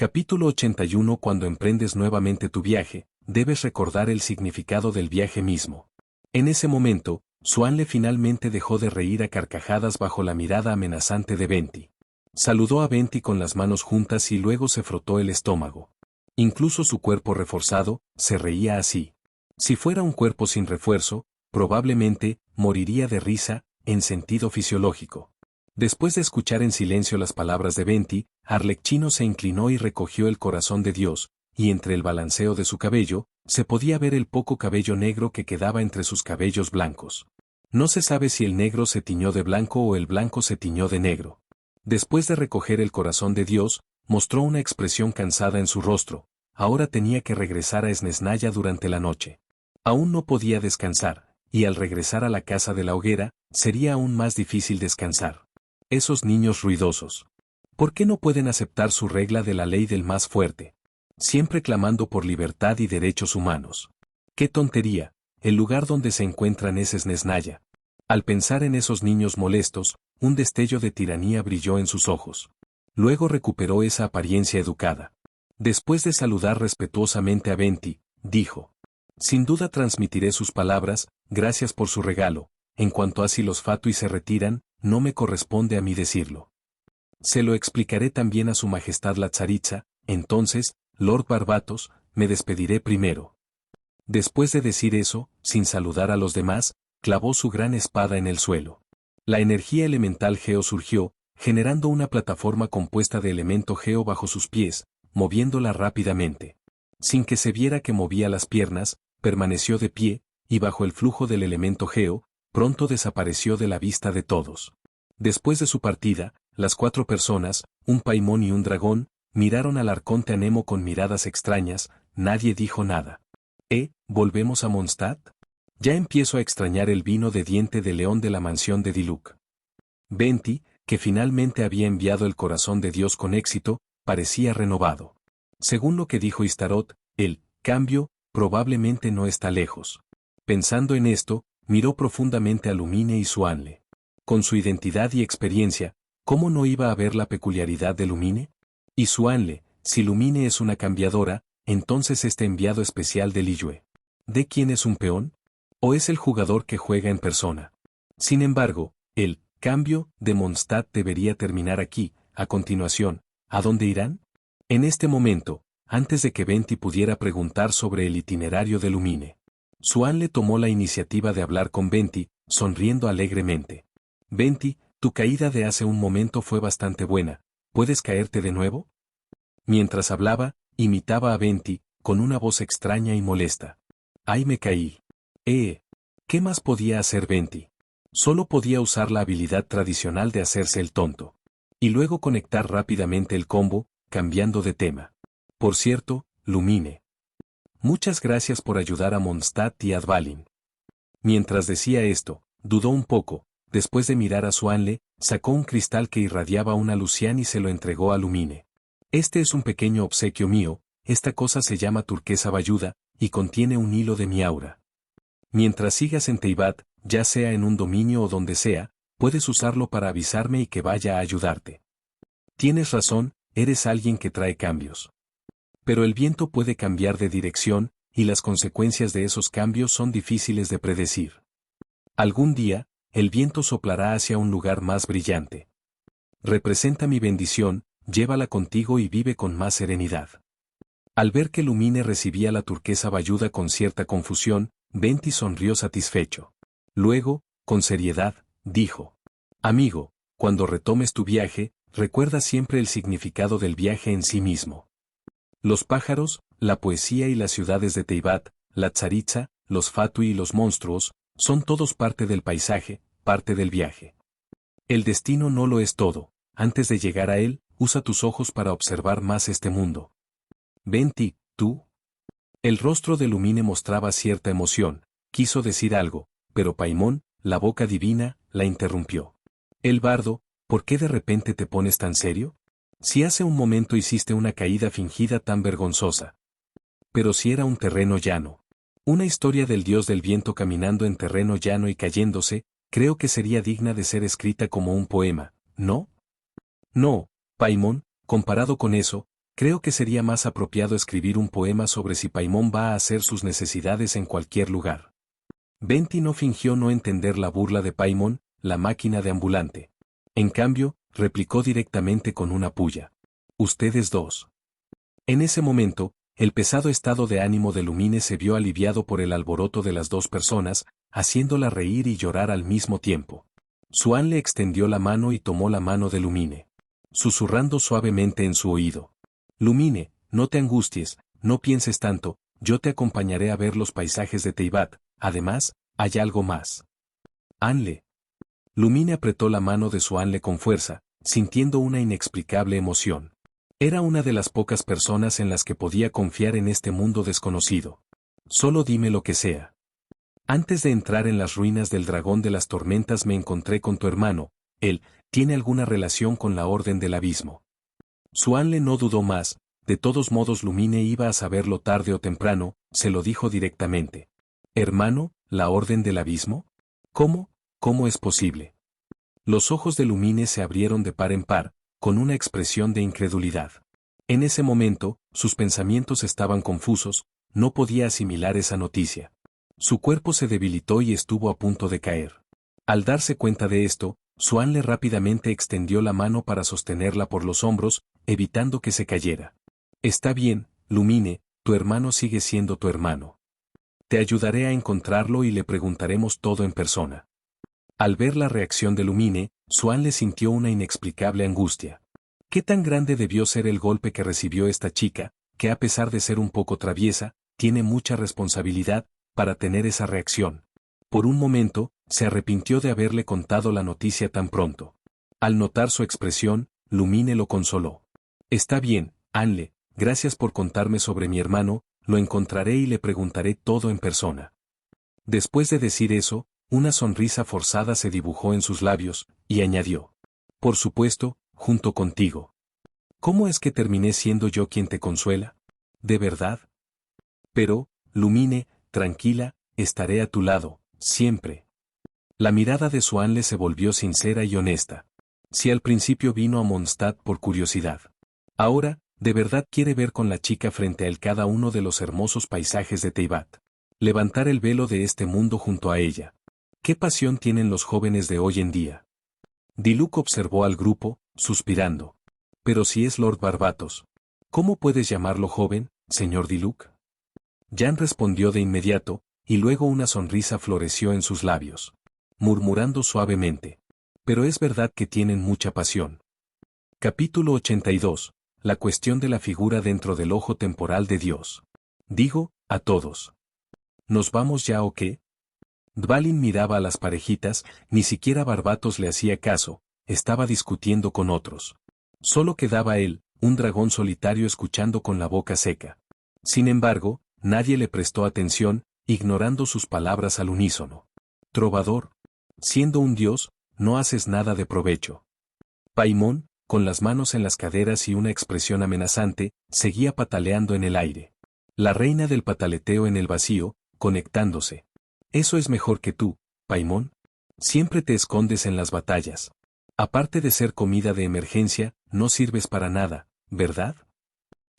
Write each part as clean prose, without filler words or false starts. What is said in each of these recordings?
Capítulo 81. Cuando emprendes nuevamente tu viaje, debes recordar el significado del viaje mismo. En ese momento, Swanle finalmente dejó de reír a carcajadas bajo la mirada amenazante de Venti. Saludó a Venti con las manos juntas y luego se frotó el estómago. Incluso su cuerpo reforzado, se reía así. Si fuera un cuerpo sin refuerzo, probablemente, moriría de risa, en sentido fisiológico. Después de escuchar en silencio las palabras de Venti, Arlecchino se inclinó y recogió el corazón de Dios, y entre el balanceo de su cabello, se podía ver el poco cabello negro que quedaba entre sus cabellos blancos. No se sabe si el negro se tiñó de blanco o el blanco se tiñó de negro. Después de recoger el corazón de Dios, mostró una expresión cansada en su rostro. Ahora tenía que regresar a Snezhnaya durante la noche. Aún no podía descansar, y al regresar a la casa de la hoguera, sería aún más difícil descansar. Esos niños ruidosos. ¿Por qué no pueden aceptar su regla de la ley del más fuerte? Siempre clamando por libertad y derechos humanos. ¡Qué tontería! El lugar donde se encuentran es Snezhnaya. Al pensar en esos niños molestos, un destello de tiranía brilló en sus ojos. Luego recuperó esa apariencia educada. Después de saludar respetuosamente a Venti, dijo: «Sin duda transmitiré sus palabras, gracias por su regalo. En cuanto a si los Fatui se retiran, no me corresponde a mí decirlo. Se lo explicaré también a su majestad la tsaritsa, entonces, Lord Barbatos, me despediré primero». Después de decir eso, sin saludar a los demás, clavó su gran espada en el suelo. La energía elemental Geo surgió, generando una plataforma compuesta de elemento Geo bajo sus pies, moviéndola rápidamente. Sin que se viera que movía las piernas, permaneció de pie, y bajo el flujo del elemento Geo, pronto desapareció de la vista de todos. Después de su partida, las 4 personas, un paimón y un dragón, miraron al arconte Anemo con miradas extrañas. Nadie dijo nada. ¿Volvemos a Mondstadt? Ya empiezo a extrañar el vino de diente de león de la mansión de Diluc. Venti, que finalmente había enviado el corazón de Dios con éxito, parecía renovado. Según lo que dijo Istarot, el cambio probablemente no está lejos. Pensando en esto, miró profundamente a Lumine y Swanle. Con su identidad y experiencia, ¿cómo no iba a ver la peculiaridad de Lumine? Y Swanle, si Lumine es una cambiadora, entonces este enviado especial de Liyue. ¿De quién es un peón? ¿O es el jugador que juega en persona? Sin embargo, el cambio de Mondstadt debería terminar aquí. A continuación, ¿a dónde irán? En este momento, antes de que Venti pudiera preguntar sobre el itinerario de Lumine, Swanle tomó la iniciativa de hablar con Venti, sonriendo alegremente. «Venti, tu caída de hace un momento fue bastante buena. ¿Puedes caerte de nuevo?» Mientras hablaba, imitaba a Venti, con una voz extraña y molesta. «¡Ay, me caí!» ¿Qué más podía hacer Venti? Solo podía usar la habilidad tradicional de hacerse el tonto. Y luego conectar rápidamente el combo, cambiando de tema. «Por cierto, Lumine. Muchas gracias por ayudar a Mondstadt y a Dvalin». Mientras decía esto, dudó un poco. Después de mirar a Swanle, sacó un cristal que irradiaba una lucian y se lo entregó a Lumine. «Este es un pequeño obsequio mío, esta cosa se llama turquesa bayuda, y contiene un hilo de mi aura. Mientras sigas en Teyvat, ya sea en un dominio o donde sea, puedes usarlo para avisarme y que vaya a ayudarte. Tienes razón, eres alguien que trae cambios. Pero el viento puede cambiar de dirección, y las consecuencias de esos cambios son difíciles de predecir. Algún día, el viento soplará hacia un lugar más brillante. Representa mi bendición, llévala contigo y vive con más serenidad». Al ver que Lumine recibía la turquesa bayuda con cierta confusión, Venti sonrió satisfecho. Luego, con seriedad, dijo: «Amigo, cuando retomes tu viaje, recuerda siempre el significado del viaje en sí mismo. Los pájaros, la poesía y las ciudades de Teyvat, la tsaritsa, los fatui y los monstruos, son todos parte del paisaje, parte del viaje. El destino no lo es todo. Antes de llegar a él, usa tus ojos para observar más este mundo». «Venti, tú». El rostro de Lumine mostraba cierta emoción. Quiso decir algo, pero Paimon, la boca divina, la interrumpió. «El bardo, ¿por qué de repente te pones tan serio? Si hace un momento hiciste una caída fingida tan vergonzosa». «Pero si era un terreno llano. Una historia del dios del viento caminando en terreno llano y cayéndose, creo que sería digna de ser escrita como un poema, ¿no?» «No, Paimon, comparado con eso, Creo que sería más apropiado escribir un poema sobre si Paimon va a hacer sus necesidades en cualquier lugar. Venti no fingió no entender la burla de Paimon, la máquina de ambulante. En cambio, replicó directamente con una puya. Ustedes dos. En ese momento, el pesado estado de ánimo de Lumine se vio aliviado por el alboroto de las dos personas, haciéndola reír y llorar al mismo tiempo. Xuan le extendió la mano y tomó la mano de Lumine, susurrando suavemente en su oído. Lumine, no te angusties, no pienses tanto, yo te acompañaré a ver los paisajes de Teyvat, además, hay algo más. Anle. Lumine apretó la mano de Xuanle con fuerza, sintiendo una inexplicable emoción. Era una de las pocas personas en las que podía confiar en este mundo desconocido. Solo dime lo que sea. Antes de entrar en las ruinas del dragón de las tormentas me encontré con tu hermano. Él, ¿tiene alguna relación con la Orden del Abismo? Xuanle no dudó más, de todos modos Lumine iba a saberlo tarde o temprano, se lo dijo directamente. ¿Hermano, la Orden del Abismo? ¿Cómo? ¿Cómo es posible? Los ojos de Lumine se abrieron de par en par, con una expresión de incredulidad. En ese momento, sus pensamientos estaban confusos, no podía asimilar esa noticia. Su cuerpo se debilitó y estuvo a punto de caer. Al darse cuenta de esto, Xuanle rápidamente extendió la mano para sostenerla por los hombros, evitando que se cayera. Está bien, Lumine, tu hermano sigue siendo tu hermano. Te ayudaré a encontrarlo y le preguntaremos todo en persona. Al ver la reacción de Lumine, Xuanle sintió una inexplicable angustia. ¿Qué tan grande debió ser el golpe que recibió esta chica, que a pesar de ser un poco traviesa, tiene mucha responsabilidad, para tener esa reacción? Por un momento, se arrepintió de haberle contado la noticia tan pronto. Al notar su expresión, Lumine lo consoló. Está bien, Anle, gracias por contarme sobre mi hermano, lo encontraré y le preguntaré todo en persona. Después de decir eso, una sonrisa forzada se dibujó en sus labios, y añadió. Por supuesto, junto contigo. ¿Cómo es que terminé siendo yo quien te consuela? ¿De verdad? Pero, Lumine, tranquila, estaré a tu lado, siempre. La mirada de Xuanle se volvió sincera y honesta. Si al principio vino a Mondstadt por curiosidad. Ahora, de verdad quiere ver con la chica frente a él cada uno de los hermosos paisajes de Teyvat. Levantar el velo de este mundo junto a ella. ¿Qué pasión tienen los jóvenes de hoy en día? Diluc observó al grupo, suspirando. Pero si es Lord Barbatos. ¿Cómo puedes llamarlo joven, señor Diluc? Jan respondió de inmediato, y luego una sonrisa floreció en sus labios. Murmurando suavemente. Pero es verdad que tienen mucha pasión. Capítulo 82. La cuestión de la figura dentro del ojo temporal de Dios. Digo, a todos. ¿Nos vamos ya o qué? Dvalin miraba a las parejitas, ni siquiera Barbatos le hacía caso, estaba discutiendo con otros. Solo quedaba él, un dragón solitario escuchando con la boca seca. Sin embargo, nadie le prestó atención, ignorando sus palabras al unísono. Trovador. Siendo un dios, no haces nada de provecho. Paimon, con las manos en las caderas y una expresión amenazante, seguía pataleando en el aire. La reina del pataleteo en el vacío, conectándose. Eso es mejor que tú, Paimon. Siempre te escondes en las batallas. Aparte de ser comida de emergencia, no sirves para nada, ¿verdad?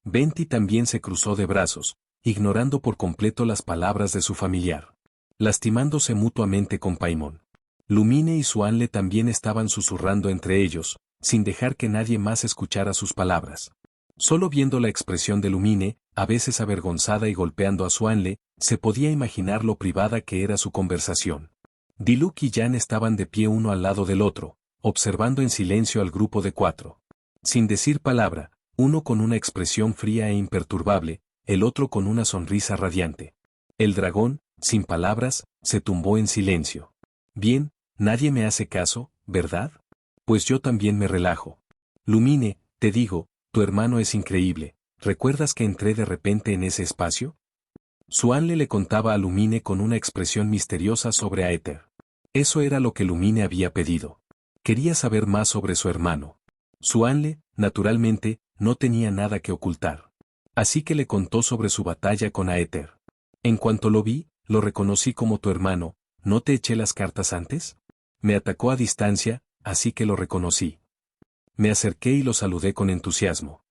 Venti también se cruzó de brazos, ignorando por completo las palabras de su familiar. Lastimándose mutuamente con Paimon. Lumine y Xuanle también estaban susurrando entre ellos, sin dejar que nadie más escuchara sus palabras. Solo viendo la expresión de Lumine, a veces avergonzada y golpeando a Xuanle, se podía imaginar lo privada que era su conversación. Diluc y Jan estaban de pie uno al lado del otro, observando en silencio al grupo de 4. Sin decir palabra, uno con una expresión fría e imperturbable, el otro con una sonrisa radiante. El dragón, sin palabras, se tumbó en silencio. Bien, nadie me hace caso, ¿verdad? Pues yo también me relajo. Lumine, te digo, tu hermano es increíble, ¿recuerdas que entré de repente en ese espacio? Xuanle le contaba a Lumine con una expresión misteriosa sobre Aether. Eso era lo que Lumine había pedido. Quería saber más sobre su hermano. Xuanle, naturalmente, no tenía nada que ocultar. Así que le contó sobre su batalla con Aether. En cuanto lo vi, lo reconocí como tu hermano, ¿no te eché las cartas antes? Me atacó a distancia, así que lo reconocí. Me acerqué y lo saludé con entusiasmo.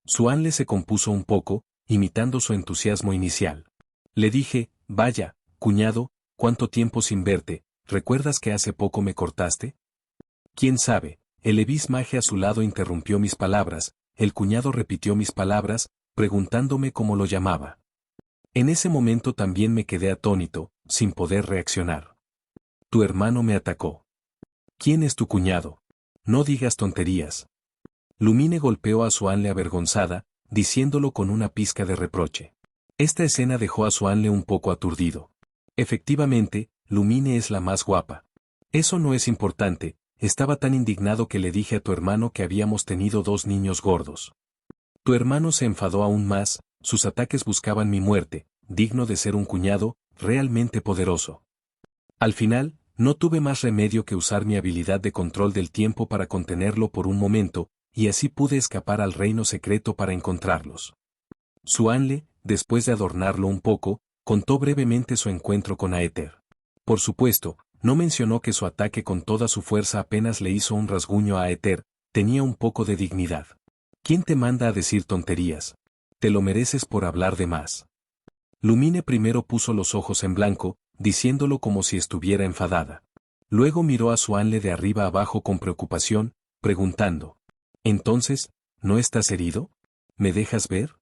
Suanle se compuso un poco, imitando su entusiasmo inicial. Le dije, vaya, cuñado, ¿cuánto tiempo sin verte? ¿Recuerdas que hace poco me cortaste? ¿Quién sabe? El Levis Mage a su lado interrumpió mis palabras, el cuñado repitió mis palabras, preguntándome cómo lo llamaba. En ese momento también me quedé atónito, sin poder reaccionar. Tu hermano me atacó. ¿Quién es tu cuñado? No digas tonterías. Lumine golpeó a Suanle avergonzada, diciéndolo con una pizca de reproche. Esta escena dejó a Suanle un poco aturdido. Efectivamente, Lumine es la más guapa. Eso no es importante, estaba tan indignado que le dije a tu hermano que habíamos tenido 2 niños gordos. Tu hermano se enfadó aún más, sus ataques buscaban mi muerte, digno de ser un cuñado, realmente poderoso. Al final, no tuve más remedio que usar mi habilidad de control del tiempo para contenerlo por un momento, y así pude escapar al reino secreto para encontrarlos. Suanle, después de adornarlo un poco, contó brevemente su encuentro con Aether. Por supuesto, no mencionó que su ataque con toda su fuerza apenas le hizo un rasguño a Aether, tenía un poco de dignidad. ¿Quién te manda a decir tonterías? Te lo mereces por hablar de más. Lumine primero puso los ojos en blanco, diciéndolo como si estuviera enfadada. Luego miró a Suanle de arriba abajo con preocupación, preguntando. Entonces, ¿no estás herido? ¿Me dejas ver?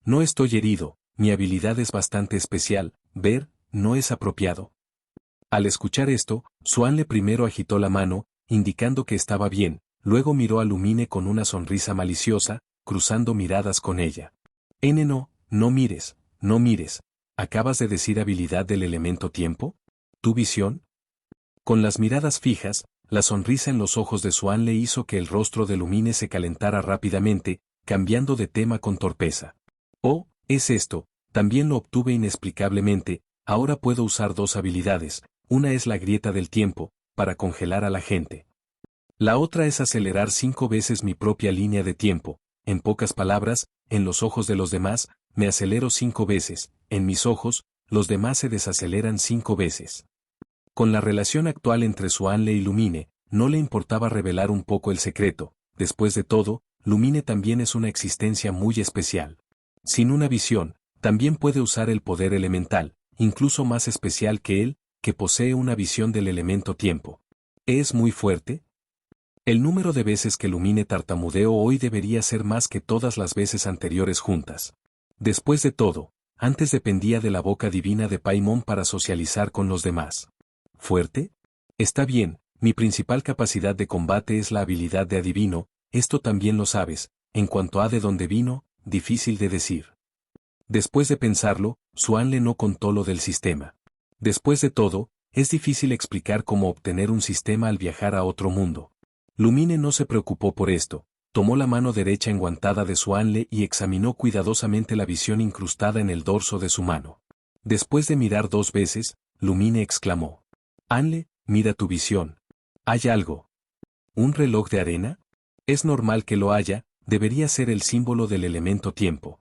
No estoy herido, mi habilidad es bastante especial, ver, no es apropiado. Al escuchar esto, Suanle primero agitó la mano, indicando que estaba bien, luego miró a Lumine con una sonrisa maliciosa, cruzando miradas con ella. No, no mires, no mires. ¿Acabas de decir habilidad del elemento tiempo? ¿Tu visión? Con las miradas fijas, la sonrisa en los ojos de Suanle hizo que el rostro de Lumine se calentara rápidamente, cambiando de tema con torpeza. Oh, es esto, también lo obtuve inexplicablemente, ahora puedo usar 2 habilidades, una es la grieta del tiempo, para congelar a la gente. La otra es acelerar 5 veces mi propia línea de tiempo, en pocas palabras, en los ojos de los demás, me acelero 5 veces, en mis ojos, los demás se desaceleran 5 veces. Con la relación actual entre Suanle y Lumine, no le importaba revelar un poco el secreto, después de todo, Lumine también es una existencia muy especial. Sin una visión, también puede usar el poder elemental, incluso más especial que él, que posee una visión del elemento tiempo. ¿Es muy fuerte? El número de veces que Lumine tartamudeó hoy debería ser más que todas las veces anteriores juntas. Después de todo, antes dependía de la boca divina de Paimon para socializar con los demás. ¿Fuerte? Está bien, mi principal capacidad de combate es la habilidad de adivino, esto también lo sabes, en cuanto a de dónde vino, difícil de decir. Después de pensarlo, Suanle no contó lo del sistema. Después de todo, es difícil explicar cómo obtener un sistema al viajar a otro mundo. Lumine no se preocupó por esto, tomó la mano derecha enguantada de Suanle y examinó cuidadosamente la visión incrustada en el dorso de su mano. Después de mirar 2 veces, Lumine exclamó. Anle, mira tu visión. ¿Hay algo? ¿Un reloj de arena? Es normal que lo haya, debería ser el símbolo del elemento tiempo.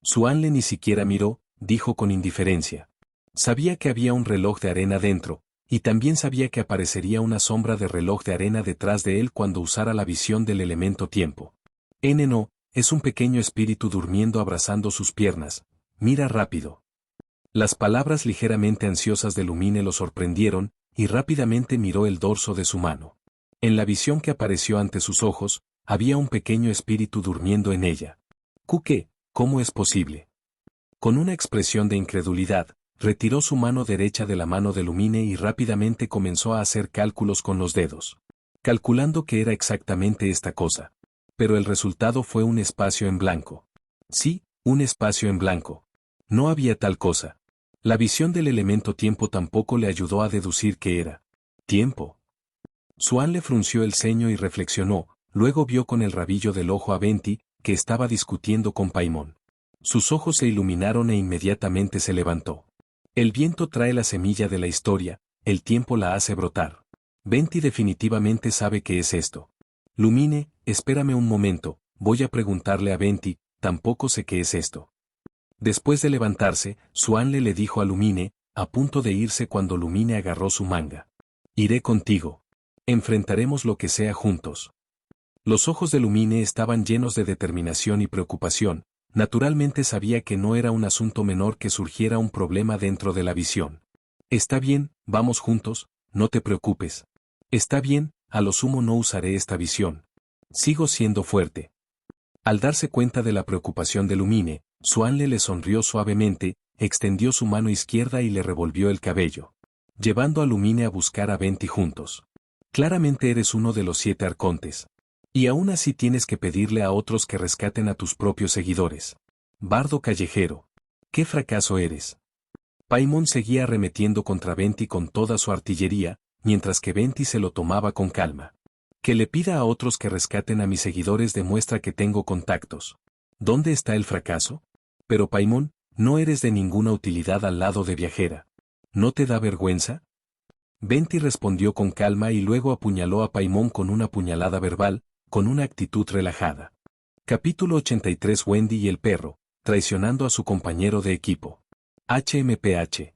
Suanle ni siquiera miró, dijo con indiferencia. Sabía que había un reloj de arena dentro, y también sabía que aparecería una sombra de reloj de arena detrás de él cuando usara la visión del elemento tiempo. No, es un pequeño espíritu durmiendo abrazando sus piernas. Mira rápido. Las palabras ligeramente ansiosas de Lumine lo sorprendieron, y rápidamente miró el dorso de su mano. En la visión que apareció ante sus ojos, había un pequeño espíritu durmiendo en ella. ¿Qué? ¿Cómo es posible? Con una expresión de incredulidad, retiró su mano derecha de la mano de Lumine y rápidamente comenzó a hacer cálculos con los dedos. Calculando que era exactamente esta cosa. Pero el resultado fue un espacio en blanco. Sí, un espacio en blanco. No había tal cosa. La visión del elemento tiempo tampoco le ayudó a deducir qué era. Tiempo. Suanle frunció el ceño y reflexionó, luego vio con el rabillo del ojo a Venti, que estaba discutiendo con Paimon. Sus ojos se iluminaron e inmediatamente se levantó. El viento trae la semilla de la historia, el tiempo la hace brotar. Venti definitivamente sabe qué es esto. Lumine, espérame un momento, voy a preguntarle a Venti, tampoco sé qué es esto. Después de levantarse, Suanle le dijo a Lumine, a punto de irse cuando Lumine agarró su manga. Iré contigo. Enfrentaremos lo que sea juntos. Los ojos de Lumine estaban llenos de determinación y preocupación. Naturalmente sabía que no era un asunto menor que surgiera un problema dentro de la visión. Está bien, vamos juntos, no te preocupes. Está bien, a lo sumo no usaré esta visión. Sigo siendo fuerte. Al darse cuenta de la preocupación de Lumine, Xuanle le sonrió suavemente, extendió su mano izquierda y le revolvió el cabello, llevando a Lumine a buscar a Venti juntos. Claramente eres uno de los 7 arcontes. Y aún así tienes que pedirle a otros que rescaten a tus propios seguidores. Bardo callejero. ¡Qué fracaso eres! Paimon seguía arremetiendo contra Venti con toda su artillería, mientras que Venti se lo tomaba con calma. Que le pida a otros que rescaten a mis seguidores demuestra que tengo contactos. ¿Dónde está el fracaso? Pero Paimon, no eres de ninguna utilidad al lado de Viajera. ¿No te da vergüenza? Venti respondió con calma y luego apuñaló a Paimon con una puñalada verbal, con una actitud relajada. Capítulo 83. Wendy y el perro, traicionando a su compañero de equipo. HMPH.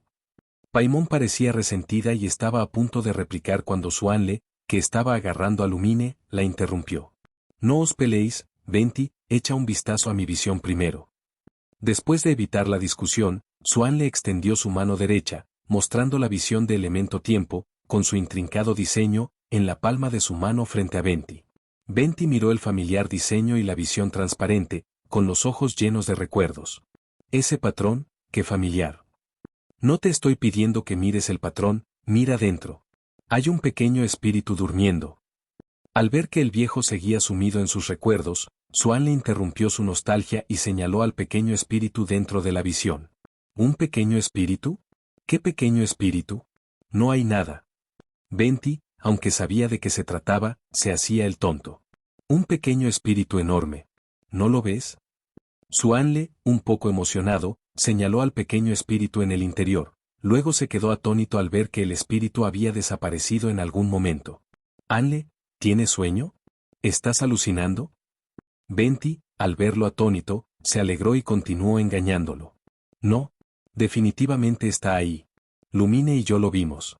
Paimon parecía resentida y estaba a punto de replicar cuando Xuanle, que estaba agarrando a Lumine, la interrumpió. No os peleéis, Venti, echa un vistazo a mi visión primero. Después de evitar la discusión, Xuanle extendió su mano derecha, mostrando la visión de elemento tiempo, con su intrincado diseño, en la palma de su mano frente a Venti. Venti miró el familiar diseño y la visión transparente, con los ojos llenos de recuerdos. Ese patrón, qué familiar. No te estoy pidiendo que mires el patrón, mira dentro. Hay un pequeño espíritu durmiendo. Al ver que el viejo seguía sumido en sus recuerdos, Xuanle interrumpió su nostalgia y señaló al pequeño espíritu dentro de la visión. ¿Un pequeño espíritu? ¿Qué pequeño espíritu? No hay nada. Venti, aunque sabía de qué se trataba, se hacía el tonto. Un pequeño espíritu enorme. ¿No lo ves? Xuanle, un poco emocionado, señaló al pequeño espíritu en el interior, luego se quedó atónito al ver que el espíritu había desaparecido en algún momento. Anle, ¿tienes sueño? ¿Estás alucinando? Venti, al verlo atónito, se alegró y continuó engañándolo. No, definitivamente está ahí. Lumine y yo lo vimos.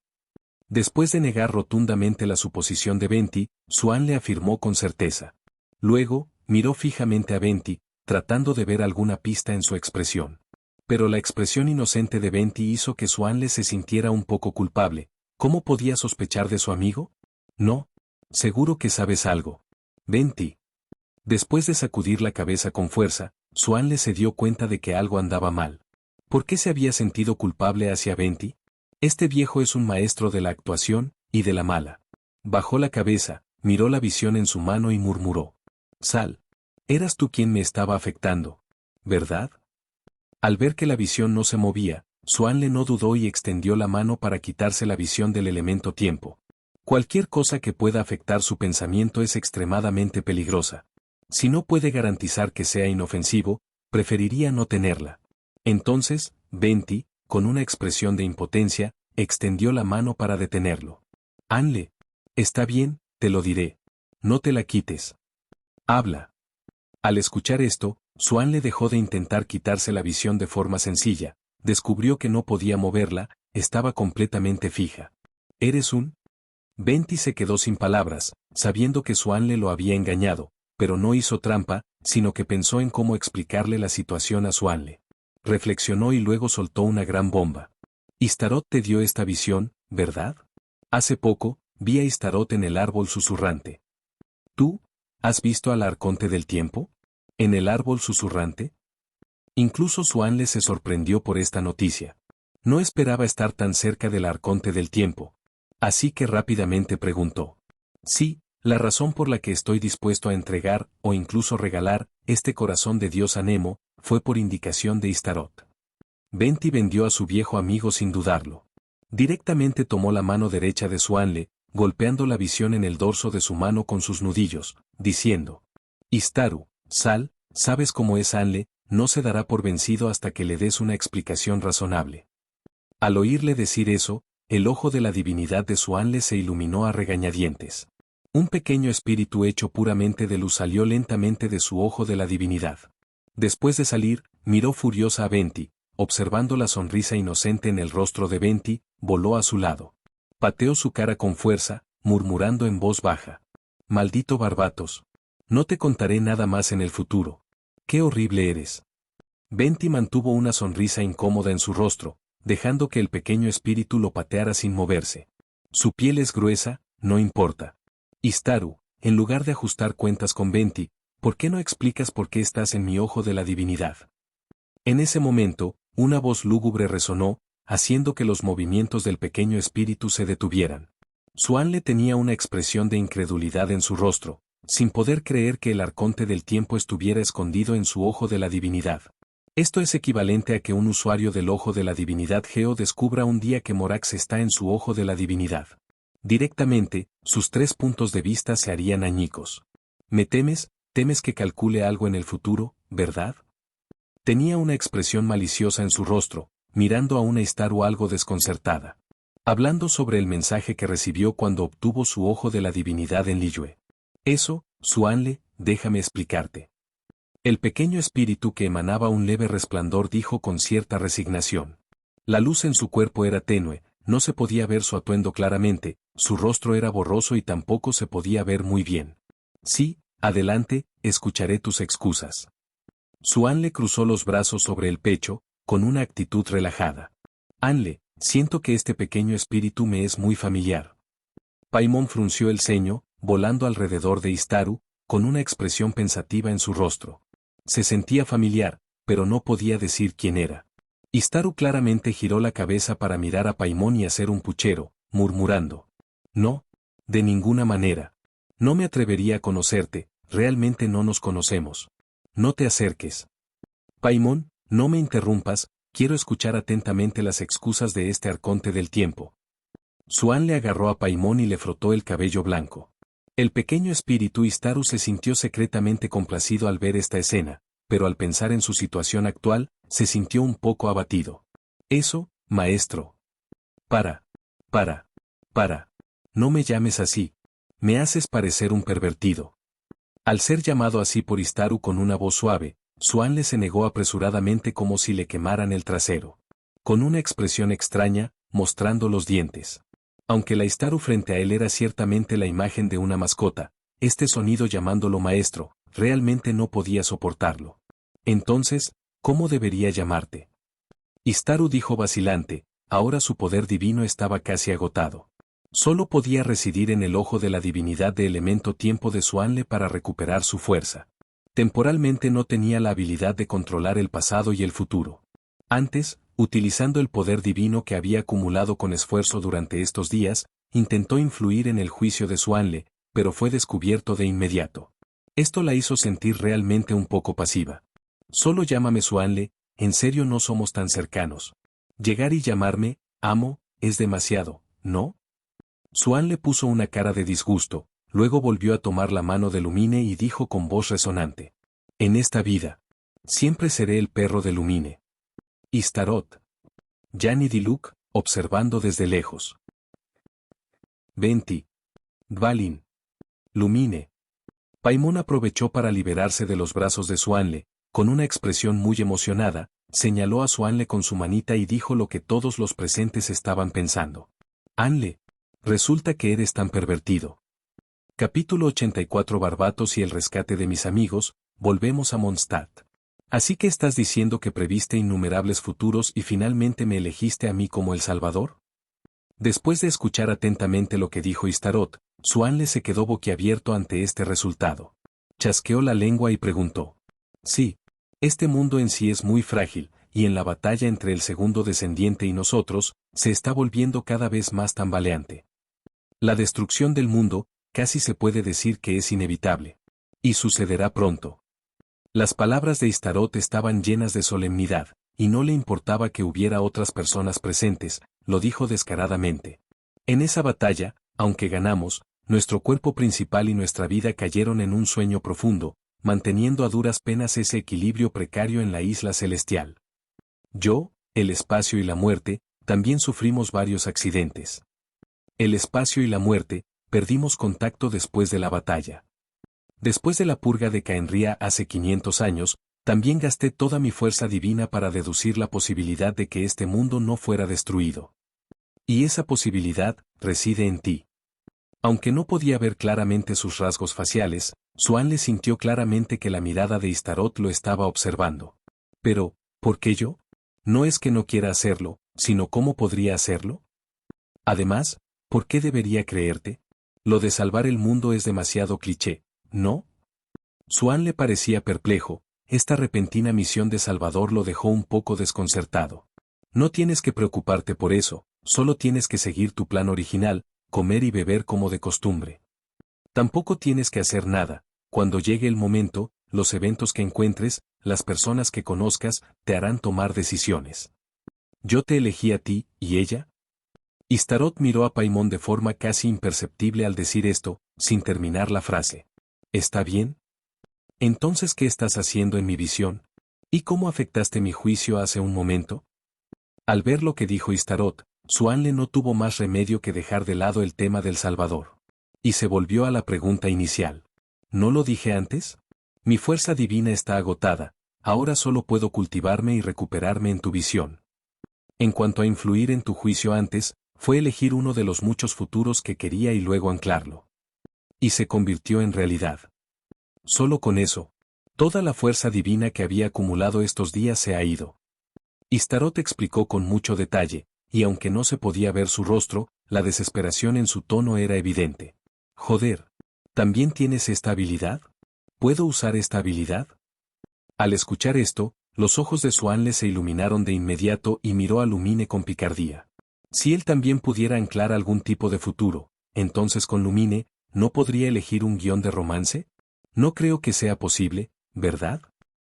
Después de negar rotundamente la suposición de Venti, Xuanle afirmó con certeza. Luego, miró fijamente a Venti, tratando de ver alguna pista en su expresión. Pero la expresión inocente de Venti hizo que Xuanle se sintiera un poco culpable. ¿Cómo podía sospechar de su amigo? No. Seguro que sabes algo. Venti. Después de sacudir la cabeza con fuerza, Xuanle se dio cuenta de que algo andaba mal. ¿Por qué se había sentido culpable hacia Venti? Este viejo es un maestro de la actuación, y de la mala. Bajó la cabeza, miró la visión en su mano y murmuró. Sal. Eras tú quien me estaba afectando, ¿verdad? Al ver que la visión no se movía, Xuanle no dudó y extendió la mano para quitarse la visión del elemento tiempo. Cualquier cosa que pueda afectar su pensamiento es extremadamente peligrosa. Si no puede garantizar que sea inofensivo, preferiría no tenerla. Entonces, Venti, con una expresión de impotencia, extendió la mano para detenerlo. Anle. Está bien, te lo diré. No te la quites. Habla. Al escuchar esto, Xuanle dejó de intentar quitarse la visión de forma sencilla, descubrió que no podía moverla, estaba completamente fija. ¿Eres un? Venti se quedó sin palabras, sabiendo que Xuanle lo había engañado, pero no hizo trampa, sino que pensó en cómo explicarle la situación a Xuanle. Reflexionó y luego soltó una gran bomba. Istarot te dio esta visión, ¿verdad? Hace poco, vi a Istarot en el árbol susurrante. ¿Tú? ¿Has visto al arconte del tiempo? ¿En el árbol susurrante? Incluso Xuanle se sorprendió por esta noticia. No esperaba estar tan cerca del arconte del tiempo. Así que rápidamente preguntó. Sí, la razón por la que estoy dispuesto a entregar, o incluso regalar, este corazón de Dios a Nemo, fue por indicación de Istarot. Venti vendió a su viejo amigo sin dudarlo. Directamente tomó la mano derecha de Xuanle, golpeando la visión en el dorso de su mano con sus nudillos, diciendo. Istaru, Sal, sabes cómo es Anle, no se dará por vencido hasta que le des una explicación razonable. Al oírle decir eso, el ojo de la divinidad de Xuanle se iluminó a regañadientes. Un pequeño espíritu hecho puramente de luz salió lentamente de su ojo de la divinidad. Después de salir, miró furiosa a Venti, observando la sonrisa inocente en el rostro de Venti, voló a su lado. Pateó su cara con fuerza, murmurando en voz baja. Maldito Barbatos. No te contaré nada más en el futuro. ¡Qué horrible eres! Venti mantuvo una sonrisa incómoda en su rostro, dejando que el pequeño espíritu lo pateara sin moverse. Su piel es gruesa, no importa. Istaru, en lugar de ajustar cuentas con Venti, ¿por qué no explicas por qué estás en mi ojo de la divinidad? En ese momento, una voz lúgubre resonó, haciendo que los movimientos del pequeño espíritu se detuvieran. Suanle tenía una expresión de incredulidad en su rostro, sin poder creer que el arconte del tiempo estuviera escondido en su ojo de la divinidad. Esto es equivalente a que un usuario del ojo de la divinidad Geo descubra un día que Morax está en su ojo de la divinidad. Directamente, sus 3 puntos de vista se harían añicos. ¿Me temes? ¿Temes que calcule algo en el futuro, verdad? Tenía una expresión maliciosa en su rostro, mirando a una Istaru algo desconcertada. Hablando sobre el mensaje que recibió cuando obtuvo su ojo de la divinidad en Liyue. Eso, Suanle, déjame explicarte. El pequeño espíritu que emanaba un leve resplandor dijo con cierta resignación. La luz en su cuerpo era tenue, no se podía ver su atuendo claramente, su rostro era borroso y tampoco se podía ver muy bien. Sí, adelante, escucharé tus excusas. Suanle cruzó los brazos sobre el pecho, con una actitud relajada. Anle, siento que este pequeño espíritu me es muy familiar. Paimon frunció el ceño, volando alrededor de Istaru, con una expresión pensativa en su rostro. Se sentía familiar, pero no podía decir quién era. Istaru claramente giró la cabeza para mirar a Paimon y hacer un puchero, murmurando. No, de ninguna manera. No me atrevería a conocerte, realmente no nos conocemos. No te acerques. Paimon, no me interrumpas, quiero escuchar atentamente las excusas de este arconte del tiempo. Suan le agarró a Paimon y le frotó el cabello blanco. El pequeño espíritu Istaru se sintió secretamente complacido al ver esta escena, pero al pensar en su situación actual, se sintió un poco abatido. Eso, maestro. Para. No me llames así. Me haces parecer un pervertido. Al ser llamado así por Istaru con una voz suave, Suanle se negó apresuradamente como si le quemaran el trasero. Con una expresión extraña, mostrando los dientes. Aunque la Istaru frente a él era ciertamente la imagen de una mascota, este sonido llamándolo maestro, realmente no podía soportarlo. Entonces, ¿cómo debería llamarte? Istaru dijo vacilante, ahora su poder divino estaba casi agotado. Solo podía residir en el ojo de la divinidad de elemento tiempo de Suanle para recuperar su fuerza. Temporalmente no tenía la habilidad de controlar el pasado y el futuro. Antes, utilizando el poder divino que había acumulado con esfuerzo durante estos días, intentó influir en el juicio de Suanle, pero fue descubierto de inmediato. Esto la hizo sentir realmente un poco pasiva. Solo llámame Suanle, en serio no somos tan cercanos. Llegar y llamarme, amo, es demasiado, ¿no? Suanle puso una cara de disgusto, luego volvió a tomar la mano de Lumine y dijo con voz resonante. En esta vida, siempre seré el perro de Lumine. Istarot. Jan y Diluc, observando desde lejos. Venti. Dvalin. Lumine. Paimon aprovechó para liberarse de los brazos de Suanle, con una expresión muy emocionada, señaló a Suanle con su manita y dijo lo que todos los presentes estaban pensando. Anle. Resulta que eres tan pervertido. Capítulo 84 Barbatos y el rescate de mis amigos, volvemos a Mondstadt. ¿Así que estás diciendo que previste innumerables futuros y finalmente me elegiste a mí como el Salvador? Después de escuchar atentamente lo que dijo Istarot, Suanle se quedó boquiabierto ante este resultado. Chasqueó la lengua y preguntó. Sí, este mundo en sí es muy frágil, y en la batalla entre el segundo descendiente y nosotros, se está volviendo cada vez más tambaleante. La destrucción del mundo, casi se puede decir que es inevitable. Y sucederá pronto. Las palabras de Istarot estaban llenas de solemnidad, y no le importaba que hubiera otras personas presentes, lo dijo descaradamente. En esa batalla, aunque ganamos, nuestro cuerpo principal y nuestra vida cayeron en un sueño profundo, manteniendo a duras penas ese equilibrio precario en la isla celestial. Yo, el espacio y la muerte, también sufrimos varios accidentes. El espacio y la muerte, perdimos contacto después de la batalla. Después de la purga de Caenria hace 500 años, también gasté toda mi fuerza divina para deducir la posibilidad de que este mundo no fuera destruido. Y esa posibilidad reside en ti. Aunque no podía ver claramente sus rasgos faciales, Xuan le sintió claramente que la mirada de Istarot lo estaba observando. Pero, ¿por qué yo? No es que no quiera hacerlo, sino ¿cómo podría hacerlo? Además, ¿por qué debería creerte? Lo de salvar el mundo es demasiado cliché, ¿no? Xuan le parecía perplejo, esta repentina misión de Salvador lo dejó un poco desconcertado. No tienes que preocuparte por eso, solo tienes que seguir tu plan original, comer y beber como de costumbre. Tampoco tienes que hacer nada, cuando llegue el momento, los eventos que encuentres, las personas que conozcas, te harán tomar decisiones. Yo te elegí a ti, ¿y ella? Istarot miró a Paimon de forma casi imperceptible al decir esto, sin terminar la frase. ¿Está bien? Entonces, ¿qué estás haciendo en mi visión? ¿Y cómo afectaste mi juicio hace un momento? Al ver lo que dijo Istarot, Xuanle no tuvo más remedio que dejar de lado el tema del Salvador. Y se volvió a la pregunta inicial. ¿No lo dije antes? Mi fuerza divina está agotada, ahora solo puedo cultivarme y recuperarme en tu visión. En cuanto a influir en tu juicio antes, fue elegir uno de los muchos futuros que quería y luego anclarlo. Y se convirtió en realidad. Solo con eso, toda la fuerza divina que había acumulado estos días se ha ido. Istarot explicó con mucho detalle, y aunque no se podía ver su rostro, la desesperación en su tono era evidente. Joder, ¿también tienes esta habilidad? ¿Puedo usar esta habilidad? Al escuchar esto, los ojos de Xuanle se iluminaron de inmediato y miró a Lumine con picardía. Si él también pudiera anclar algún tipo de futuro, entonces con Lumine, ¿no podría elegir un guión de romance? No creo que sea posible, ¿verdad?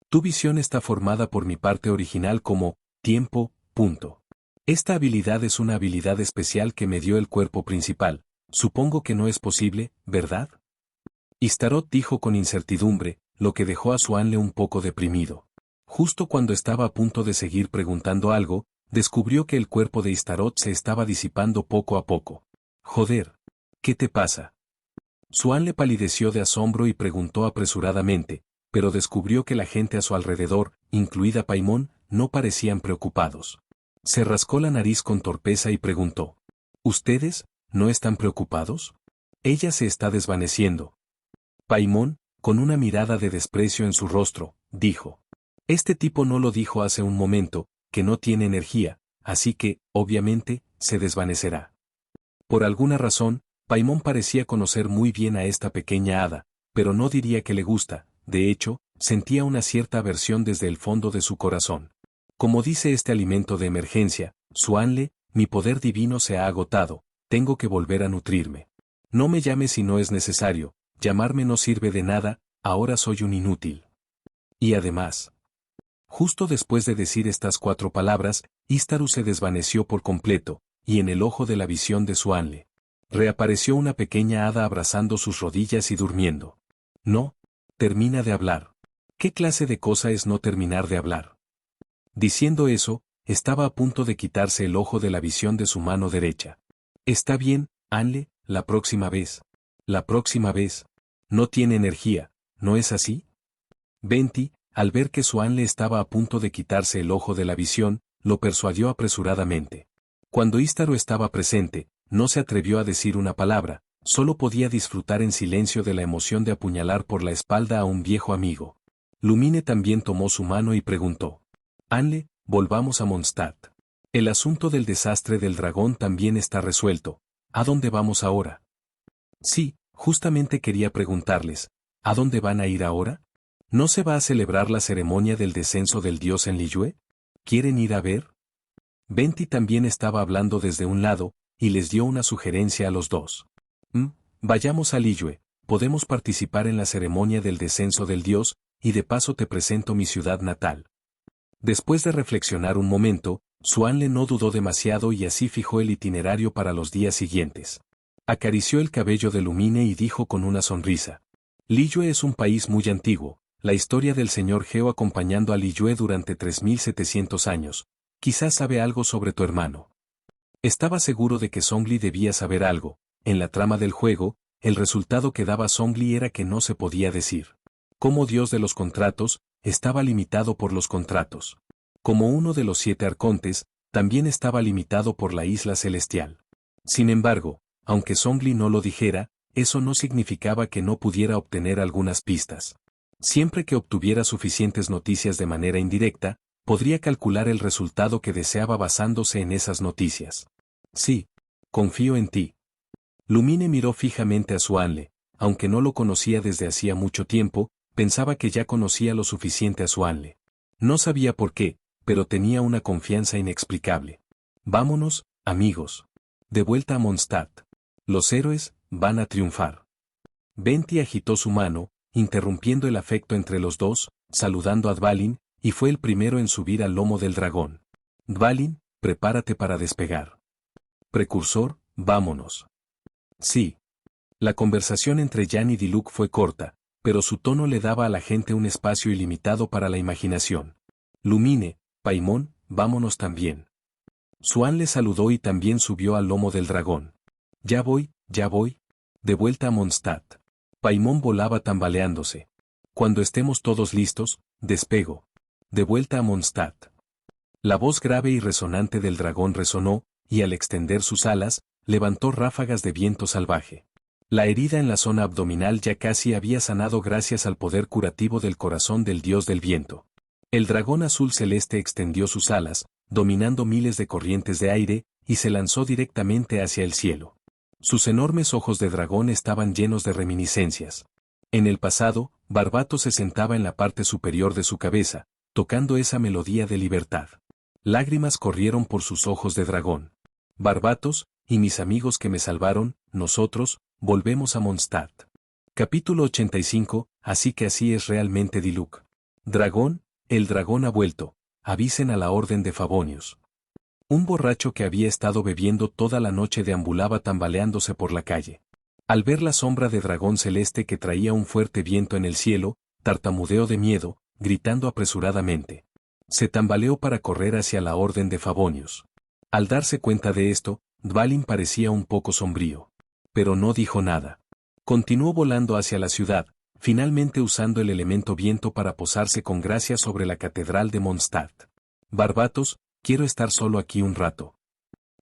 Tu visión está formada por mi parte original como tiempo, punto. Esta habilidad es una habilidad especial que me dio el cuerpo principal. Supongo que no es posible, ¿verdad? Istarot dijo con incertidumbre, lo que dejó a Xuanle un poco deprimido. Justo cuando estaba a punto de seguir preguntando algo, descubrió que el cuerpo de Istarot se estaba disipando poco a poco. Joder, ¿qué te pasa? Xuanle palideció de asombro y preguntó apresuradamente, pero descubrió que la gente a su alrededor, incluida Paimon, no parecían preocupados. Se rascó la nariz con torpeza y preguntó. ¿Ustedes, no están preocupados? Ella se está desvaneciendo. Paimon, con una mirada de desprecio en su rostro, dijo. Este tipo no lo dijo hace un momento, que no tiene energía, así que, obviamente, se desvanecerá. Por alguna razón, Paimon parecía conocer muy bien a esta pequeña hada, pero no diría que le gusta, de hecho, sentía una cierta aversión desde el fondo de su corazón. Como dice este alimento de emergencia, Xuanle, mi poder divino se ha agotado, tengo que volver a nutrirme. No me llames si no es necesario, llamarme no sirve de nada, ahora soy un inútil. Y además. Justo después de decir estas 4 palabras, Istaru se desvaneció por completo, y en el ojo de la visión de Xuanle reapareció una pequeña hada abrazando sus rodillas y durmiendo. No, termina de hablar. ¿Qué clase de cosa es no terminar de hablar? Diciendo eso, estaba a punto de quitarse el ojo de la visión de su mano derecha. Está bien, Anle, la próxima vez. La próxima vez. No tiene energía, ¿no es así? Venti, al ver que Xuanle estaba a punto de quitarse el ojo de la visión, lo persuadió apresuradamente. Cuando Istaru estaba presente, no se atrevió a decir una palabra, solo podía disfrutar en silencio de la emoción de apuñalar por la espalda a un viejo amigo. Lumine también tomó su mano y preguntó. Anle, volvamos a Mondstadt. El asunto del desastre del dragón también está resuelto. ¿A dónde vamos ahora? Sí, justamente quería preguntarles, ¿a dónde van a ir ahora? ¿No se va a celebrar la ceremonia del descenso del dios en Liyue? ¿Quieren ir a ver? Venti también estaba hablando desde un lado, y les dio una sugerencia a los dos. Vayamos a Liyue, podemos participar en la ceremonia del descenso del dios, y de paso te presento mi ciudad natal. Después de reflexionar un momento, Xuanle no dudó demasiado y así fijó el itinerario para los días siguientes. Acarició el cabello de Lumine y dijo con una sonrisa. Liyue es un país muy antiguo, la historia del señor Geo acompañando a Liyue durante 3700 años. Quizás sabe algo sobre tu hermano. Estaba seguro de que Zhongli debía saber algo. En la trama del juego, el resultado que daba Zhongli era que no se podía decir. Como dios de los contratos, estaba limitado por los contratos. Como uno de los 7 arcontes, también estaba limitado por la isla celestial. Sin embargo, aunque Zhongli no lo dijera, eso no significaba que no pudiera obtener algunas pistas. Siempre que obtuviera suficientes noticias de manera indirecta, podría calcular el resultado que deseaba basándose en esas noticias. Sí, confío en ti. Lumine miró fijamente a Swanle, aunque no lo conocía desde hacía mucho tiempo, pensaba que ya conocía lo suficiente a Swanle. No sabía por qué, pero tenía una confianza inexplicable. Vámonos, amigos. De vuelta a Mondstadt. Los héroes van a triunfar. Venti agitó su mano, interrumpiendo el afecto entre los dos, saludando a Dvalin, y fue el primero en subir al lomo del dragón. Dvalin, prepárate para despegar. Precursor, vámonos. Sí. La conversación entre Jan y Diluc fue corta, pero su tono le daba a la gente un espacio ilimitado para la imaginación. Lumine, Paimon, vámonos también. Swan le saludó y también subió al lomo del dragón. Ya voy, de vuelta a Mondstadt. Paimon volaba tambaleándose. Cuando estemos todos listos, despego. De vuelta a Mondstadt. La voz grave y resonante del dragón resonó, y al extender sus alas, levantó ráfagas de viento salvaje. La herida en la zona abdominal ya casi había sanado gracias al poder curativo del corazón del dios del viento. El dragón azul celeste extendió sus alas, dominando miles de corrientes de aire, y se lanzó directamente hacia el cielo. Sus enormes ojos de dragón estaban llenos de reminiscencias. En el pasado, Barbato se sentaba en la parte superior de su cabeza, tocando esa melodía de libertad. Lágrimas corrieron por sus ojos de dragón. Barbatos, y mis amigos que me salvaron, nosotros, volvemos a Mondstadt. Capítulo 85, así que así es realmente Diluc. Dragón, el dragón ha vuelto, avisen a la orden de Favonius. Un borracho que había estado bebiendo toda la noche deambulaba tambaleándose por la calle. Al ver la sombra de dragón celeste que traía un fuerte viento en el cielo, tartamudeó de miedo, gritando apresuradamente. Se tambaleó para correr hacia la orden de Favonius. Al darse cuenta de esto, Dvalin parecía un poco sombrío. Pero no dijo nada. Continuó volando hacia la ciudad, finalmente usando el elemento viento para posarse con gracia sobre la catedral de Mondstadt. Barbatos, quiero estar solo aquí un rato.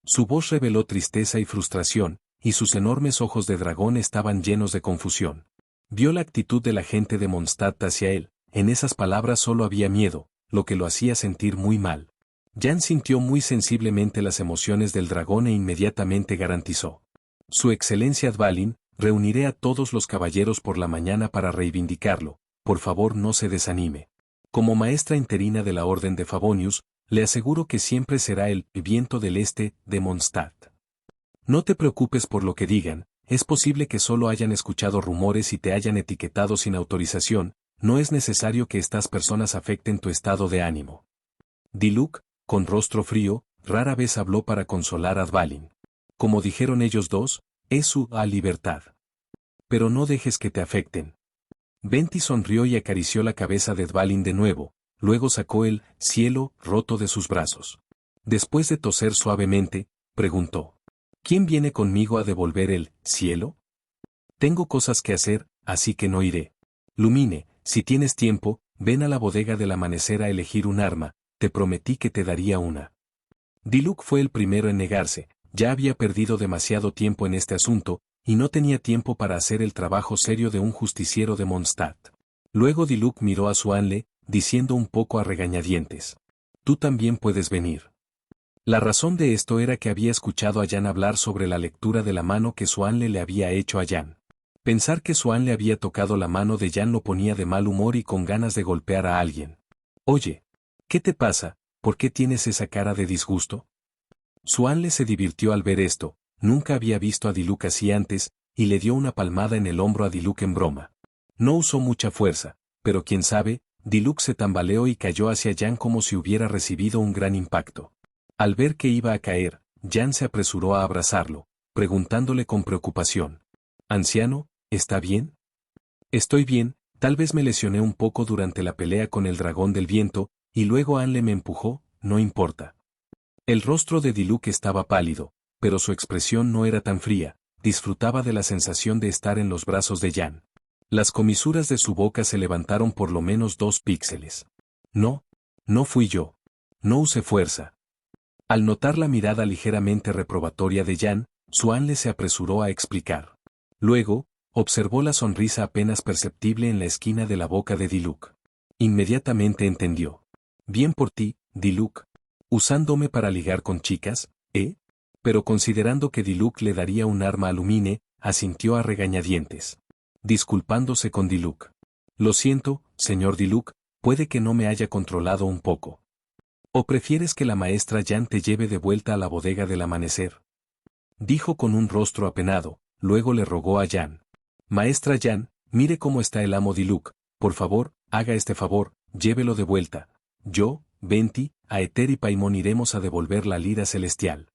Su voz reveló tristeza y frustración, y sus enormes ojos de dragón estaban llenos de confusión. Vio la actitud de la gente de Mondstadt hacia él, en esas palabras solo había miedo, lo que lo hacía sentir muy mal. Jan sintió muy sensiblemente las emociones del dragón e inmediatamente garantizó. Su excelencia Dvalin, reuniré a todos los caballeros por la mañana para reivindicarlo, por favor no se desanime. Como maestra interina de la Orden de Favonius, le aseguro que siempre será el viento del este de Mondstadt. No te preocupes por lo que digan, es posible que solo hayan escuchado rumores y te hayan etiquetado sin autorización, no es necesario que estas personas afecten tu estado de ánimo. Diluc, con rostro frío, rara vez habló para consolar a Dvalin. Como dijeron ellos dos, es su libertad. Pero no dejes que te afecten. Venti sonrió y acarició la cabeza de Dvalin de nuevo, luego sacó el cielo roto de sus brazos. Después de toser suavemente, preguntó. ¿Quién viene conmigo a devolver el cielo? Tengo cosas que hacer, así que no iré. Lumine, si tienes tiempo, ven a la bodega del amanecer a elegir un arma, te prometí que te daría una. Diluc fue el primero en negarse, ya había perdido demasiado tiempo en este asunto, y no tenía tiempo para hacer el trabajo serio de un justiciero de Mondstadt. Luego Diluc miró a Swanle, diciendo un poco a regañadientes. Tú también puedes venir. La razón de esto era que había escuchado a Jan hablar sobre la lectura de la mano que Swanle le había hecho a Jan. Pensar que Swanle había tocado la mano de Jan lo ponía de mal humor y con ganas de golpear a alguien. Oye, ¿qué te pasa? ¿Por qué tienes esa cara de disgusto? Swanle se divirtió al ver esto, nunca había visto a Diluc así antes, y le dio una palmada en el hombro a Diluc en broma. No usó mucha fuerza, pero quién sabe, Diluc se tambaleó y cayó hacia Jan como si hubiera recibido un gran impacto. Al ver que iba a caer, Jan se apresuró a abrazarlo, preguntándole con preocupación. «Anciano, ¿está bien?» «Estoy bien, tal vez me lesioné un poco durante la pelea con el dragón del viento, y luego Anle me empujó, no importa». El rostro de Diluc estaba pálido, pero su expresión no era tan fría, disfrutaba de la sensación de estar en los brazos de Jan. Las comisuras de su boca se levantaron por lo menos 2 píxeles. «No, no fui yo. No usé fuerza». Al notar la mirada ligeramente reprobatoria de Jan, Swanle se apresuró a explicar. Luego, observó la sonrisa apenas perceptible en la esquina de la boca de Diluc. Inmediatamente entendió. Bien por ti, Diluc. Usándome para ligar con chicas, ¿eh? Pero considerando que Diluc le daría un arma a Lumine, asintió a regañadientes. Disculpándose con Diluc. Lo siento, señor Diluc, puede que no me haya controlado un poco. ¿O prefieres que la maestra Yan te lleve de vuelta a la bodega del amanecer? Dijo con un rostro apenado, luego le rogó a Yan. Maestra Yan, mire cómo está el amo Diluc, por favor, haga este favor, llévelo de vuelta. Yo, Venti, Aether y Paimon iremos a devolver la lira celestial.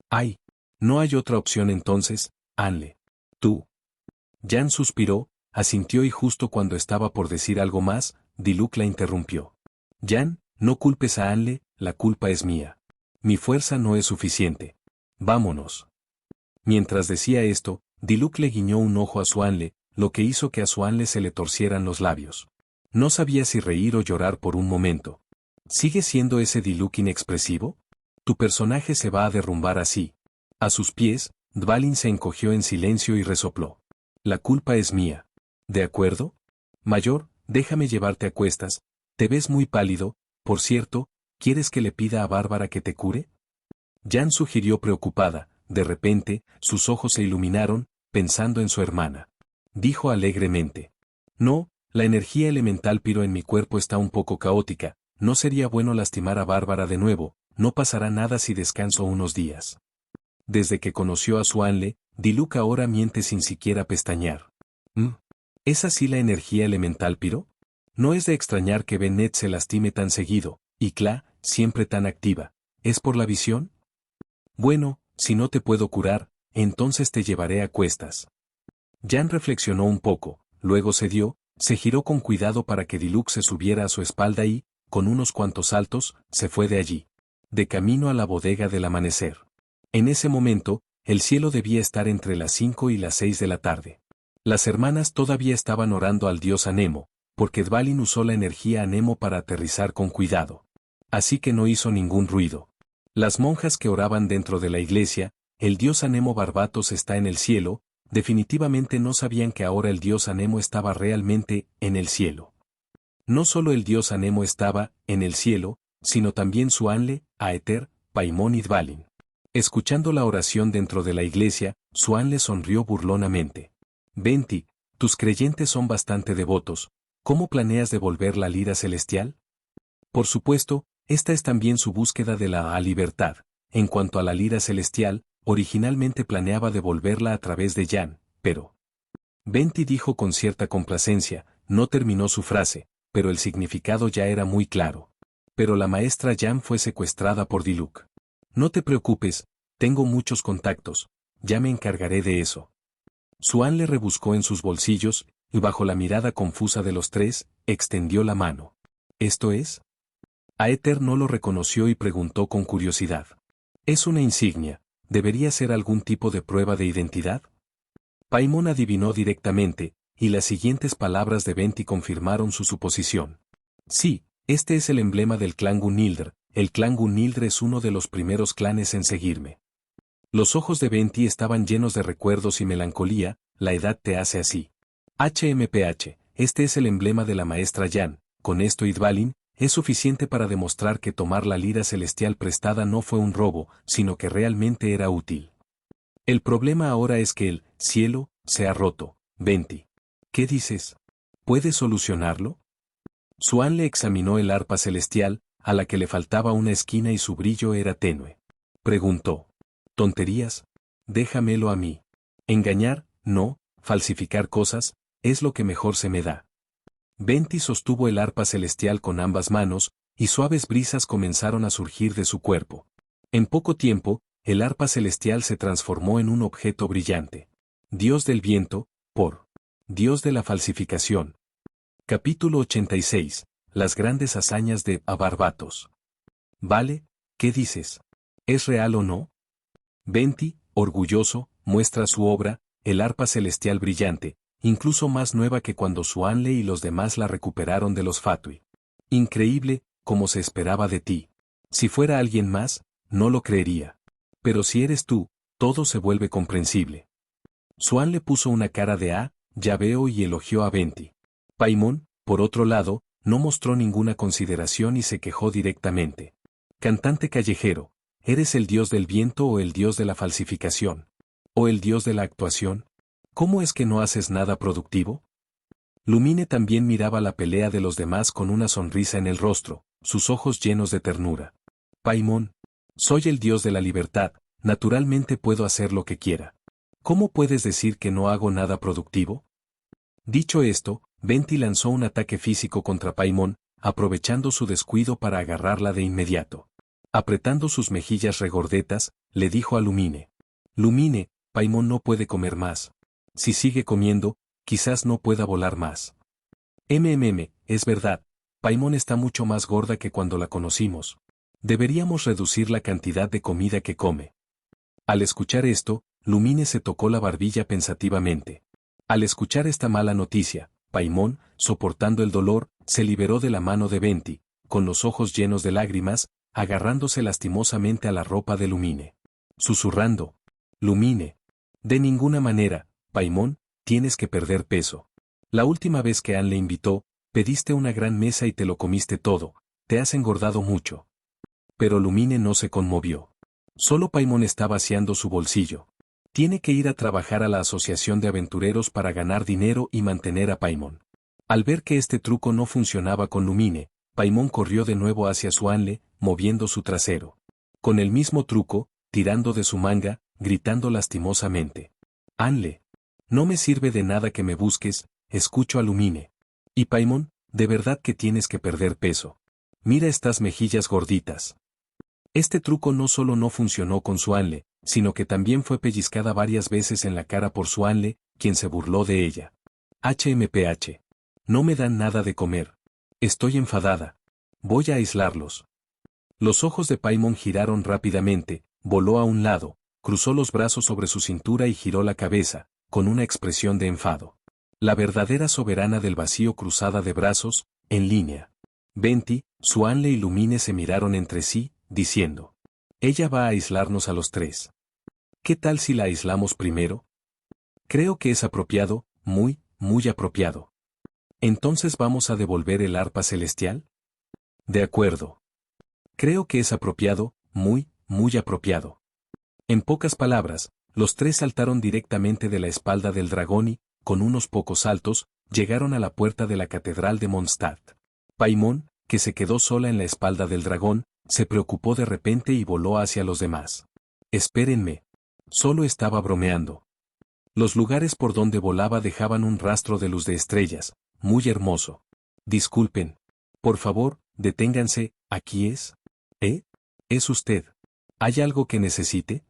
¡Ay! No hay otra opción entonces, Anle. Tú. Yan suspiró, asintió y justo cuando estaba por decir algo más, Diluc la interrumpió. Yan, no culpes a Anle, la culpa es mía. Mi fuerza no es suficiente. Vámonos. Mientras decía esto, Diluc le guiñó un ojo a Suanle, lo que hizo que a Suanle se le torcieran los labios. No sabía si reír o llorar por un momento. ¿Sigue siendo ese Diluc inexpresivo? Tu personaje se va a derrumbar así. A sus pies, Dvalin se encogió en silencio y resopló. La culpa es mía. ¿De acuerdo? Mayor, déjame llevarte a cuestas. Te ves muy pálido, por cierto, ¿quieres que le pida a Bárbara que te cure? Yan sugirió preocupada, de repente, sus ojos se iluminaron, pensando en su hermana. Dijo alegremente. No, la energía elemental Piro en mi cuerpo está un poco caótica, no sería bueno lastimar a Bárbara de nuevo, no pasará nada si descanso unos días. Desde que conoció a Suanle, Diluc ahora miente sin siquiera pestañear. ¿Es así la energía elemental Piro? No es de extrañar que Bennett se lastime tan seguido, y Kla, siempre tan activa. ¿Es por la visión? Bueno, si no te puedo curar, entonces te llevaré a cuestas. Yan reflexionó un poco, luego se giró con cuidado para que Diluc se subiera a su espalda y, con unos cuantos saltos, se fue de allí. De camino a la bodega del amanecer. En ese momento, el cielo debía estar entre las 5 y las 6 de la tarde. Las hermanas todavía estaban orando al dios Anemo, porque Dvalin usó la energía Anemo para aterrizar con cuidado. Así que no hizo ningún ruido. Las monjas que oraban dentro de la iglesia, el dios Anemo Barbatos está en el cielo, definitivamente no sabían que ahora el dios Anemo estaba realmente en el cielo. No solo el dios Anemo estaba en el cielo, sino también Suanle, Aether, Paimon y Dvalin. Escuchando la oración dentro de la iglesia, Suanle sonrió burlonamente. Venti, tus creyentes son bastante devotos, ¿cómo planeas devolver la lira celestial? Por supuesto, esta es también su búsqueda de la libertad. En cuanto a la lira celestial, originalmente planeaba devolverla a través de Yan, pero... Venti dijo con cierta complacencia, no terminó su frase, pero el significado ya era muy claro. Pero la maestra Yan fue secuestrada por Diluc. No te preocupes, tengo muchos contactos, ya me encargaré de eso. Suanle rebuscó en sus bolsillos, y bajo la mirada confusa de los tres, extendió la mano. ¿Esto es? Aether no lo reconoció y preguntó con curiosidad. Es una insignia, ¿debería ser algún tipo de prueba de identidad? Paimon adivinó directamente, y las siguientes palabras de Venti confirmaron su suposición. Sí, este es el emblema del clan Gunildr, el clan Gunildr es uno de los primeros clanes en seguirme. Los ojos de Venti estaban llenos de recuerdos y melancolía, la edad te hace así. HMPH, este es el emblema de la maestra Yan, con esto y Dvalin, es suficiente para demostrar que tomar la lira celestial prestada no fue un robo, sino que realmente era útil. El problema ahora es que el cielo se ha roto, Venti. ¿Qué dices? ¿Puedes solucionarlo? Suanle examinó el arpa celestial, a la que le faltaba una esquina y su brillo era tenue. Preguntó. ¿Tonterías? Déjamelo a mí. Engañar, no, falsificar cosas, es lo que mejor se me da. Venti sostuvo el arpa celestial con ambas manos, y suaves brisas comenzaron a surgir de su cuerpo. En poco tiempo, el arpa celestial se transformó en un objeto brillante. Dios del viento, por Dios de la falsificación. Capítulo 86. Las grandes hazañas de Barbatos. Vale, ¿qué dices? ¿Es real o no? Venti, orgulloso, muestra su obra, el arpa celestial brillante, incluso más nueva que cuando Suanle y los demás la recuperaron de los Fatui. Increíble, como se esperaba de ti. Si fuera alguien más, no lo creería. Pero si eres tú, todo se vuelve comprensible. Swan le puso una cara de ya veo y elogió a Venti. Paimon, por otro lado, no mostró ninguna consideración y se quejó directamente. Cantante callejero, ¿eres el dios del viento o el dios de la falsificación? ¿O el dios de la actuación? ¿Cómo es que no haces nada productivo? Lumine también miraba la pelea de los demás con una sonrisa en el rostro, sus ojos llenos de ternura. Paimon, soy el dios de la libertad, naturalmente puedo hacer lo que quiera. ¿Cómo puedes decir que no hago nada productivo? Dicho esto, Venti lanzó un ataque físico contra Paimon, aprovechando su descuido para agarrarla de inmediato. Apretando sus mejillas regordetas, le dijo a Lumine. Lumine, Paimon no puede comer más. Si sigue comiendo, quizás no pueda volar más. Es verdad, Paimon está mucho más gorda que cuando la conocimos. Deberíamos reducir la cantidad de comida que come. Al escuchar esto, Lumine se tocó la barbilla pensativamente. Al escuchar esta mala noticia, Paimon, soportando el dolor, se liberó de la mano de Venti, con los ojos llenos de lágrimas, agarrándose lastimosamente a la ropa de Lumine. Susurrando. Lumine. De ninguna manera, Paimon, tienes que perder peso. La última vez que Anne le invitó, pediste una gran mesa y te lo comiste todo, te has engordado mucho. Pero Lumine no se conmovió. Solo Paimon está vaciando su bolsillo. Tiene que ir a trabajar a la asociación de aventureros para ganar dinero y mantener a Paimon. Al ver que este truco no funcionaba con Lumine, Paimon corrió de nuevo hacia su Anle, moviendo su trasero. Con el mismo truco, tirando de su manga, gritando lastimosamente. Anle. No me sirve de nada que me busques, escucho a Lumine. Y Paimon, de verdad que tienes que perder peso. Mira estas mejillas gorditas. Este truco no solo no funcionó con su Anle, sino que también fue pellizcada varias veces en la cara por su Anle, quien se burló de ella. HMPH. No me dan nada de comer. Estoy enfadada. Voy a aislarlos. Los ojos de Paimon giraron rápidamente, voló a un lado, cruzó los brazos sobre su cintura y giró la cabeza, con una expresión de enfado. La verdadera soberana del vacío cruzada de brazos, en línea. Venti, su Anle y Lumine se miraron entre sí, diciendo. Ella va a aislarnos a los tres. ¿Qué tal si la aislamos primero? Creo que es apropiado, muy apropiado. ¿Entonces vamos a devolver el arpa celestial? De acuerdo. Creo que es apropiado, muy apropiado. En pocas palabras, los tres saltaron directamente de la espalda del dragón y, con unos pocos saltos, llegaron a la puerta de la catedral de Mondstadt. Paimon, que se quedó sola en la espalda del dragón, se preocupó de repente y voló hacia los demás. Espérenme. Solo estaba bromeando. Los lugares por donde volaba dejaban un rastro de luz de estrellas, muy hermoso. Disculpen. Por favor, deténganse, ¿aquí es? ¿Es usted? ¿Hay algo que necesite?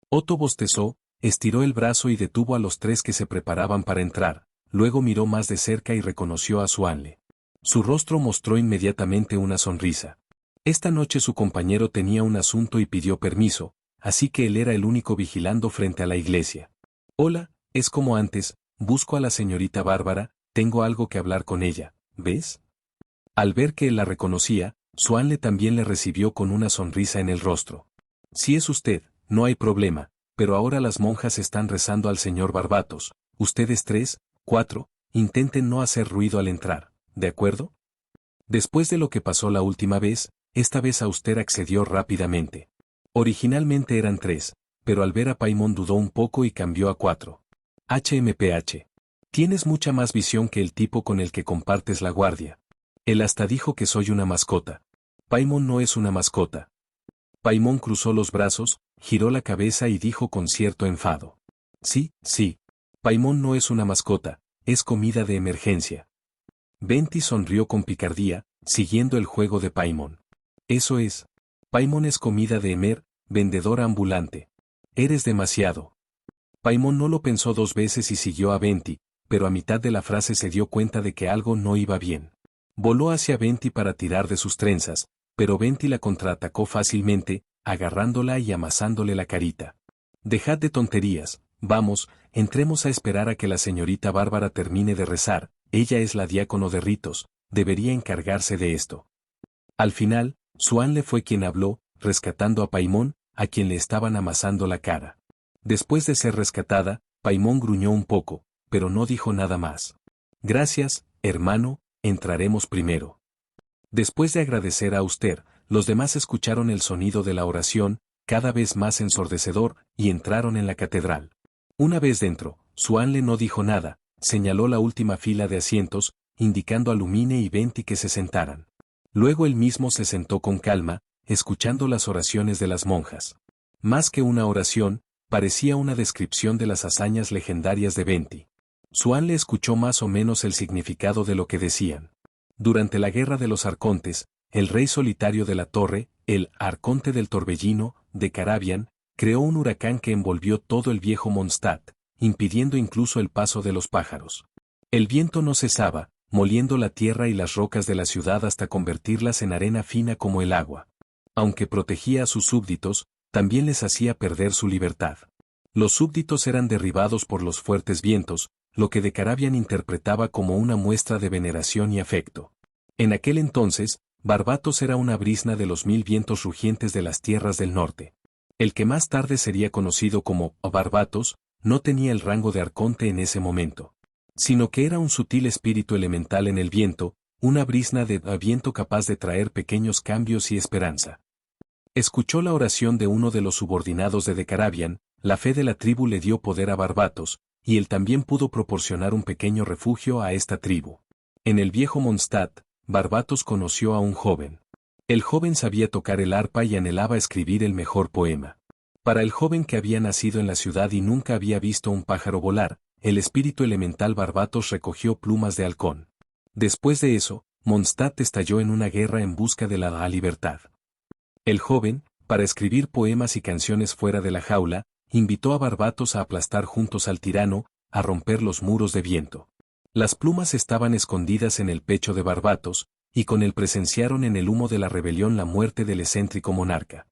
Otto bostezó, estiró el brazo y detuvo a los tres que se preparaban para entrar, luego miró más de cerca y reconoció a su Anle. Su rostro mostró inmediatamente una sonrisa. Esta noche su compañero tenía un asunto y pidió permiso, así que él era el único vigilando frente a la iglesia. Hola, es como antes, busco a la señorita Bárbara, tengo algo que hablar con ella, ¿ves? Al ver que él la reconocía, su Anle también le recibió con una sonrisa en el rostro. Si es usted, no hay problema, pero ahora las monjas están rezando al señor Barbatos, ustedes 3, 4, intenten no hacer ruido al entrar, ¿de acuerdo? Después de lo que pasó la última vez, esta vez Auster accedió rápidamente. Originalmente eran 3, pero al ver a Paimon dudó un poco y cambió a 4. HMPH. Tienes mucha más visión que el tipo con el que compartes la guardia. Él hasta dijo que soy una mascota. Paimon no es una mascota. Paimon cruzó los brazos, giró la cabeza y dijo con cierto enfado. Sí. Paimon no es una mascota, es comida de emergencia. Venti sonrió con picardía, siguiendo el juego de Paimon. Eso es. Paimon es comida de vendedora ambulante. Eres demasiado. Paimon no lo pensó 2 veces y siguió a Venti, pero a mitad de la frase se dio cuenta de que algo no iba bien. Voló hacia Venti para tirar de sus trenzas, pero Venti la contraatacó fácilmente, agarrándola y amasándole la carita. Dejad de tonterías, vamos, entremos a esperar a que la señorita Bárbara termine de rezar, ella es la diácono de ritos, debería encargarse de esto. Al final, su Anle fue quien habló, rescatando a Paimon, a quien le estaban amasando la cara. Después de ser rescatada, Paimón gruñó un poco, pero no dijo nada más. Gracias, hermano, entraremos primero. Después de agradecer a Auster, los demás escucharon el sonido de la oración, cada vez más ensordecedor, y entraron en la catedral. Una vez dentro, Swanle no dijo nada, señaló la última fila de asientos, indicando a Lumine y Venti que se sentaran. Luego él mismo se sentó con calma, escuchando las oraciones de las monjas. Más que una oración, parecía una descripción de las hazañas legendarias de Venti. Swanle escuchó más o menos el significado de lo que decían. Durante la Guerra de los Arcontes, el rey solitario de la torre, el Arconte del Torbellino, de Carabian, creó un huracán que envolvió todo el viejo Mondstadt, impidiendo incluso el paso de los pájaros. El viento no cesaba, moliendo la tierra y las rocas de la ciudad hasta convertirlas en arena fina como el agua. Aunque protegía a sus súbditos, también les hacía perder su libertad. Los súbditos eran derribados por los fuertes vientos, lo que de Carabian interpretaba como una muestra de veneración y afecto. En aquel entonces, Barbatos era una brisna de los 1000 vientos rugientes de las tierras del norte. El que más tarde sería conocido como Barbatos, no tenía el rango de arconte en ese momento, sino que era un sutil espíritu elemental en el viento, una brisna de viento capaz de traer pequeños cambios y esperanza. Escuchó la oración de uno de los subordinados de Carabian, la fe de la tribu le dio poder a Barbatos, y él también pudo proporcionar un pequeño refugio a esta tribu. En el viejo Mondstadt, Barbatos conoció a un joven. El joven sabía tocar el arpa y anhelaba escribir el mejor poema. Para el joven que había nacido en la ciudad y nunca había visto un pájaro volar, el espíritu elemental Barbatos recogió plumas de halcón. Después de eso, Mondstadt estalló en una guerra en busca de la libertad. El joven, para escribir poemas y canciones fuera de la jaula, invitó a Barbatos a aplastar juntos al tirano, a romper los muros de viento. Las plumas estaban escondidas en el pecho de Barbatos, y con él presenciaron en el humo de la rebelión la muerte del excéntrico monarca.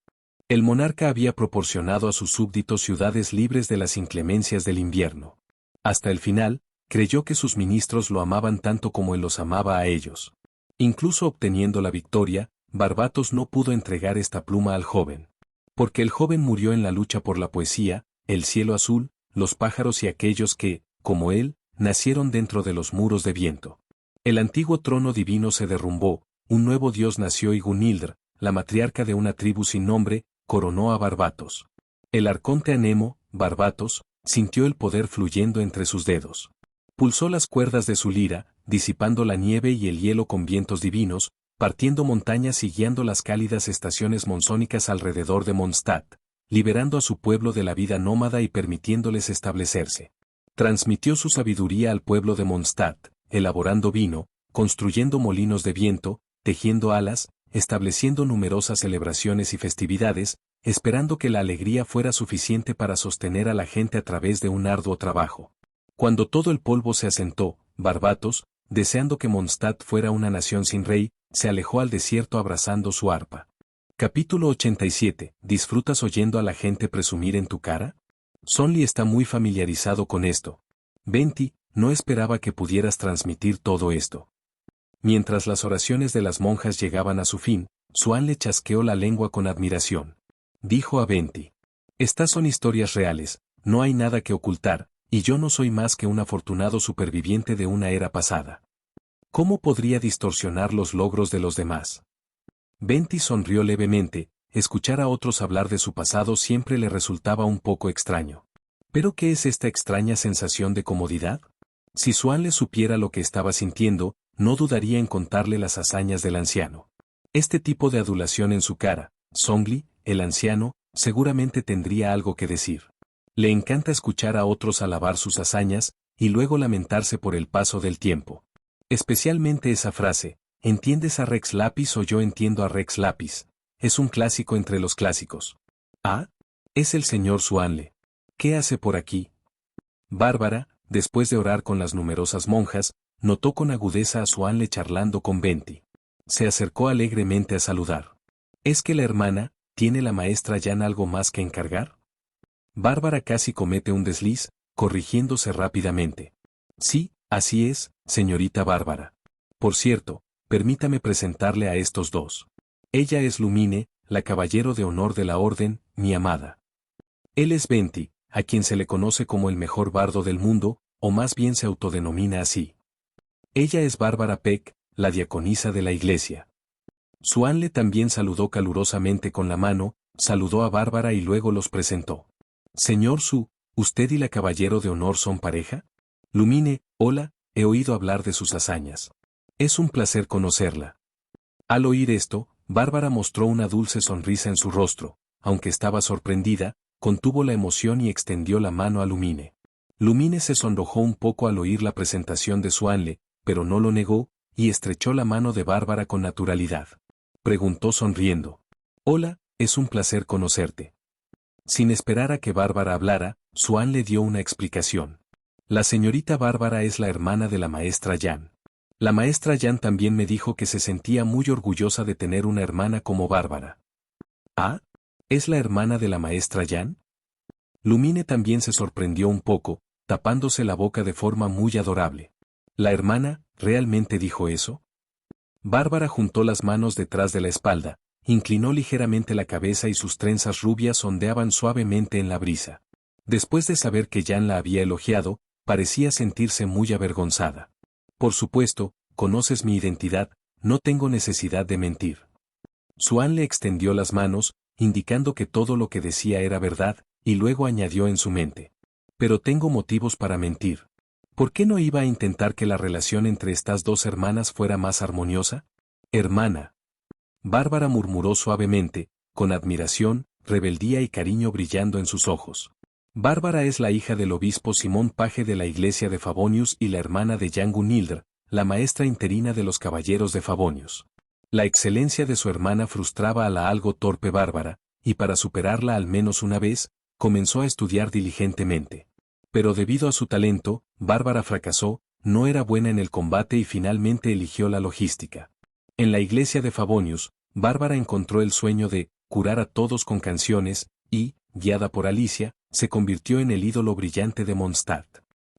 El monarca había proporcionado a sus súbditos ciudades libres de las inclemencias del invierno. Hasta el final, creyó que sus ministros lo amaban tanto como él los amaba a ellos. Incluso obteniendo la victoria, Barbatos no pudo entregar esta pluma al joven. Porque el joven murió en la lucha por la poesía, el cielo azul, los pájaros y aquellos que, como él, nacieron dentro de los muros de viento. El antiguo trono divino se derrumbó, un nuevo dios nació y Gunildr, la matriarca de una tribu sin nombre, coronó a Barbatos. El arconte Anemo, Barbatos, sintió el poder fluyendo entre sus dedos. Pulsó las cuerdas de su lira, disipando la nieve y el hielo con vientos divinos, partiendo montañas y guiando las cálidas estaciones monzónicas alrededor de Mondstadt, liberando a su pueblo de la vida nómada y permitiéndoles establecerse. Transmitió su sabiduría al pueblo de Mondstadt, elaborando vino, construyendo molinos de viento, tejiendo alas, estableciendo numerosas celebraciones y festividades, esperando que la alegría fuera suficiente para sostener a la gente a través de un arduo trabajo. Cuando todo el polvo se asentó, Barbatos, deseando que Mondstadt fuera una nación sin rey, se alejó al desierto abrazando su arpa. Capítulo 87. ¿Disfrutas oyendo a la gente presumir en tu cara? Sonli está muy familiarizado con esto. Venti, no esperaba que pudieras transmitir todo esto. Mientras las oraciones de las monjas llegaban a su fin, Swan le chasqueó la lengua con admiración. Dijo a Venti: estas son historias reales, no hay nada que ocultar, y yo no soy más que un afortunado superviviente de una era pasada. ¿Cómo podría distorsionar los logros de los demás? Venti sonrió levemente, escuchar a otros hablar de su pasado siempre le resultaba un poco extraño. ¿Pero qué es esta extraña sensación de comodidad? Si Swan le supiera lo que estaba sintiendo, no dudaría en contarle las hazañas del anciano. Este tipo de adulación en su cara, Songli, el anciano, seguramente tendría algo que decir. Le encanta escuchar a otros alabar sus hazañas, y luego lamentarse por el paso del tiempo. Especialmente esa frase: ¿entiendes a Rex Lapis o yo entiendo a Rex Lapis? Es un clásico entre los clásicos. Ah, es el señor Swanle. ¿Qué hace por aquí? Bárbara, después de orar con las numerosas monjas, notó con agudeza a Swanle charlando con Venti. Se acercó alegremente a saludar. ¿Es que la hermana, tiene la maestra Jan algo más que encargar? Bárbara casi comete un desliz, corrigiéndose rápidamente. Sí, así es, señorita Bárbara. Por cierto, permítame presentarle a estos dos. Ella es Lumine, la caballero de honor de la orden, mi amada. Él es Venti, a quien se le conoce como el mejor bardo del mundo, o más bien se autodenomina así. Ella es Bárbara Peck, la diaconisa de la iglesia. Swanle también saludó calurosamente con la mano, saludó a Bárbara y luego los presentó. Señor Su, ¿usted y la caballero de honor son pareja? Lumine, hola, he oído hablar de sus hazañas. Es un placer conocerla. Al oír esto, Bárbara mostró una dulce sonrisa en su rostro, aunque estaba sorprendida, contuvo la emoción y extendió la mano a Lumine. Lumine se sonrojó un poco al oír la presentación de Swanle, pero no lo negó, y estrechó la mano de Bárbara con naturalidad. Preguntó sonriendo. Hola, es un placer conocerte. Sin esperar a que Bárbara hablara, Swanle dio una explicación. La señorita Bárbara es la hermana de la maestra Jan. La maestra Jan también me dijo que se sentía muy orgullosa de tener una hermana como Bárbara. ¿Ah? ¿Es la hermana de la maestra Jan? Lumine también se sorprendió un poco, tapándose la boca de forma muy adorable. ¿La hermana, realmente dijo eso? Bárbara juntó las manos detrás de la espalda, inclinó ligeramente la cabeza y sus trenzas rubias ondeaban suavemente en la brisa. Después de saber que Jan la había elogiado, parecía sentirse muy avergonzada. Por supuesto, conoces mi identidad, no tengo necesidad de mentir. Swan le extendió las manos, indicando que todo lo que decía era verdad, y luego añadió en su mente. Pero tengo motivos para mentir. ¿Por qué no iba a intentar que la relación entre estas dos hermanas fuera más armoniosa? Hermana. Bárbara murmuró suavemente, con admiración, rebeldía y cariño brillando en sus ojos. Bárbara es la hija del obispo Simón Paje de la iglesia de Favonius y la hermana de Jan Gunhildr, la maestra interina de los caballeros de Favonius. La excelencia de su hermana frustraba a la algo torpe Bárbara, y para superarla al menos una vez, comenzó a estudiar diligentemente. Pero debido a su talento, Bárbara fracasó, no era buena en el combate y finalmente eligió la logística. En la iglesia de Favonius, Bárbara encontró el sueño de curar a todos con canciones, y, guiada por Alicia, se convirtió en el ídolo brillante de Mondstadt.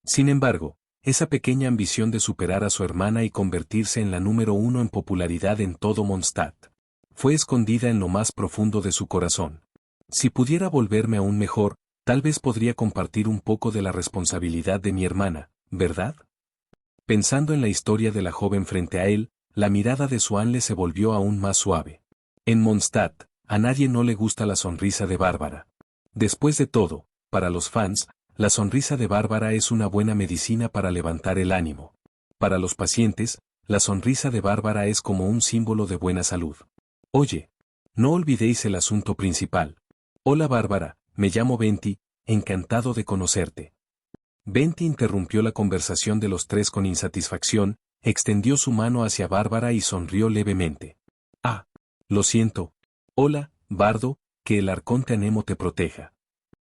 Sin embargo, esa pequeña ambición de superar a su hermana y convertirse en la número uno en popularidad en todo Mondstadt, fue escondida en lo más profundo de su corazón. Si pudiera volverme aún mejor, tal vez podría compartir un poco de la responsabilidad de mi hermana, ¿verdad? Pensando en la historia de la joven frente a él, la mirada de Swanle se volvió aún más suave. En Mondstadt, a nadie no le gusta la sonrisa de Bárbara. Después de todo, para los fans, la sonrisa de Bárbara es una buena medicina para levantar el ánimo. Para los pacientes, la sonrisa de Bárbara es como un símbolo de buena salud. Oye, no olvidéis el asunto principal. Hola Bárbara, me llamo Venti, encantado de conocerte. Venti interrumpió la conversación de los tres con insatisfacción, extendió su mano hacia Bárbara y sonrió levemente. Ah, lo siento. Hola, Bardo, que el arconte Anemo te proteja.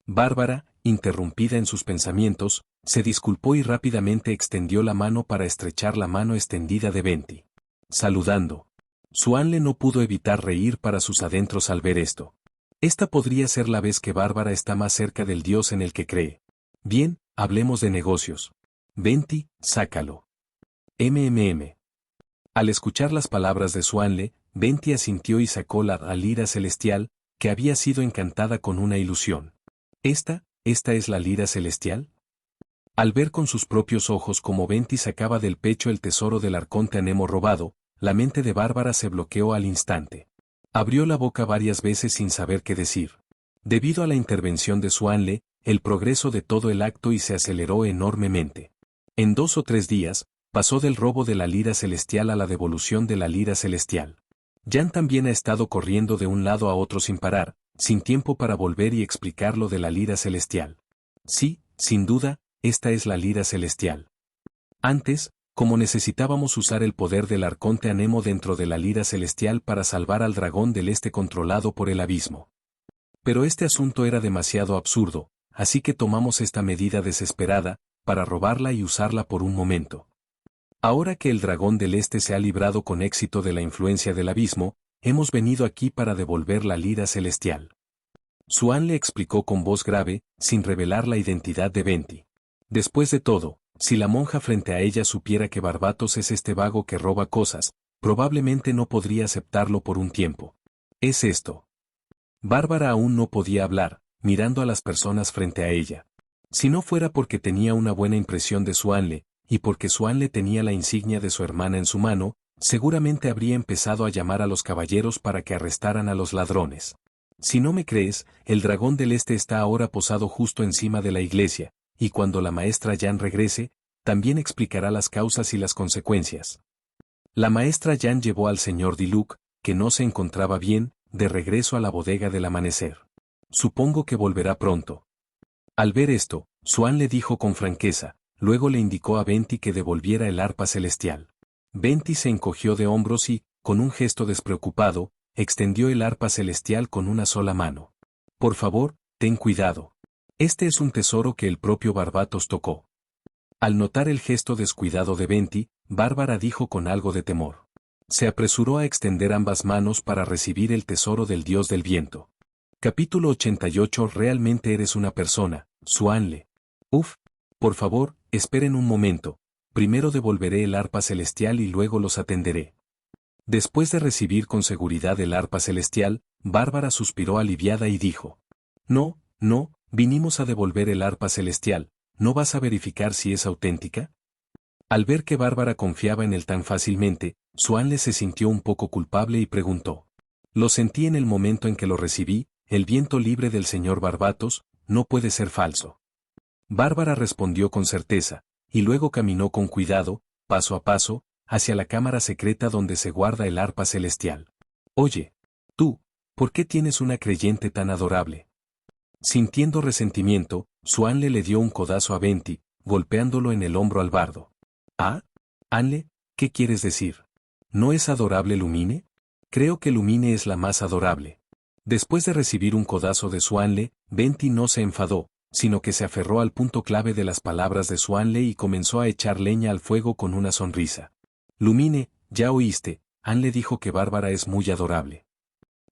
Bárbara, interrumpida en sus pensamientos, se disculpó y rápidamente extendió la mano para estrechar la mano extendida de Venti. Saludando. Swanle no pudo evitar reír para sus adentros al ver esto. Esta podría ser la vez que Bárbara está más cerca del dios en el que cree. Bien, hablemos de negocios. Venti, sácalo. Al escuchar las palabras de Swanle, Venti asintió y sacó la lira celestial, que había sido encantada con una ilusión. ¿Esta es la lira celestial? Al ver con sus propios ojos cómo Venti sacaba del pecho el tesoro del arconte Anemo robado, la mente de Bárbara se bloqueó al instante. Abrió la boca varias veces sin saber qué decir. Debido a la intervención de Swanle, el progreso de todo el acto y se aceleró enormemente. En 2 o 3 días, pasó del robo de la lira celestial a la devolución de la lira celestial. Jan también ha estado corriendo de un lado a otro sin parar, sin tiempo para volver y explicar lo de la lira celestial. Sí, sin duda, esta es la lira celestial. Antes, como necesitábamos usar el poder del arconte Anemo dentro de la lira celestial para salvar al dragón del este controlado por el abismo. Pero este asunto era demasiado absurdo, así que tomamos esta medida desesperada, para robarla y usarla por un momento. Ahora que el dragón del este se ha librado con éxito de la influencia del abismo, hemos venido aquí para devolver la lira celestial. Swan le explicó con voz grave, sin revelar la identidad de Venti. Después de todo, si la monja frente a ella supiera que Barbatos es este vago que roba cosas, probablemente no podría aceptarlo por un tiempo. Es esto. Bárbara aún no podía hablar, mirando a las personas frente a ella. Si no fuera porque tenía una buena impresión de Suanle, y porque Suanle tenía la insignia de su hermana en su mano, seguramente habría empezado a llamar a los caballeros para que arrestaran a los ladrones. Si no me crees, el dragón del este está ahora posado justo encima de la iglesia, y cuando la maestra Jan regrese, también explicará las causas y las consecuencias. La maestra Jan llevó al señor Diluc, que no se encontraba bien, de regreso a la bodega del amanecer. Supongo que volverá pronto. Al ver esto, Swan le dijo con franqueza, luego le indicó a Venti que devolviera el arpa celestial. Venti se encogió de hombros y, con un gesto despreocupado, extendió el arpa celestial con una sola mano. Por favor, ten cuidado. Este es un tesoro que el propio Barbatos tocó. Al notar el gesto descuidado de Venti, Bárbara dijo con algo de temor. Se apresuró a extender ambas manos para recibir el tesoro del dios del viento. Capítulo 88. Realmente eres una persona, Suanle. Uf. Por favor, esperen un momento. Primero devolveré el arpa celestial y luego los atenderé. Después de recibir con seguridad el arpa celestial, Bárbara suspiró aliviada y dijo. No, vinimos a devolver el arpa celestial, ¿no vas a verificar si es auténtica? Al ver que Bárbara confiaba en él tan fácilmente, Suanle se sintió un poco culpable y preguntó. Lo sentí en el momento en que lo recibí, el viento libre del señor Barbatos, no puede ser falso. Bárbara respondió con certeza, y luego caminó con cuidado, paso a paso, hacia la cámara secreta donde se guarda el arpa celestial. Oye, tú, ¿por qué tienes una creyente tan adorable? Sintiendo resentimiento, Suanle le dio un codazo a Venti, golpeándolo en el hombro al bardo. ¿Ah? Anle, ¿qué quieres decir? ¿No es adorable Lumine? Creo que Lumine es la más adorable. Después de recibir un codazo de Suanle, Venti no se enfadó, sino que se aferró al punto clave de las palabras de Suanle y comenzó a echar leña al fuego con una sonrisa. Lumine, ya oíste, Anle dijo que Bárbara es muy adorable.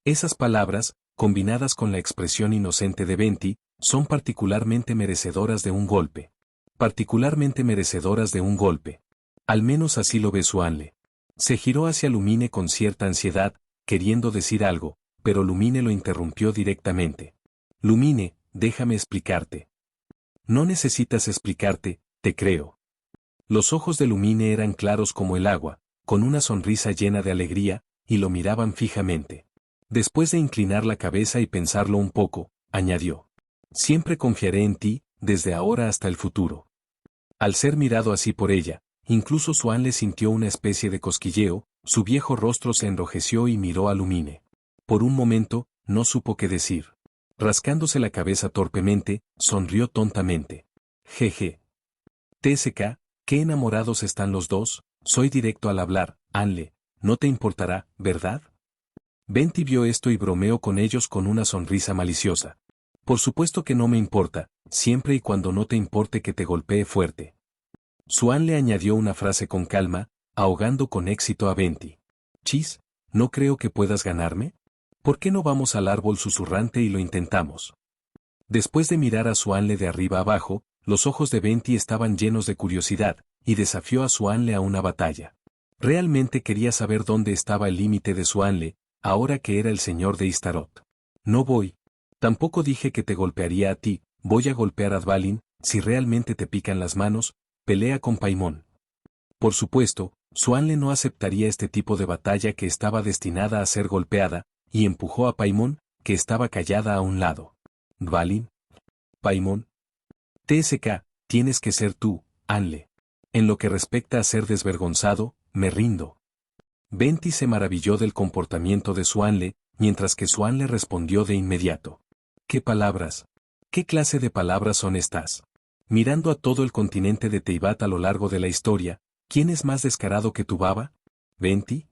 Esas palabras, combinadas con la expresión inocente de Venti, son particularmente merecedoras de un golpe. Particularmente merecedoras de un golpe. Al menos así lo ve Suanle. Se giró hacia Lumine con cierta ansiedad, queriendo decir algo, pero Lumine lo interrumpió directamente. Lumine, déjame explicarte. No necesitas explicarte, te creo. Los ojos de Lumine eran claros como el agua, con una sonrisa llena de alegría, y lo miraban fijamente. Después de inclinar la cabeza y pensarlo un poco, añadió. Siempre confiaré en ti, desde ahora hasta el futuro. Al ser mirado así por ella, incluso Suanle sintió una especie de cosquilleo, su viejo rostro se enrojeció y miró a Lumine. Por un momento, no supo qué decir. Rascándose la cabeza torpemente, sonrió tontamente. Jeje. TSK, qué enamorados están los dos, soy directo al hablar, Anle, no te importará, ¿verdad? Venti vio esto y bromeó con ellos con una sonrisa maliciosa. Por supuesto que no me importa, siempre y cuando no te importe que te golpee fuerte. Suanle añadió una frase con calma, ahogando con éxito a Venti. Chis, ¿no creo que puedas ganarme? ¿Por qué no vamos al árbol susurrante y lo intentamos? Después de mirar a Suanle de arriba abajo, los ojos de Venti estaban llenos de curiosidad, y desafió a Suanle a una batalla. Realmente quería saber dónde estaba el límite de Suanle, ahora que era el señor de Istarot. No voy. Tampoco dije que te golpearía a ti, voy a golpear a Dvalin, si realmente te pican las manos, pelea con Paimon. Por supuesto, Suanle no aceptaría este tipo de batalla que estaba destinada a ser golpeada, y empujó a Paimon, que estaba callada a un lado. Dvalin. Paimon. TSK, tienes que ser tú, Anle. En lo que respecta a ser desvergonzado, me rindo. Venti se maravilló del comportamiento de Suanle, mientras que Suanle respondió de inmediato. ¿Qué palabras? ¿Qué clase de palabras son estas? Mirando a todo el continente de Teyvat a lo largo de la historia, ¿quién es más descarado que tu baba? ¿Venti?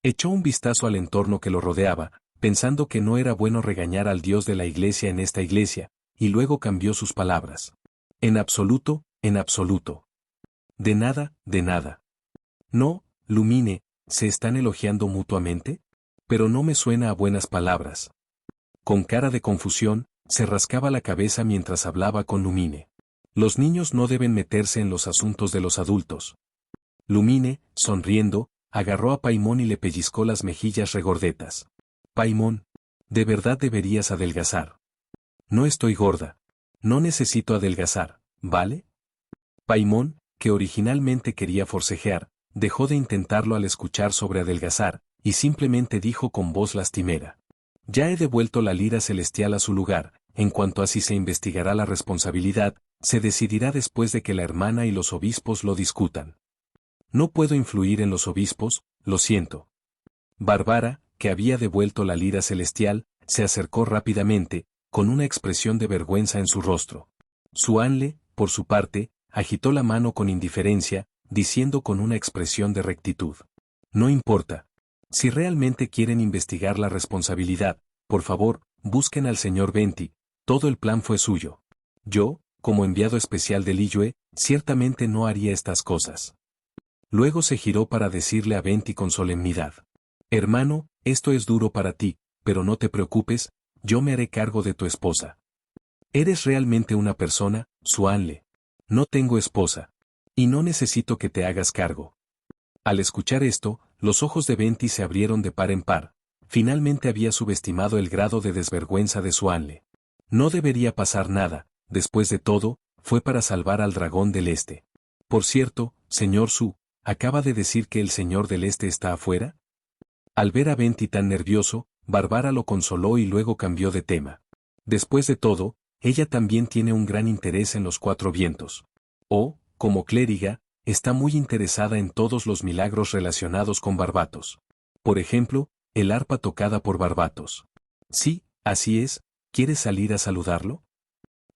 Echó un vistazo al entorno que lo rodeaba, pensando que no era bueno regañar al dios de la iglesia en esta iglesia, y luego cambió sus palabras. En absoluto, en absoluto. De nada, de nada. No, Lumine, ¿se están elogiando mutuamente? Pero no me suena a buenas palabras. Con cara de confusión, se rascaba la cabeza mientras hablaba con Lumine. Los niños no deben meterse en los asuntos de los adultos. Lumine, sonriendo, agarró a Paimon y le pellizcó las mejillas regordetas. Paimon, de verdad deberías adelgazar. No estoy gorda. No necesito adelgazar, ¿vale? Paimon, que originalmente quería forcejear, dejó de intentarlo al escuchar sobre adelgazar, y simplemente dijo con voz lastimera. Ya he devuelto la lira celestial a su lugar, en cuanto a si se investigará la responsabilidad, se decidirá después de que la hermana y los obispos lo discutan. No puedo influir en los obispos, lo siento. Bárbara, que había devuelto la lira celestial, se acercó rápidamente, con una expresión de vergüenza en su rostro. Suanle, por su parte, agitó la mano con indiferencia, diciendo con una expresión de rectitud. No importa. Si realmente quieren investigar la responsabilidad, por favor, busquen al señor Venti, todo el plan fue suyo. Yo, como enviado especial de Liyue, ciertamente no haría estas cosas. Luego se giró para decirle a Venti con solemnidad. Hermano, esto es duro para ti, pero no te preocupes, yo me haré cargo de tu esposa. Eres realmente una persona, Suanle. No tengo esposa. Y no necesito que te hagas cargo. Al escuchar esto, los ojos de Venti se abrieron de par en par. Finalmente había subestimado el grado de desvergüenza de Suanle. No debería pasar nada, después de todo, fue para salvar al dragón del Este. Por cierto, señor Su, ¿acaba de decir que el señor del Este está afuera? Al ver a Venti tan nervioso, Bárbara lo consoló y luego cambió de tema. Después de todo, ella también tiene un gran interés en los cuatro vientos. O, como clériga, está muy interesada en todos los milagros relacionados con Barbatos. Por ejemplo, el arpa tocada por Barbatos. Sí, así es, ¿quieres salir a saludarlo?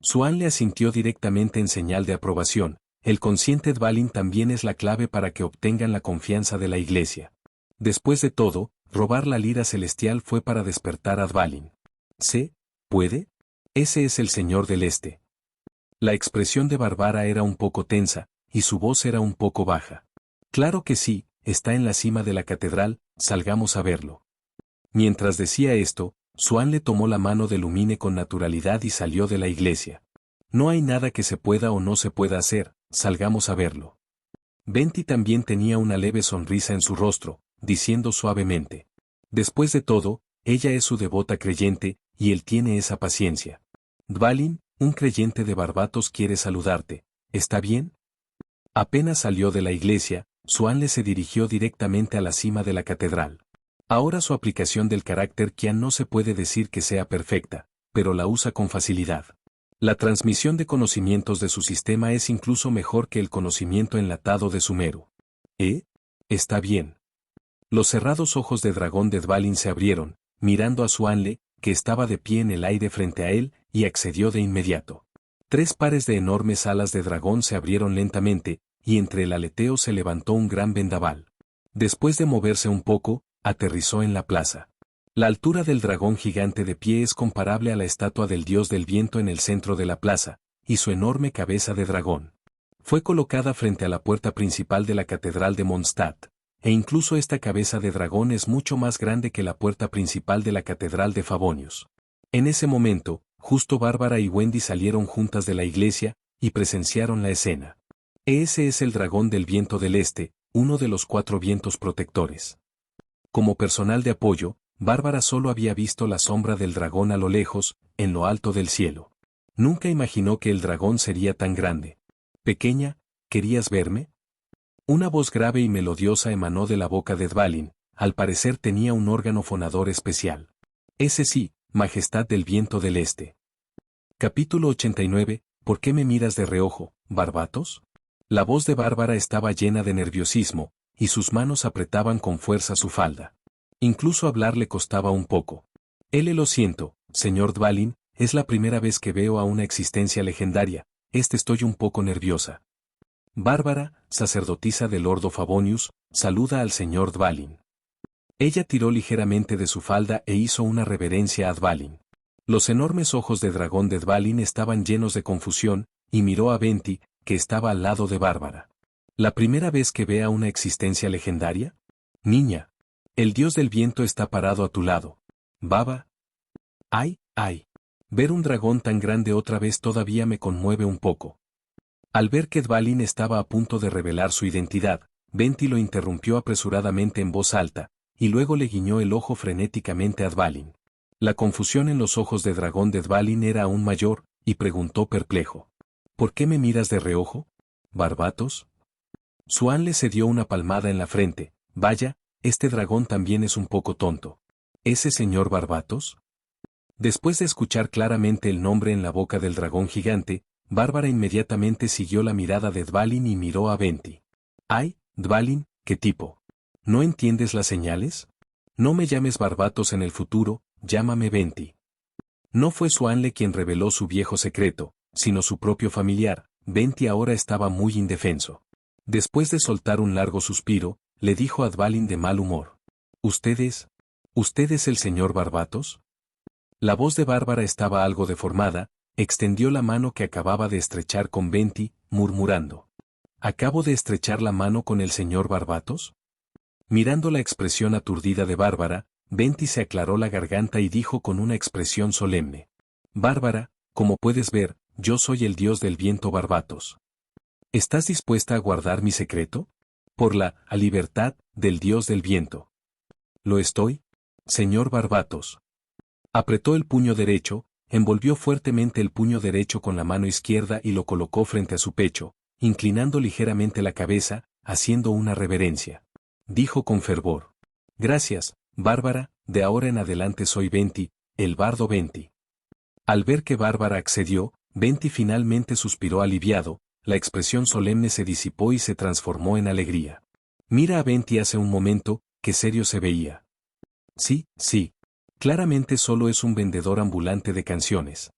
Suan le asintió directamente en señal de aprobación. El consciente Dvalin también es la clave para que obtengan la confianza de la iglesia. Después de todo, robar la lira celestial fue para despertar a Dvalin. ¿Se puede? Ese es el señor del Este. La expresión de Bárbara era un poco tensa, y su voz era un poco baja. Claro que sí, está en la cima de la catedral, salgamos a verlo. Mientras decía esto, Suan le tomó la mano de Lumine con naturalidad y salió de la iglesia. No hay nada que se pueda o no se pueda hacer, salgamos a verlo. Venti también tenía una leve sonrisa en su rostro, diciendo suavemente. Después de todo, ella es su devota creyente, y él tiene esa paciencia. Dvalin, un creyente de Barbatos quiere saludarte, ¿está bien? Apenas salió de la iglesia, Suanle se dirigió directamente a la cima de la catedral. Ahora su aplicación del carácter Qian no se puede decir que sea perfecta, pero la usa con facilidad. La transmisión de conocimientos de su sistema es incluso mejor que el conocimiento enlatado de Sumeru. Está bien. Los cerrados ojos de dragón de Dvalin se abrieron, mirando a Suanle, que estaba de pie en el aire frente a él, y accedió de inmediato. 3 pares de enormes alas de dragón se abrieron lentamente, y entre el aleteo se levantó un gran vendaval. Después de moverse un poco, aterrizó en la plaza. La altura del dragón gigante de pie es comparable a la estatua del dios del viento en el centro de la plaza, y su enorme cabeza de dragón. Fue colocada frente a la puerta principal de la catedral de Mondstadt, e incluso esta cabeza de dragón es mucho más grande que la puerta principal de la catedral de Favonius. En ese momento, justo Bárbara y Wendy salieron juntas de la iglesia, y presenciaron la escena. Ese es el dragón del viento del este, uno de los 4 vientos protectores. Como personal de apoyo, Bárbara solo había visto la sombra del dragón a lo lejos, en lo alto del cielo. Nunca imaginó que el dragón sería tan grande. Pequeña, ¿querías verme? Una voz grave y melodiosa emanó de la boca de Dvalin, al parecer tenía un órgano fonador especial. Ese sí, Majestad del Viento del Este. Capítulo 89, ¿por qué me miras de reojo, Barbatos? La voz de Bárbara estaba llena de nerviosismo, y sus manos apretaban con fuerza su falda. Incluso hablar le costaba un poco. Lo siento, señor Dvalin, es la primera vez que veo a una existencia legendaria, estoy un poco nerviosa. Bárbara, sacerdotisa del Ordo Favonius, saluda al señor Dvalin. Ella tiró ligeramente de su falda e hizo una reverencia a Dvalin. Los enormes ojos de dragón de Dvalin estaban llenos de confusión, y miró a Venti, que estaba al lado de Bárbara. ¿La primera vez que ve a una existencia legendaria? Niña. El dios del viento está parado a tu lado. Baba. ¡Ay, ay! Ver un dragón tan grande otra vez todavía me conmueve un poco. Al ver que Dvalin estaba a punto de revelar su identidad, Venti lo interrumpió apresuradamente en voz alta, y luego le guiñó el ojo frenéticamente a Dvalin. La confusión en los ojos de dragón de Dvalin era aún mayor, y preguntó perplejo. ¿Por qué me miras de reojo? ¿Barbatos? Suanle se dio una palmada en la frente. Vaya, este dragón también es un poco tonto. ¿Ese señor Barbatos? Después de escuchar claramente el nombre en la boca del dragón gigante, Bárbara inmediatamente siguió la mirada de Dvalin y miró a Venti. ¡Ay, Dvalin, qué tipo! ¿No entiendes las señales? No me llames Barbatos en el futuro, llámame Venti. No fue Suanle quien reveló su viejo secreto, sino su propio familiar. Venti ahora estaba muy indefenso. Después de soltar un largo suspiro, le dijo a Dvalin de mal humor. ¿Usted es el señor Barbatos? La voz de Bárbara estaba algo deformada, extendió la mano que acababa de estrechar con Venti, murmurando. ¿Acabo de estrechar la mano con el señor Barbatos? Mirando la expresión aturdida de Bárbara, Venti se aclaró la garganta y dijo con una expresión solemne. Bárbara, como puedes ver, yo soy el dios del viento Barbatos. ¿Estás dispuesta a guardar mi secreto? Por la libertad del dios del viento. ¿Lo estoy? Señor Barbatos. Apretó el puño derecho, envolvió fuertemente el puño derecho con la mano izquierda y lo colocó frente a su pecho, inclinando ligeramente la cabeza, haciendo una reverencia. Dijo con fervor. Gracias, Bárbara, de ahora en adelante soy Venti, el bardo Venti. Al ver que Bárbara accedió, Venti finalmente suspiró aliviado, la expresión solemne se disipó y se transformó en alegría. Mira a Venti hace un momento, qué serio se veía. Sí, sí. Claramente solo es un vendedor ambulante de canciones.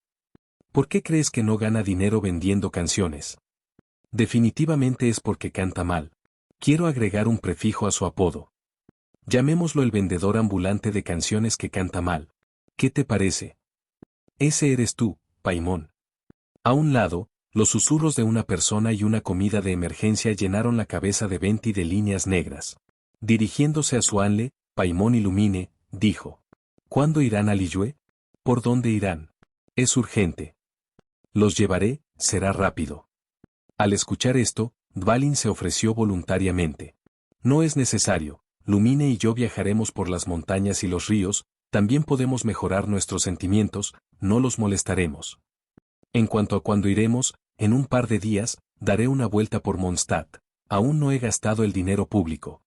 ¿Por qué crees que no gana dinero vendiendo canciones? Definitivamente es porque canta mal. Quiero agregar un prefijo a su apodo. Llamémoslo el vendedor ambulante de canciones que canta mal. ¿Qué te parece? Ese eres tú, Paimon. A un lado, los susurros de una persona y una comida de emergencia llenaron la cabeza de Venti de líneas negras. Dirigiéndose a Suanle, Paimon Ilumine, dijo. ¿Cuándo irán a Liyue? ¿Por dónde irán? Es urgente. Los llevaré, será rápido. Al escuchar esto, Dvalin se ofreció voluntariamente. No es necesario, Lumine y yo viajaremos por las montañas y los ríos, también podemos mejorar nuestros sentimientos, no los molestaremos. En cuanto a cuándo iremos, en un par de días, daré una vuelta por Mondstadt. Aún no he gastado el dinero público.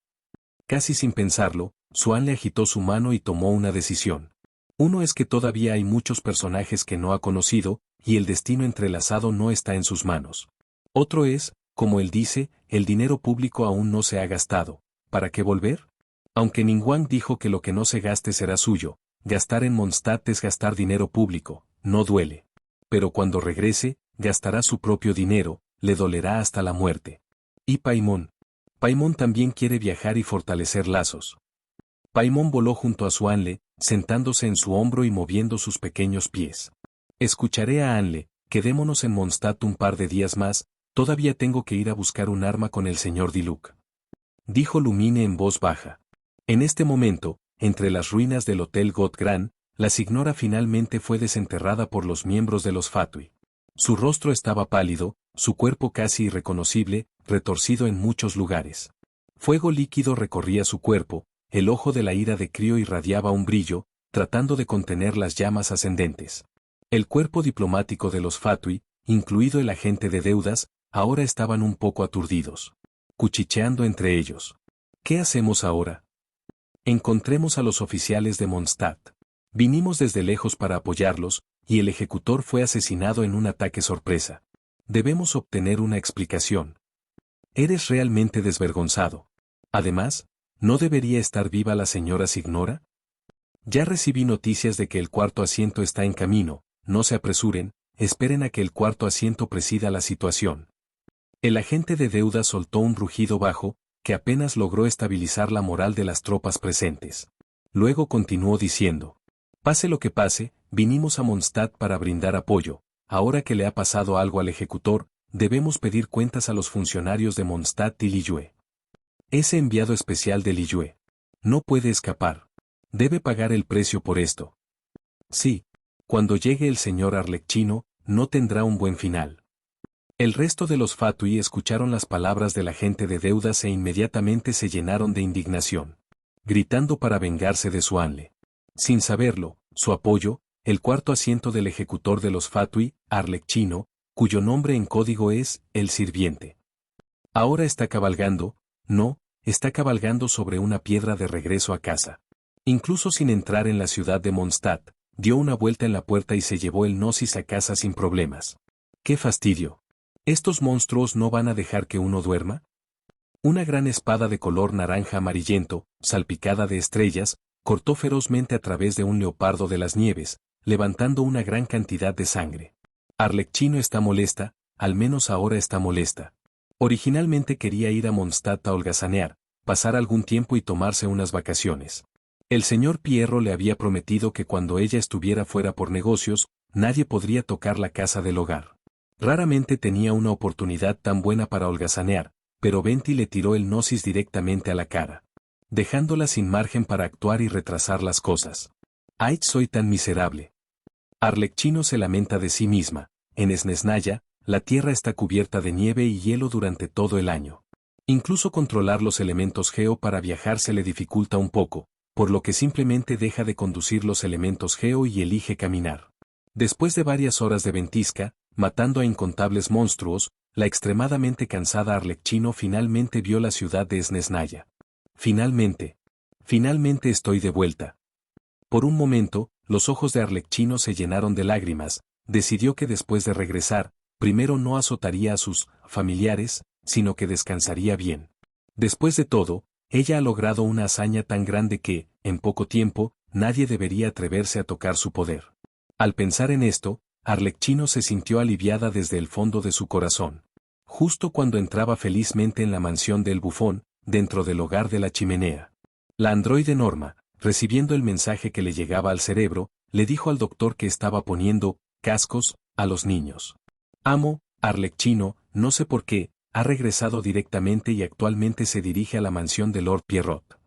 Casi sin pensarlo, Suanle agitó su mano y tomó una decisión. Uno es que todavía hay muchos personajes que no ha conocido, y el destino entrelazado no está en sus manos. Otro es, como él dice, el dinero público aún no se ha gastado. ¿Para qué volver? Aunque Ningguang dijo que lo que no se gaste será suyo, gastar en Mondstadt es gastar dinero público, no duele. Pero cuando regrese, gastará su propio dinero, le dolerá hasta la muerte. ¿Y Paimon? Paimon también quiere viajar y fortalecer lazos. Paimon voló junto a su Anle, sentándose en su hombro y moviendo sus pequeños pies. Escucharé a Anle, quedémonos en Mondstadt un par de días más, todavía tengo que ir a buscar un arma con el señor Diluc. Dijo Lumine en voz baja. En este momento, entre las ruinas del Hotel Got Gran, la signora finalmente fue desenterrada por los miembros de los Fatui. Su rostro estaba pálido, su cuerpo casi irreconocible, retorcido en muchos lugares. Fuego líquido recorría su cuerpo, el ojo de la ira de Crio irradiaba un brillo, tratando de contener las llamas ascendentes. El cuerpo diplomático de los Fatui, incluido el agente de deudas, ahora estaban un poco aturdidos. Cuchicheando entre ellos. ¿Qué hacemos ahora? Encontremos a los oficiales de Mondstadt. Vinimos desde lejos para apoyarlos, y el ejecutor fue asesinado en un ataque sorpresa. Debemos obtener una explicación. Eres realmente desvergonzado. Además, ¿no debería estar viva la señora Signora? Ya recibí noticias de que el cuarto asiento está en camino, no se apresuren, esperen a que el cuarto asiento presida la situación. El agente de deuda soltó un rugido bajo, que apenas logró estabilizar la moral de las tropas presentes. Luego continuó diciendo. Pase lo que pase, vinimos a Mondstadt para brindar apoyo. Ahora que le ha pasado algo al ejecutor, debemos pedir cuentas a los funcionarios de Mondstadt y Liyue. Ese enviado especial de Liyue. No puede escapar. Debe pagar el precio por esto. Sí. Cuando llegue el señor Arlecchino, no tendrá un buen final. El resto de los Fatui escucharon las palabras del agente de deudas e inmediatamente se llenaron de indignación. Gritando para vengarse de su Anle. Sin saberlo, su apoyo, el cuarto asiento del ejecutor de los Fatui, Arlecchino, cuyo nombre en código es el sirviente. Ahora está cabalgando, no, está cabalgando sobre una piedra de regreso a casa. Incluso sin entrar en la ciudad de Mondstadt, dio una vuelta en la puerta y se llevó el Gnosis a casa sin problemas. ¡Qué fastidio! ¿Estos monstruos no van a dejar que uno duerma? Una gran espada de color naranja amarillento, salpicada de estrellas, cortó ferozmente a través de un leopardo de las nieves, levantando una gran cantidad de sangre. Arlecchino está molesta, al menos ahora está molesta. Originalmente quería ir a Mondstadt a holgazanear, pasar algún tiempo y tomarse unas vacaciones. El señor Pierro le había prometido que cuando ella estuviera fuera por negocios, nadie podría tocar la casa del hogar. Raramente tenía una oportunidad tan buena para holgazanear, pero Venti le tiró el Gnosis directamente a la cara, dejándola sin margen para actuar y retrasar las cosas. ¡Ay, soy tan miserable! Arlecchino se lamenta de sí misma. En Snezhnaya, la tierra está cubierta de nieve y hielo durante todo el año. Incluso controlar los elementos geo para viajar se le dificulta un poco, por lo que simplemente deja de conducir los elementos geo y elige caminar. Después de varias horas de ventisca, matando a incontables monstruos, la extremadamente cansada Arlecchino finalmente vio la ciudad de Snezhnaya. Finalmente estoy de vuelta. Por un momento, los ojos de Arlecchino se llenaron de lágrimas. Decidió que después de regresar, primero no azotaría a sus familiares, sino que descansaría bien. Después de todo, ella ha logrado una hazaña tan grande que, en poco tiempo, nadie debería atreverse a tocar su poder. Al pensar en esto, Arlecchino se sintió aliviada desde el fondo de su corazón. Justo cuando entraba felizmente en la mansión del bufón, dentro del hogar de la chimenea. La androide Norma, recibiendo el mensaje que le llegaba al cerebro, le dijo al doctor que estaba poniendo cascos a los niños. Amo, Arlecchino, no sé por qué, ha regresado directamente y actualmente se dirige a la mansión de Lord Pierrot.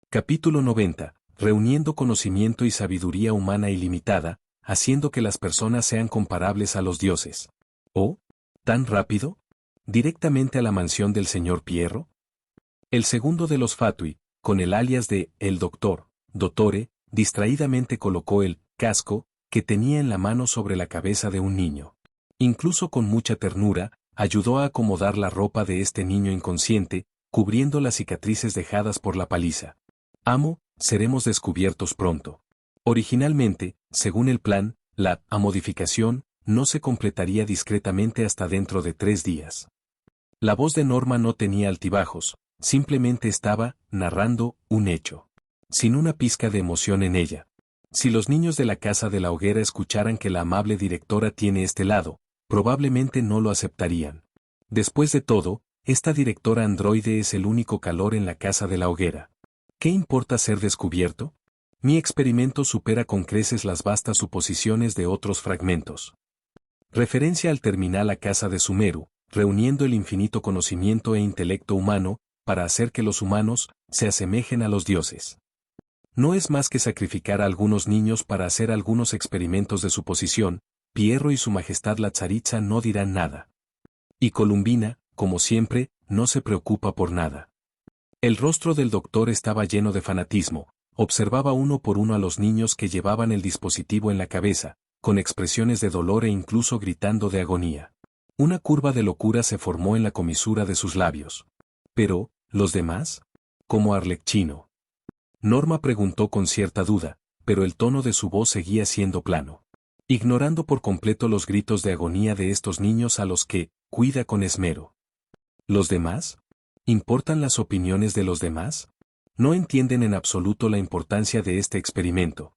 Capítulo 90. Reuniendo conocimiento y sabiduría humana ilimitada, haciendo que las personas sean comparables a los dioses. ¿Oh? ¿Tan rápido? ¿Directamente a la mansión del señor Pierro? El segundo de los Fatui, con el alias de el doctor, Dottore, distraídamente colocó el casco que tenía en la mano sobre la cabeza de un niño. Incluso con mucha ternura, ayudó a acomodar la ropa de este niño inconsciente, cubriendo las cicatrices dejadas por la paliza. Amo, seremos descubiertos pronto. Originalmente, según el plan, la modificación no se completaría discretamente hasta dentro de 3 días. La voz de Norma no tenía altibajos, simplemente estaba narrando un hecho, sin una pizca de emoción en ella. Si los niños de la casa de la hoguera escucharan que la amable directora tiene este lado, probablemente no lo aceptarían. Después de todo, esta directora androide es el único calor en la casa de la hoguera. ¿Qué importa ser descubierto? Mi experimento supera con creces las vastas suposiciones de otros fragmentos. Referencia al terminal a casa de Sumeru, reuniendo el infinito conocimiento e intelecto humano, para hacer que los humanos se asemejen a los dioses. No es más que sacrificar a algunos niños para hacer algunos experimentos de suposición. Pierro y su majestad la tsaritsa no dirán nada. Y Columbina, como siempre, no se preocupa por nada. El rostro del doctor estaba lleno de fanatismo. Observaba uno por uno a los niños que llevaban el dispositivo en la cabeza, con expresiones de dolor e incluso gritando de agonía. Una curva de locura se formó en la comisura de sus labios. Pero, ¿los demás? ¿Como Arlecchino? Norma preguntó con cierta duda, pero el tono de su voz seguía siendo plano. Ignorando por completo los gritos de agonía de estos niños a los que cuida con esmero. ¿Los demás? ¿Importan las opiniones de los demás? No entienden en absoluto la importancia de este experimento.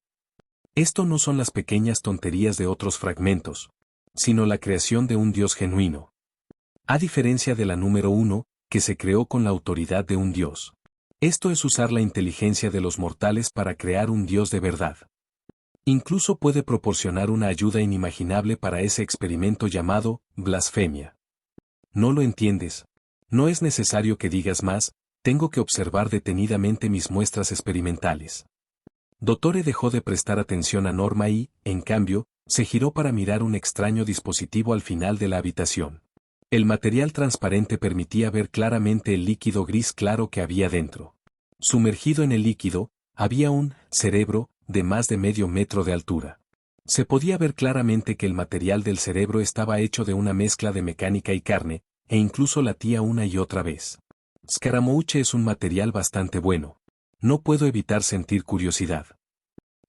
Esto no son las pequeñas tonterías de otros fragmentos, sino la creación de un Dios genuino. A diferencia de la número 1, que se creó con la autoridad de un Dios. Esto es usar la inteligencia de los mortales para crear un Dios de verdad. Incluso puede proporcionar una ayuda inimaginable para ese experimento llamado blasfemia. ¿No lo entiendes? No es necesario que digas más, tengo que observar detenidamente mis muestras experimentales. Dottore dejó de prestar atención a Norma y, en cambio, se giró para mirar un extraño dispositivo al final de la habitación. El material transparente permitía ver claramente el líquido gris claro que había dentro. Sumergido en el líquido, había un cerebro de más de medio metro de altura. Se podía ver claramente que el material del cerebro estaba hecho de una mezcla de mecánica y carne, e incluso latía una y otra vez. Scaramouche es un material bastante bueno. No puedo evitar sentir curiosidad.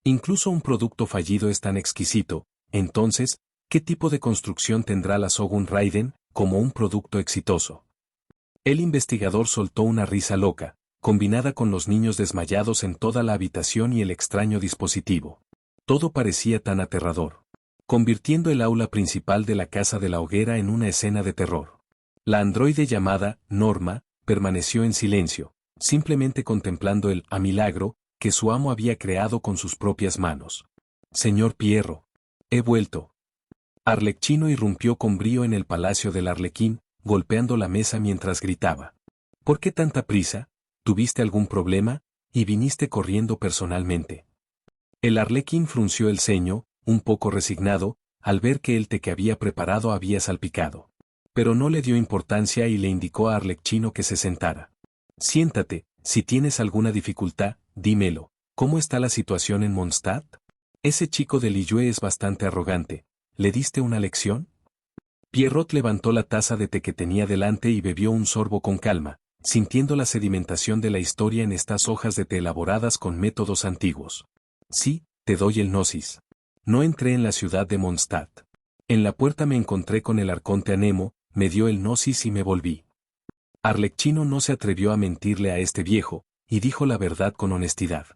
Incluso un producto fallido es tan exquisito, entonces, ¿qué tipo de construcción tendrá la Shogun Raiden, como un producto exitoso? El investigador soltó una risa loca, combinada con los niños desmayados en toda la habitación y el extraño dispositivo. Todo parecía tan aterrador, convirtiendo el aula principal de la casa de la hoguera en una escena de terror. La androide llamada Norma permaneció en silencio, simplemente contemplando el milagro que su amo había creado con sus propias manos. Señor Pierro, he vuelto. Arlecchino irrumpió con brío en el palacio del Arlequín, golpeando la mesa mientras gritaba. ¿Por qué tanta prisa? ¿Tuviste algún problema? Y viniste corriendo personalmente. El Arlequín frunció el ceño, un poco resignado, al ver que el té que había preparado había salpicado. Pero no le dio importancia y le indicó a Arlecchino que se sentara. Siéntate, si tienes alguna dificultad, dímelo. ¿Cómo está la situación en Mondstadt? Ese chico de Liyue es bastante arrogante. ¿Le diste una lección? Pierrot levantó la taza de té que tenía delante y bebió un sorbo con calma, sintiendo la sedimentación de la historia en estas hojas de té elaboradas con métodos antiguos. Sí, te doy el gnosis. No entré en la ciudad de Mondstadt. En la puerta me encontré con el arconte Anemo, me dio el gnosis y me volví. Arlecchino no se atrevió a mentirle a este viejo, y dijo la verdad con honestidad.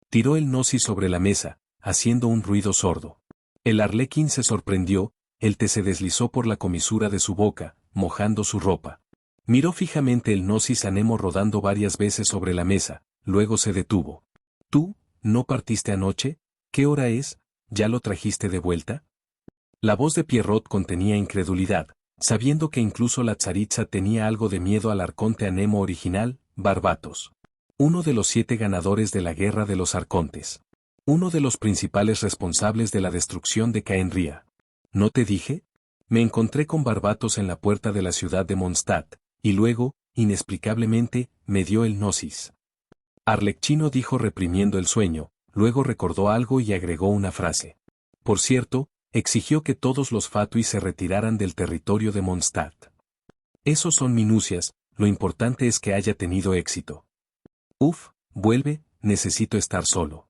Tiró el gnosis sobre la mesa, haciendo un ruido sordo. El Arlequín se sorprendió, el té se deslizó por la comisura de su boca, mojando su ropa. Miró fijamente el gnosis Anemo rodando varias veces sobre la mesa, luego se detuvo. ¿Tú, no partiste anoche? ¿Qué hora es? ¿Ya lo trajiste de vuelta? La voz de Pierrot contenía incredulidad, sabiendo que incluso la tsaritsa tenía algo de miedo al arconte Anemo original, Barbatos. Uno de los 7 ganadores de la Guerra de los Arcontes. Uno de los principales responsables de la destrucción de Caenria. ¿No te dije? Me encontré con Barbatos en la puerta de la ciudad de Mondstadt, y luego, inexplicablemente, me dio el gnosis. Arlecchino dijo reprimiendo el sueño, luego recordó algo y agregó una frase. Por cierto, exigió que todos los Fatui se retiraran del territorio de Mondstadt. Esos son minucias, lo importante es que haya tenido éxito. Uf, vuelve, necesito estar solo.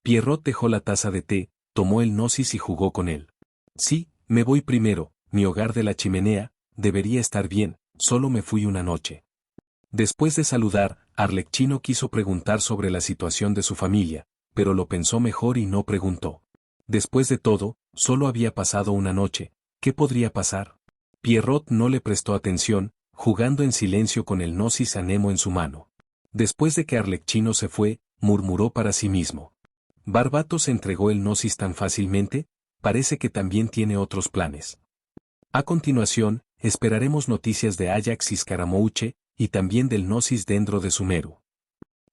Pierrot dejó la taza de té, tomó el gnosis y jugó con él. Sí, me voy primero, mi hogar de la chimenea, debería estar bien, solo me fui una noche. Después de saludar, Arlecchino quiso preguntar sobre la situación de su familia, pero lo pensó mejor y no preguntó. Después de todo, solo había pasado una noche, ¿qué podría pasar? Pierrot no le prestó atención, jugando en silencio con el gnosis Anemo en su mano. Después de que Arlecchino se fue, murmuró para sí mismo. ¿Barbatos entregó el gnosis tan fácilmente? Parece que también tiene otros planes. A continuación, esperaremos noticias de Ajax y Scaramouche, y también del gnosis dentro de Sumeru.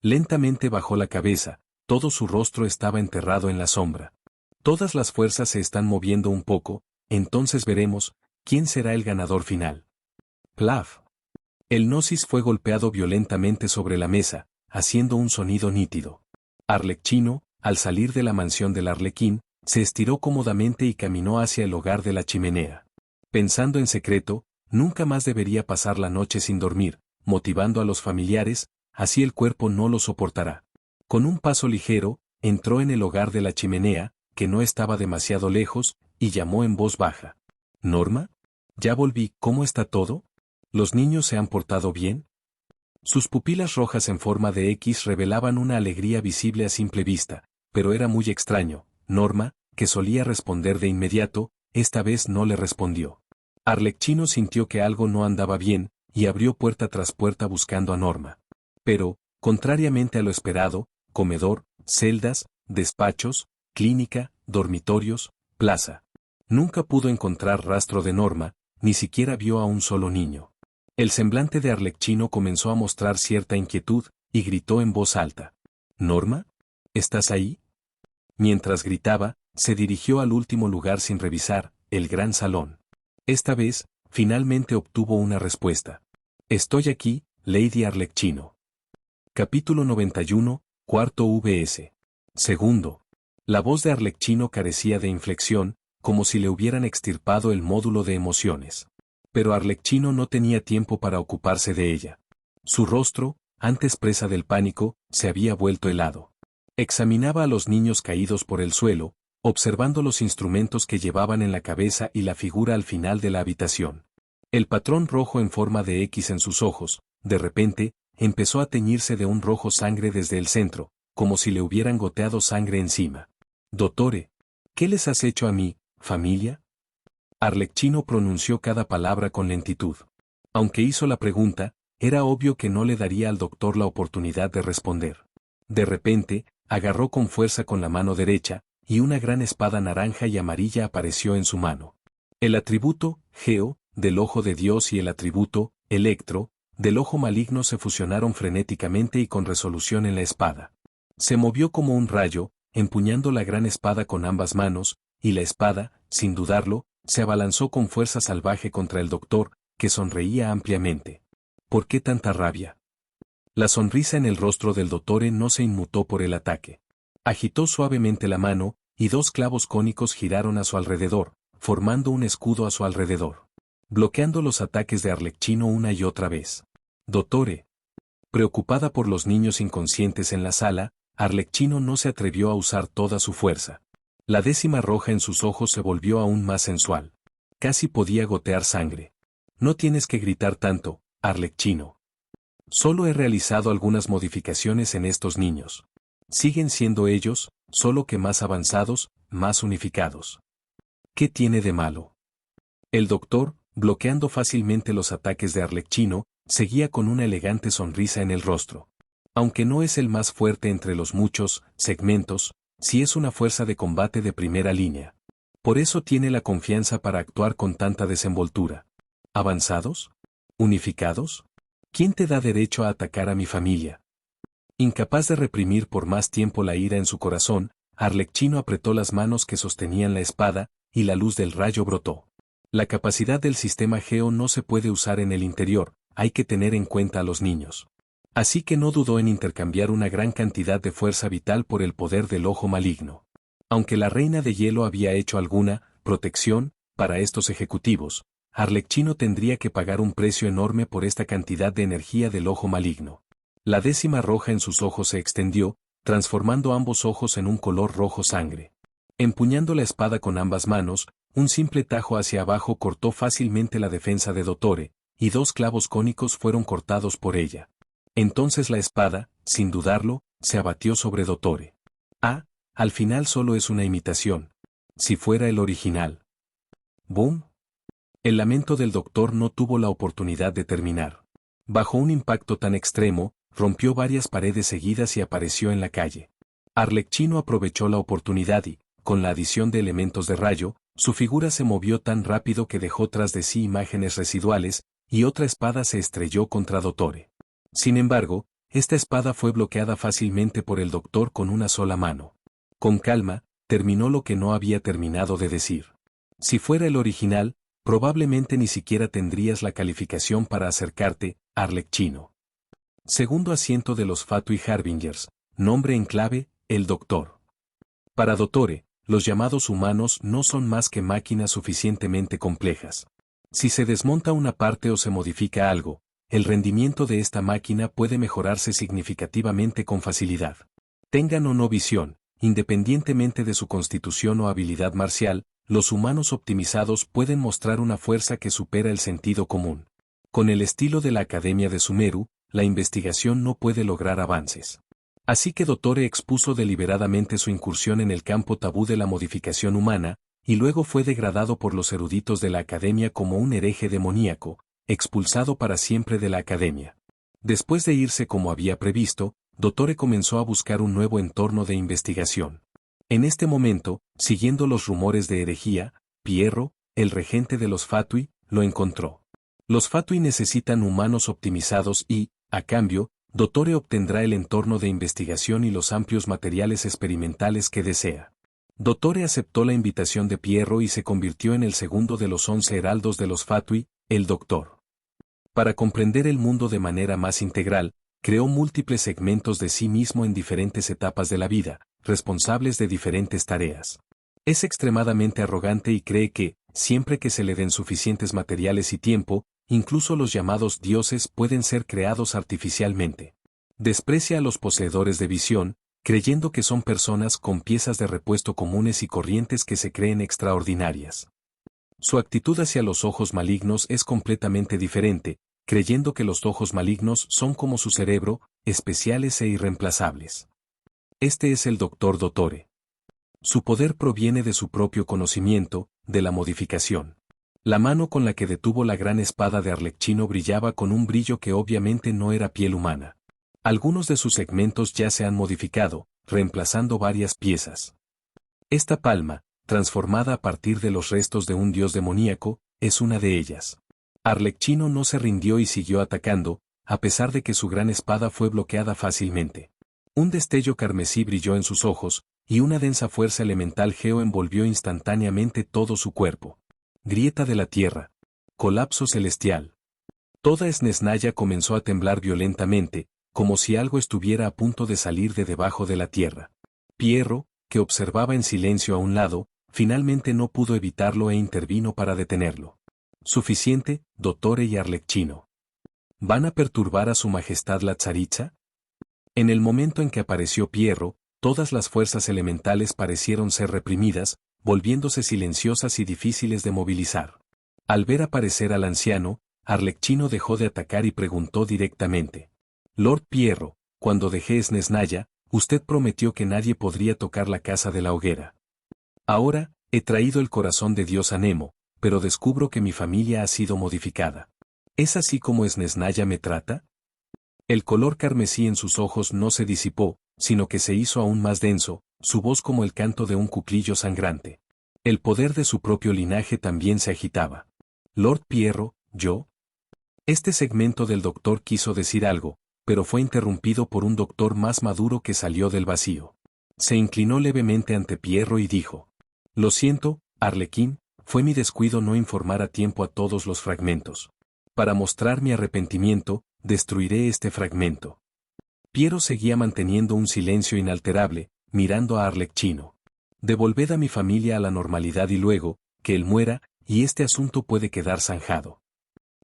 Lentamente bajó la cabeza, todo su rostro estaba enterrado en la sombra. Todas las fuerzas se están moviendo un poco, entonces veremos, ¿quién será el ganador final? Plaf. El gnosis fue golpeado violentamente sobre la mesa, haciendo un sonido nítido. Arlecchino, al salir de la mansión del Arlequín, se estiró cómodamente y caminó hacia el hogar de la chimenea. Pensando en secreto, nunca más debería pasar la noche sin dormir, motivando a los familiares, así el cuerpo no lo soportará. Con un paso ligero, entró en el hogar de la chimenea, que no estaba demasiado lejos, y llamó en voz baja. ¿Norma? Ya volví, ¿cómo está todo? ¿Los niños se han portado bien? Sus pupilas rojas en forma de X revelaban una alegría visible a simple vista, pero era muy extraño. Norma, que solía responder de inmediato, esta vez no le respondió. Arlecchino sintió que algo no andaba bien, y abrió puerta tras puerta buscando a Norma. Pero, contrariamente a lo esperado, comedor, celdas, despachos, clínica, dormitorios, plaza. Nunca pudo encontrar rastro de Norma, ni siquiera vio a un solo niño. El semblante de Arlecchino comenzó a mostrar cierta inquietud, y gritó en voz alta. ¿Norma? ¿Estás ahí? Mientras gritaba, se dirigió al último lugar sin revisar, el gran salón. Esta vez, finalmente obtuvo una respuesta. Estoy aquí, Lady Arlecchino. Capítulo 91, cuarto VS. Segundo. La voz de Arlecchino carecía de inflexión, como si le hubieran extirpado el módulo de emociones. Pero Arlecchino no tenía tiempo para ocuparse de ella. Su rostro, antes presa del pánico, se había vuelto helado. Examinaba a los niños caídos por el suelo, observando los instrumentos que llevaban en la cabeza y la figura al final de la habitación. El patrón rojo en forma de X en sus ojos, de repente, empezó a teñirse de un rojo sangre desde el centro, como si le hubieran goteado sangre encima. «Dottore, ¿qué les has hecho a mi familia?» Arlecchino pronunció cada palabra con lentitud. Aunque hizo la pregunta, era obvio que no le daría al doctor la oportunidad de responder. De repente, agarró con fuerza con la mano derecha, y una gran espada naranja y amarilla apareció en su mano. El atributo, Geo, del ojo de Dios y el atributo, Electro, del ojo maligno se fusionaron frenéticamente y con resolución en la espada. Se movió como un rayo, empuñando la gran espada con ambas manos, y la espada, sin dudarlo, se abalanzó con fuerza salvaje contra el doctor, que sonreía ampliamente. ¿Por qué tanta rabia? La sonrisa en el rostro del dottore no se inmutó por el ataque. Agitó suavemente la mano, y dos clavos cónicos giraron a su alrededor, formando un escudo a su alrededor, bloqueando los ataques de Arlecchino una y otra vez. «Dottore». Preocupada por los niños inconscientes en la sala, Arlecchino no se atrevió a usar toda su fuerza. La décima roja en sus ojos se volvió aún más sensual. Casi podía gotear sangre. «No tienes que gritar tanto, Arlecchino. Solo he realizado algunas modificaciones en estos niños. Siguen siendo ellos, solo que más avanzados, más unificados. ¿Qué tiene de malo?» El doctor, bloqueando fácilmente los ataques de Arlecchino, seguía con una elegante sonrisa en el rostro. Aunque no es el más fuerte entre los muchos segmentos, sí es una fuerza de combate de primera línea. Por eso tiene la confianza para actuar con tanta desenvoltura. ¿Avanzados? ¿Unificados? ¿Quién te da derecho a atacar a mi familia? Incapaz de reprimir por más tiempo la ira en su corazón, Arlecchino apretó las manos que sostenían la espada, y la luz del rayo brotó. La capacidad del sistema Geo no se puede usar en el interior, hay que tener en cuenta a los niños. Así que no dudó en intercambiar una gran cantidad de fuerza vital por el poder del ojo maligno. Aunque la reina de hielo había hecho alguna protección para estos ejecutivos, Arlecchino tendría que pagar un precio enorme por esta cantidad de energía del ojo maligno. La décima roja en sus ojos se extendió, transformando ambos ojos en un color rojo sangre. Empuñando la espada con ambas manos, un simple tajo hacia abajo cortó fácilmente la defensa de dottore, y dos clavos cónicos fueron cortados por ella. Entonces la espada, sin dudarlo, se abatió sobre dottore. Ah, al final solo es una imitación. Si fuera el original. ¡Boom! El lamento del doctor no tuvo la oportunidad de terminar. Bajo un impacto tan extremo, rompió varias paredes seguidas y apareció en la calle. Arlecchino aprovechó la oportunidad y, con la adición de elementos de rayo, su figura se movió tan rápido que dejó tras de sí imágenes residuales, y otra espada se estrelló contra dottore. Sin embargo, esta espada fue bloqueada fácilmente por el doctor con una sola mano. Con calma, terminó lo que no había terminado de decir. Si fuera el original, probablemente ni siquiera tendrías la calificación para acercarte, Arlecchino. Segundo asiento de los Fatui Harbingers, nombre en clave, el doctor. Para dottore, los llamados humanos no son más que máquinas suficientemente complejas. Si se desmonta una parte o se modifica algo, el rendimiento de esta máquina puede mejorarse significativamente con facilidad. Tengan o no visión, independientemente de su constitución o habilidad marcial, los humanos optimizados pueden mostrar una fuerza que supera el sentido común. Con el estilo de la Academia de Sumeru, la investigación no puede lograr avances. Así que dottore expuso deliberadamente su incursión en el campo tabú de la modificación humana, y luego fue degradado por los eruditos de la Academia como un hereje demoníaco, expulsado para siempre de la Academia. Después de irse como había previsto, dottore comenzó a buscar un nuevo entorno de investigación. En este momento, siguiendo los rumores de herejía, Pierro, el regente de los Fatui, lo encontró. Los Fatui necesitan humanos optimizados y, a cambio, dottore obtendrá el entorno de investigación y los amplios materiales experimentales que desea. Dottore aceptó la invitación de Pierro y se convirtió en el segundo de los 11 heraldos de los Fatui, el doctor. Para comprender el mundo de manera más integral, creó múltiples segmentos de sí mismo en diferentes etapas de la vida, responsables de diferentes tareas. Es extremadamente arrogante y cree que, siempre que se le den suficientes materiales y tiempo, incluso los llamados dioses pueden ser creados artificialmente. Desprecia a los poseedores de visión, creyendo que son personas con piezas de repuesto comunes y corrientes que se creen extraordinarias. Su actitud hacia los ojos malignos es completamente diferente, creyendo que los ojos malignos son como su cerebro, especiales e irreemplazables. Este es el Dr. Dottore. Su poder proviene de su propio conocimiento, de la modificación. La mano con la que detuvo la gran espada de Arlecchino brillaba con un brillo que obviamente no era piel humana. Algunos de sus segmentos ya se han modificado, reemplazando varias piezas. Esta palma, transformada a partir de los restos de un dios demoníaco, es una de ellas. Arlecchino no se rindió y siguió atacando, a pesar de que su gran espada fue bloqueada fácilmente. Un destello carmesí brilló en sus ojos, y una densa fuerza elemental geo envolvió instantáneamente todo su cuerpo. Grieta de la tierra. Colapso celestial. Toda Snezhnaya comenzó a temblar violentamente, como si algo estuviera a punto de salir de debajo de la tierra. Pierro, que observaba en silencio a un lado, finalmente no pudo evitarlo e intervino para detenerlo. Suficiente, Dottore y Arlecchino. ¿Van a perturbar a su majestad la tsaritsa? En el momento en que apareció Pierro, todas las fuerzas elementales parecieron ser reprimidas, volviéndose silenciosas y difíciles de movilizar. Al ver aparecer al anciano, Arlecchino dejó de atacar y preguntó directamente. Lord Pierro, cuando dejé Snezhnaya, usted prometió que nadie podría tocar la casa de la hoguera. Ahora, he traído el corazón de Dios a Nemo, pero descubro que mi familia ha sido modificada. ¿Es así como Snezhnaya me trata? El color carmesí en sus ojos no se disipó, sino que se hizo aún más denso, su voz como el canto de un cuclillo sangrante. El poder de su propio linaje también se agitaba. Lord Pierro, ¿yo? Este segmento del doctor quiso decir algo, pero fue interrumpido por un doctor más maduro que salió del vacío. Se inclinó levemente ante Pierro y dijo. Lo siento, Arlequín, fue mi descuido no informar a tiempo a todos los fragmentos. Para mostrar mi arrepentimiento, destruiré este fragmento. Pierro seguía manteniendo un silencio inalterable, mirando a Arlecchino. Devolved a mi familia a la normalidad y luego, que él muera, y este asunto puede quedar zanjado.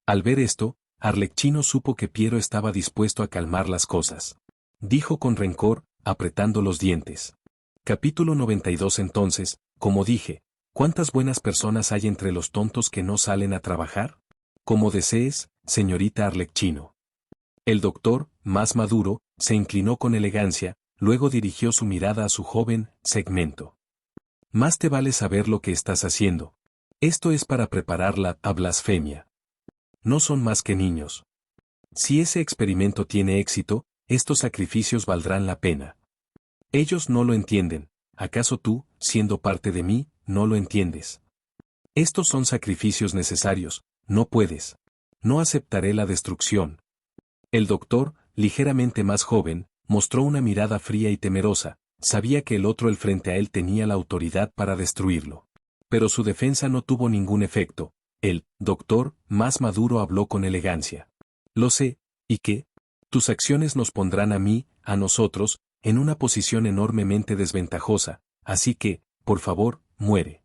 Al ver esto, Arlecchino supo que Pierro estaba dispuesto a calmar las cosas. Dijo con rencor, apretando los dientes. Capítulo 92. Entonces, como dije, ¿cuántas buenas personas hay entre los tontos que no salen a trabajar? Como desees, señorita Arlecchino. El doctor, más maduro, se inclinó con elegancia, luego dirigió su mirada a su joven segmento. Más te vale saber lo que estás haciendo. Esto es para prepararla a blasfemia. No son más que niños. Si ese experimento tiene éxito, estos sacrificios valdrán la pena. Ellos no lo entienden. ¿Acaso tú, siendo parte de mí, no lo entiendes? Estos son sacrificios necesarios, no puedes. No aceptaré la destrucción. El doctor, ligeramente más joven, mostró una mirada fría y temerosa, sabía que el otro frente a él tenía la autoridad para destruirlo. Pero su defensa no tuvo ningún efecto. El doctor, más maduro, habló con elegancia. Lo sé, ¿y qué? Tus acciones nos pondrán a mí, a nosotros, en una posición enormemente desventajosa, así que, por favor, muere.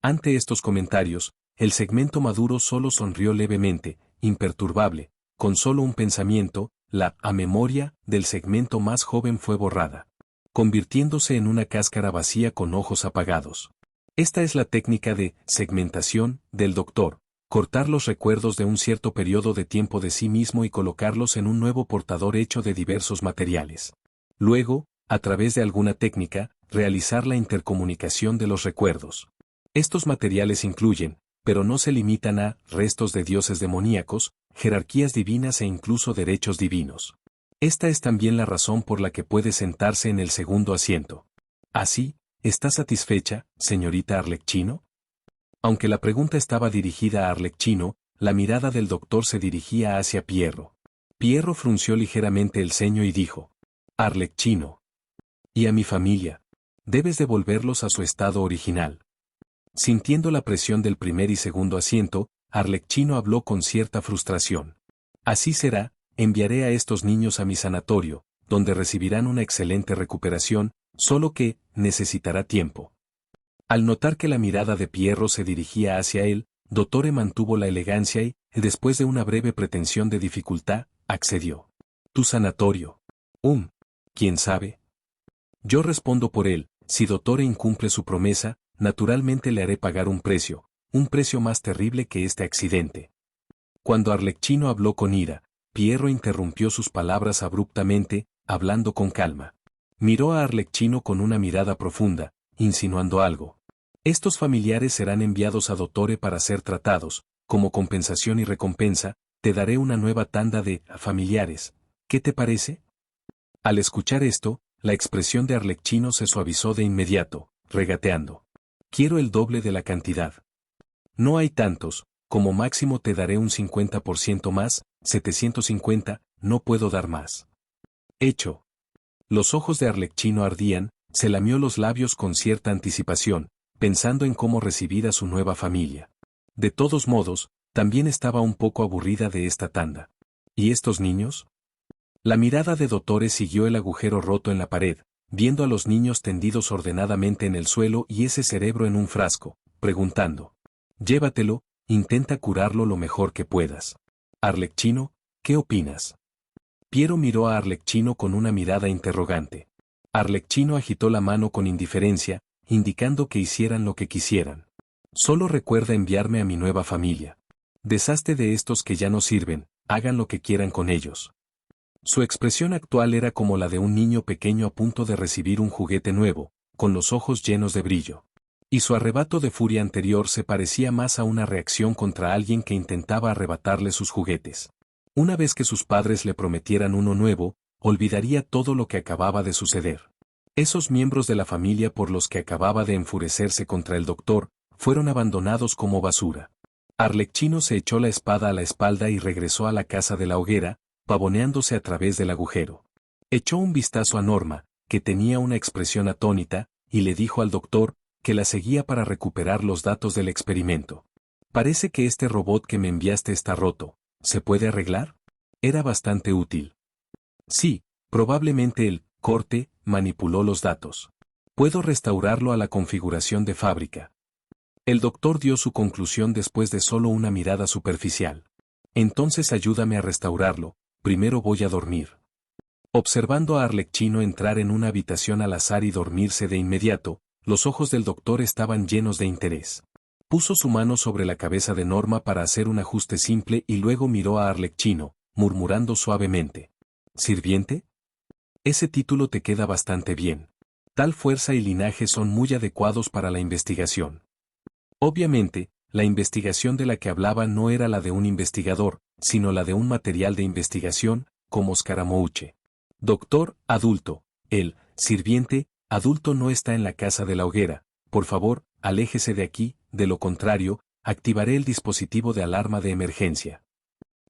Ante estos comentarios, el segmento maduro solo sonrió levemente, imperturbable, con solo un pensamiento, la memoria del segmento más joven fue borrada, convirtiéndose en una cáscara vacía con ojos apagados. Esta es la técnica de segmentación del doctor, cortar los recuerdos de un cierto periodo de tiempo de sí mismo y colocarlos en un nuevo portador hecho de diversos materiales. Luego, a través de alguna técnica, realizar la intercomunicación de los recuerdos. Estos materiales incluyen, pero no se limitan a, restos de dioses demoníacos, jerarquías divinas e incluso derechos divinos. Esta es también la razón por la que puede sentarse en el segundo asiento. Así, ¿está satisfecha, señorita Arlecchino? Aunque la pregunta estaba dirigida a Arlecchino, la mirada del doctor se dirigía hacia Pierro. Pierro frunció ligeramente el ceño y dijo, Arlecchino. ¿Y a mi familia? Debes devolverlos a su estado original. Sintiendo la presión del primer y segundo asiento, Arlecchino habló con cierta frustración. Así será, enviaré a estos niños a mi sanatorio, donde recibirán una excelente recuperación, Solo que, necesitará tiempo. Al notar que la mirada de Pierro se dirigía hacia él, Dottore mantuvo la elegancia y, después de una breve pretensión de dificultad, accedió. ¿Tu sanatorio? ¿Quién sabe? Yo respondo por él, si Dottore incumple su promesa, naturalmente le haré pagar un precio más terrible que este accidente. Cuando Arlecchino habló con ira, Pierro interrumpió sus palabras abruptamente, hablando con calma. Miró a Arlecchino con una mirada profunda, insinuando algo. Estos familiares serán enviados a Dottore para ser tratados, como compensación y recompensa, te daré una nueva tanda de familiares. ¿Qué te parece? Al escuchar esto, la expresión de Arlecchino se suavizó de inmediato, regateando. Quiero el doble de la cantidad. No hay tantos, como máximo te daré un 50% más, 750, no puedo dar más. Hecho. Los ojos de Arlecchino ardían, se lamió los labios con cierta anticipación, pensando en cómo recibir a su nueva familia. De todos modos, también estaba un poco aburrida de esta tanda. ¿Y estos niños? La mirada de Dottore siguió el agujero roto en la pared, viendo a los niños tendidos ordenadamente en el suelo y ese cerebro en un frasco, preguntando. Llévatelo, intenta curarlo lo mejor que puedas. Arlecchino, ¿qué opinas? Piero miró a Arlecchino con una mirada interrogante. Arlecchino agitó la mano con indiferencia, indicando que hicieran lo que quisieran. Solo recuerda enviarme a mi nueva familia. Deshazte de estos que ya no sirven, hagan lo que quieran con ellos. Su expresión actual era como la de un niño pequeño a punto de recibir un juguete nuevo, con los ojos llenos de brillo. Y su arrebato de furia anterior se parecía más a una reacción contra alguien que intentaba arrebatarle sus juguetes. Una vez que sus padres le prometieran uno nuevo, olvidaría todo lo que acababa de suceder. Esos miembros de la familia por los que acababa de enfurecerse contra el doctor, fueron abandonados como basura. Arlecchino se echó la espada a la espalda y regresó a la casa de la hoguera, pavoneándose a través del agujero. Echó un vistazo a Norma, que tenía una expresión atónita, y le dijo al doctor, que la seguía para recuperar los datos del experimento. Parece que este robot que me enviaste está roto. ¿Se puede arreglar? Era bastante útil. Sí, probablemente el corte manipuló los datos. Puedo restaurarlo a la configuración de fábrica. El doctor dio su conclusión después de solo una mirada superficial. Entonces ayúdame a restaurarlo, primero voy a dormir. Observando a Arlecchino entrar en una habitación al azar y dormirse de inmediato, los ojos del doctor estaban llenos de interés. Puso su mano sobre la cabeza de Norma para hacer un ajuste simple y luego miró a Arlecchino, murmurando suavemente. ¿Sirviente? Ese título te queda bastante bien. Tal fuerza y linaje son muy adecuados para la investigación. Obviamente, la investigación de la que hablaba no era la de un investigador, sino la de un material de investigación, como Scaramouche. Doctor, adulto, el sirviente, adulto no está en la casa de la hoguera, por favor, aléjese de aquí, de lo contrario, activaré el dispositivo de alarma de emergencia.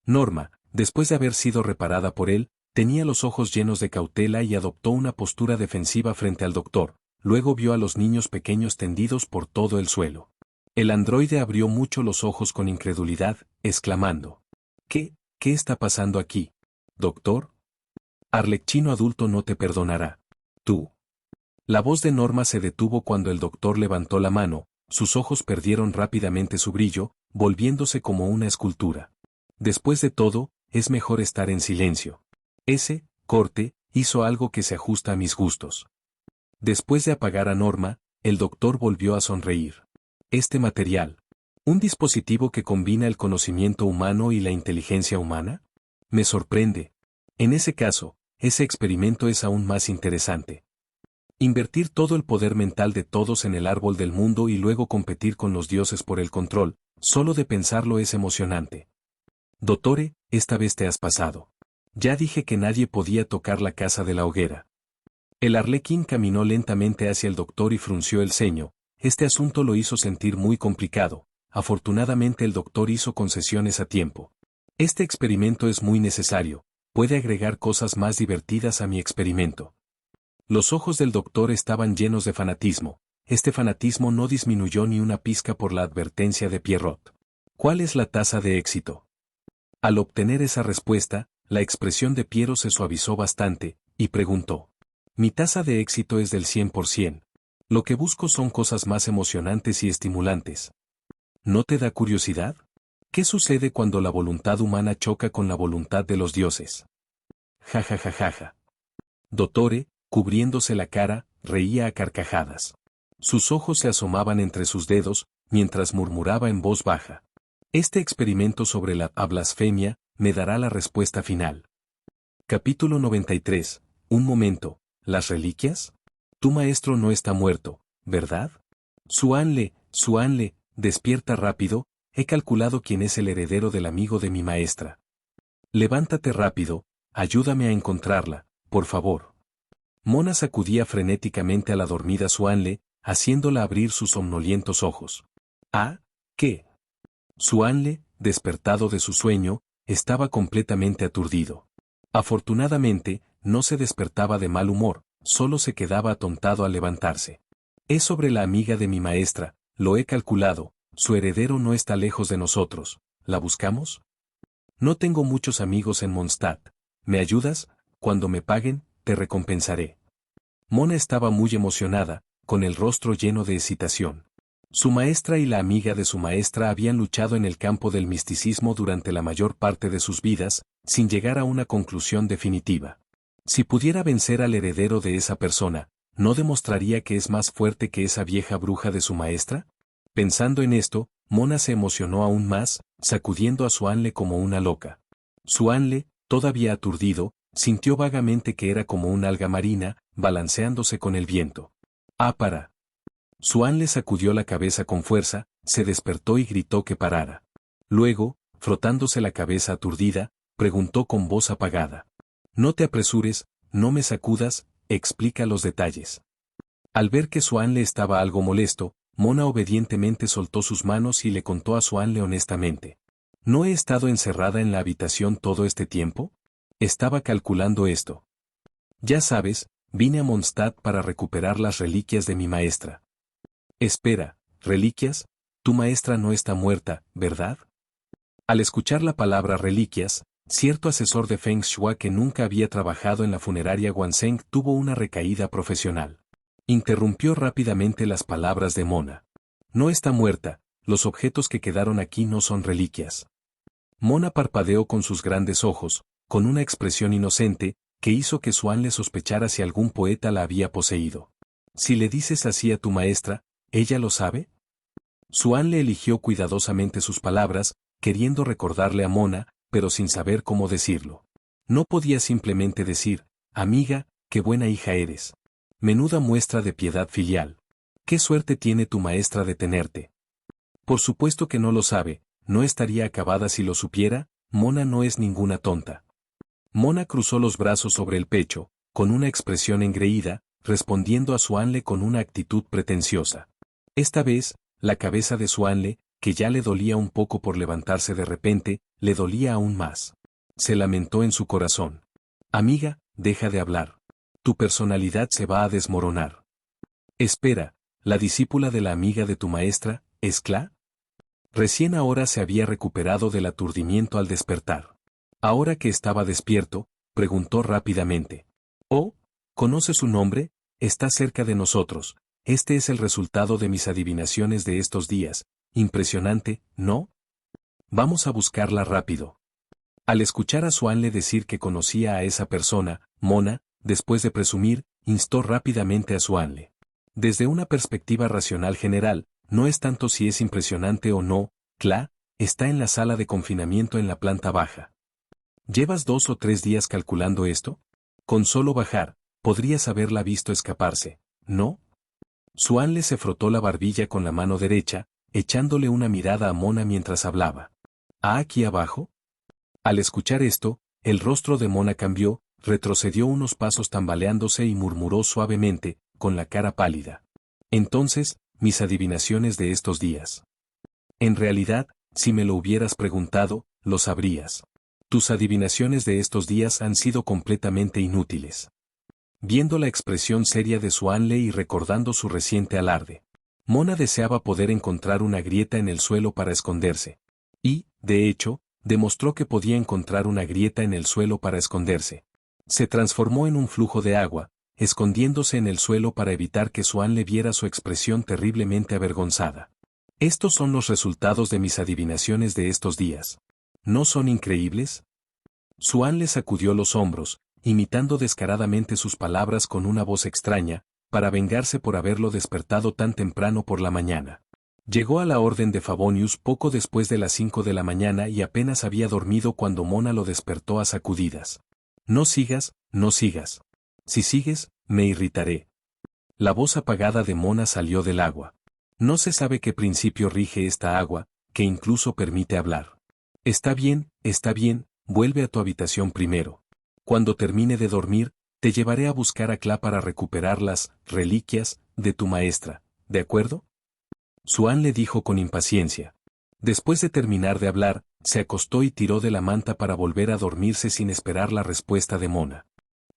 Norma, después de haber sido reparada por él, tenía los ojos llenos de cautela y adoptó una postura defensiva frente al doctor, luego vio a los niños pequeños tendidos por todo el suelo. El androide abrió mucho los ojos con incredulidad, exclamando. ¿Qué está pasando aquí? ¿Doctor? Arlecchino adulto no te perdonará. Tú. La voz de Norma se detuvo cuando el doctor levantó la mano, sus ojos perdieron rápidamente su brillo, volviéndose como una escultura. Después de todo, es mejor estar en silencio. Ese corte hizo algo que se ajusta a mis gustos. Después de apagar a Norma, el doctor volvió a sonreír. Este material. ¿Un dispositivo que combina el conocimiento humano y la inteligencia humana? Me sorprende. En ese caso, ese experimento es aún más interesante. Invertir todo el poder mental de todos en el árbol del mundo y luego competir con los dioses por el control, solo de pensarlo es emocionante. Dottore, esta vez te has pasado. Ya dije que nadie podía tocar la casa de la hoguera. El arlequín caminó lentamente hacia el doctor y frunció el ceño. Este asunto lo hizo sentir muy complicado. Afortunadamente el doctor hizo concesiones a tiempo. Este experimento es muy necesario. Puede agregar cosas más divertidas a mi experimento. Los ojos del doctor estaban llenos de fanatismo. Este fanatismo no disminuyó ni una pizca por la advertencia de Pierrot. ¿Cuál es la tasa de éxito? Al obtener esa respuesta, la expresión de Piero se suavizó bastante, y preguntó. Mi tasa de éxito es del 100%. Lo que busco son cosas más emocionantes y estimulantes. ¿No te da curiosidad? ¿Qué sucede cuando la voluntad humana choca con la voluntad de los dioses? Ja ja ja ja ja. Dottore, cubriéndose la cara, reía a carcajadas. Sus ojos se asomaban entre sus dedos, mientras murmuraba en voz baja. Este experimento sobre la blasfemia me dará la respuesta final. Capítulo 93. Un momento. ¿Las reliquias? Tu maestro no está muerto, ¿verdad? Suanle, despierta rápido, he calculado quién es el heredero del amigo de mi maestra. Levántate rápido, ayúdame a encontrarla, por favor. Mona sacudía frenéticamente a la dormida Suanle, haciéndola abrir sus somnolientos ojos. ¿Ah? ¿Qué? Suanle, despertado de su sueño, estaba completamente aturdido. Afortunadamente, no se despertaba de mal humor, solo se quedaba atontado al levantarse. Es sobre la amiga de mi maestra, lo he calculado, su heredero no está lejos de nosotros, ¿la buscamos? No tengo muchos amigos en Mondstadt, ¿me ayudas? Cuando me paguen, te recompensaré. Mona estaba muy emocionada, con el rostro lleno de excitación. Su maestra y la amiga de su maestra habían luchado en el campo del misticismo durante la mayor parte de sus vidas, sin llegar a una conclusión definitiva. Si pudiera vencer al heredero de esa persona, ¿no demostraría que es más fuerte que esa vieja bruja de su maestra? Pensando en esto, Mona se emocionó aún más, sacudiendo a Suanle como una loca. Suanle, todavía aturdido, sintió vagamente que era como un alga marina, balanceándose con el viento. ¡Ah, para! Suanle sacudió la cabeza con fuerza, se despertó y gritó que parara. Luego, frotándose la cabeza aturdida, preguntó con voz apagada. No te apresures, no me sacudas, explica los detalles. Al ver que Suanle estaba algo molesto, Mona obedientemente soltó sus manos y le contó a Suanle honestamente. ¿No he estado encerrada en la habitación todo este tiempo? Estaba calculando esto. Ya sabes, vine a Mondstadt para recuperar las reliquias de mi maestra. Espera, ¿reliquias? Tu maestra no está muerta, ¿verdad? Al escuchar la palabra reliquias, cierto asesor de Feng Shui que nunca había trabajado en la funeraria Guanzheng tuvo una recaída profesional. Interrumpió rápidamente las palabras de Mona. No está muerta, los objetos que quedaron aquí no son reliquias. Mona parpadeó con sus grandes ojos, con una expresión inocente, que hizo que Suanle sospechara si algún poeta la había poseído. Si le dices así a tu maestra, ¿ella lo sabe? Suanle eligió cuidadosamente sus palabras, queriendo recordarle a Mona, pero sin saber cómo decirlo. No podía simplemente decir, amiga, qué buena hija eres. Menuda muestra de piedad filial. ¿Qué suerte tiene tu maestra de tenerte? Por supuesto que no lo sabe, no estaría acabada si lo supiera, Mona no es ninguna tonta. Mona cruzó los brazos sobre el pecho, con una expresión engreída, respondiendo a Suanle con una actitud pretenciosa. Esta vez, la cabeza de Suanle, que ya le dolía un poco por levantarse de repente, le dolía aún más. Se lamentó en su corazón. Amiga, deja de hablar. Tu personalidad se va a desmoronar. Espera, ¿la discípula de la amiga de tu maestra, es Cla? Recién ahora se había recuperado del aturdimiento al despertar. Ahora que estaba despierto, preguntó rápidamente. Oh, ¿conoce su nombre? Está cerca de nosotros. Este es el resultado de mis adivinaciones de estos días. Impresionante, ¿no? Vamos a buscarla rápido. Al escuchar a Suanle decir que conocía a esa persona, Mona, después de presumir, instó rápidamente a Suanle. Desde una perspectiva racional general, no es tanto si es impresionante o no, Cla, está en la sala de confinamiento en la planta baja. ¿Llevas 2 o 3 días calculando esto? Con solo bajar, podrías haberla visto escaparse, ¿no? Suanle se frotó la barbilla con la mano derecha, echándole una mirada a Mona mientras hablaba. ¿Ah, aquí abajo? Al escuchar esto, el rostro de Mona cambió, retrocedió unos pasos tambaleándose y murmuró suavemente, con la cara pálida. Entonces, mis adivinaciones de estos días. En realidad, si me lo hubieras preguntado, lo sabrías. Tus adivinaciones de estos días han sido completamente inútiles. Viendo la expresión seria de Suanle y recordando su reciente alarde, Mona deseaba poder encontrar una grieta en el suelo para esconderse. Y, de hecho, demostró que podía encontrar una grieta en el suelo para esconderse. Se transformó en un flujo de agua, escondiéndose en el suelo para evitar que Suan le viera su expresión terriblemente avergonzada. Estos son los resultados de mis adivinaciones de estos días. ¿No son increíbles? Suan le sacudió los hombros, imitando descaradamente sus palabras con una voz extraña, para vengarse por haberlo despertado tan temprano por la mañana. Llegó a la orden de Favonius poco después de las 5 de la mañana y apenas había dormido cuando Mona lo despertó a sacudidas. No sigas, no sigas. Si sigues, me irritaré. La voz apagada de Mona salió del agua. No se sabe qué principio rige esta agua, que incluso permite hablar. Está bien, vuelve a tu habitación primero. Cuando termine de dormir, te llevaré a buscar a Cla para recuperar las reliquias de tu maestra, ¿de acuerdo? Suan le dijo con impaciencia. Después de terminar de hablar, se acostó y tiró de la manta para volver a dormirse sin esperar la respuesta de Mona.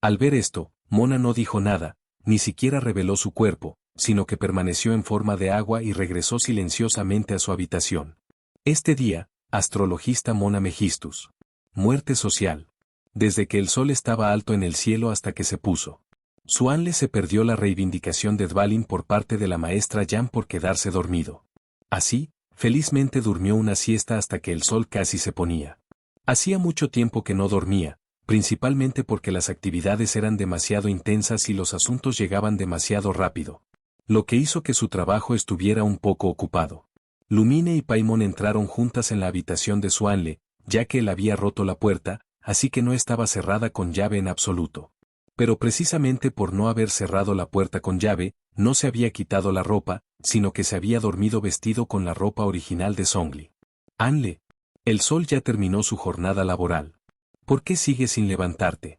Al ver esto, Mona no dijo nada, ni siquiera reveló su cuerpo, sino que permaneció en forma de agua y regresó silenciosamente a su habitación. Este día, astrologista Mona Megistus. Muerte social. Desde que el sol estaba alto en el cielo hasta que se puso. Suanle se perdió la reivindicación de Dvalin por parte de la maestra Jan por quedarse dormido. Así, felizmente durmió una siesta hasta que el sol casi se ponía. Hacía mucho tiempo que no dormía, principalmente porque las actividades eran demasiado intensas y los asuntos llegaban demasiado rápido. Lo que hizo que su trabajo estuviera un poco ocupado. Lumine y Paimon entraron juntas en la habitación de Suanle, ya que él había roto la puerta, así que no estaba cerrada con llave en absoluto. Pero precisamente por no haber cerrado la puerta con llave, no se había quitado la ropa, sino que se había dormido vestido con la ropa original de Zhongli. Anle. El sol ya terminó su jornada laboral. ¿Por qué sigues sin levantarte?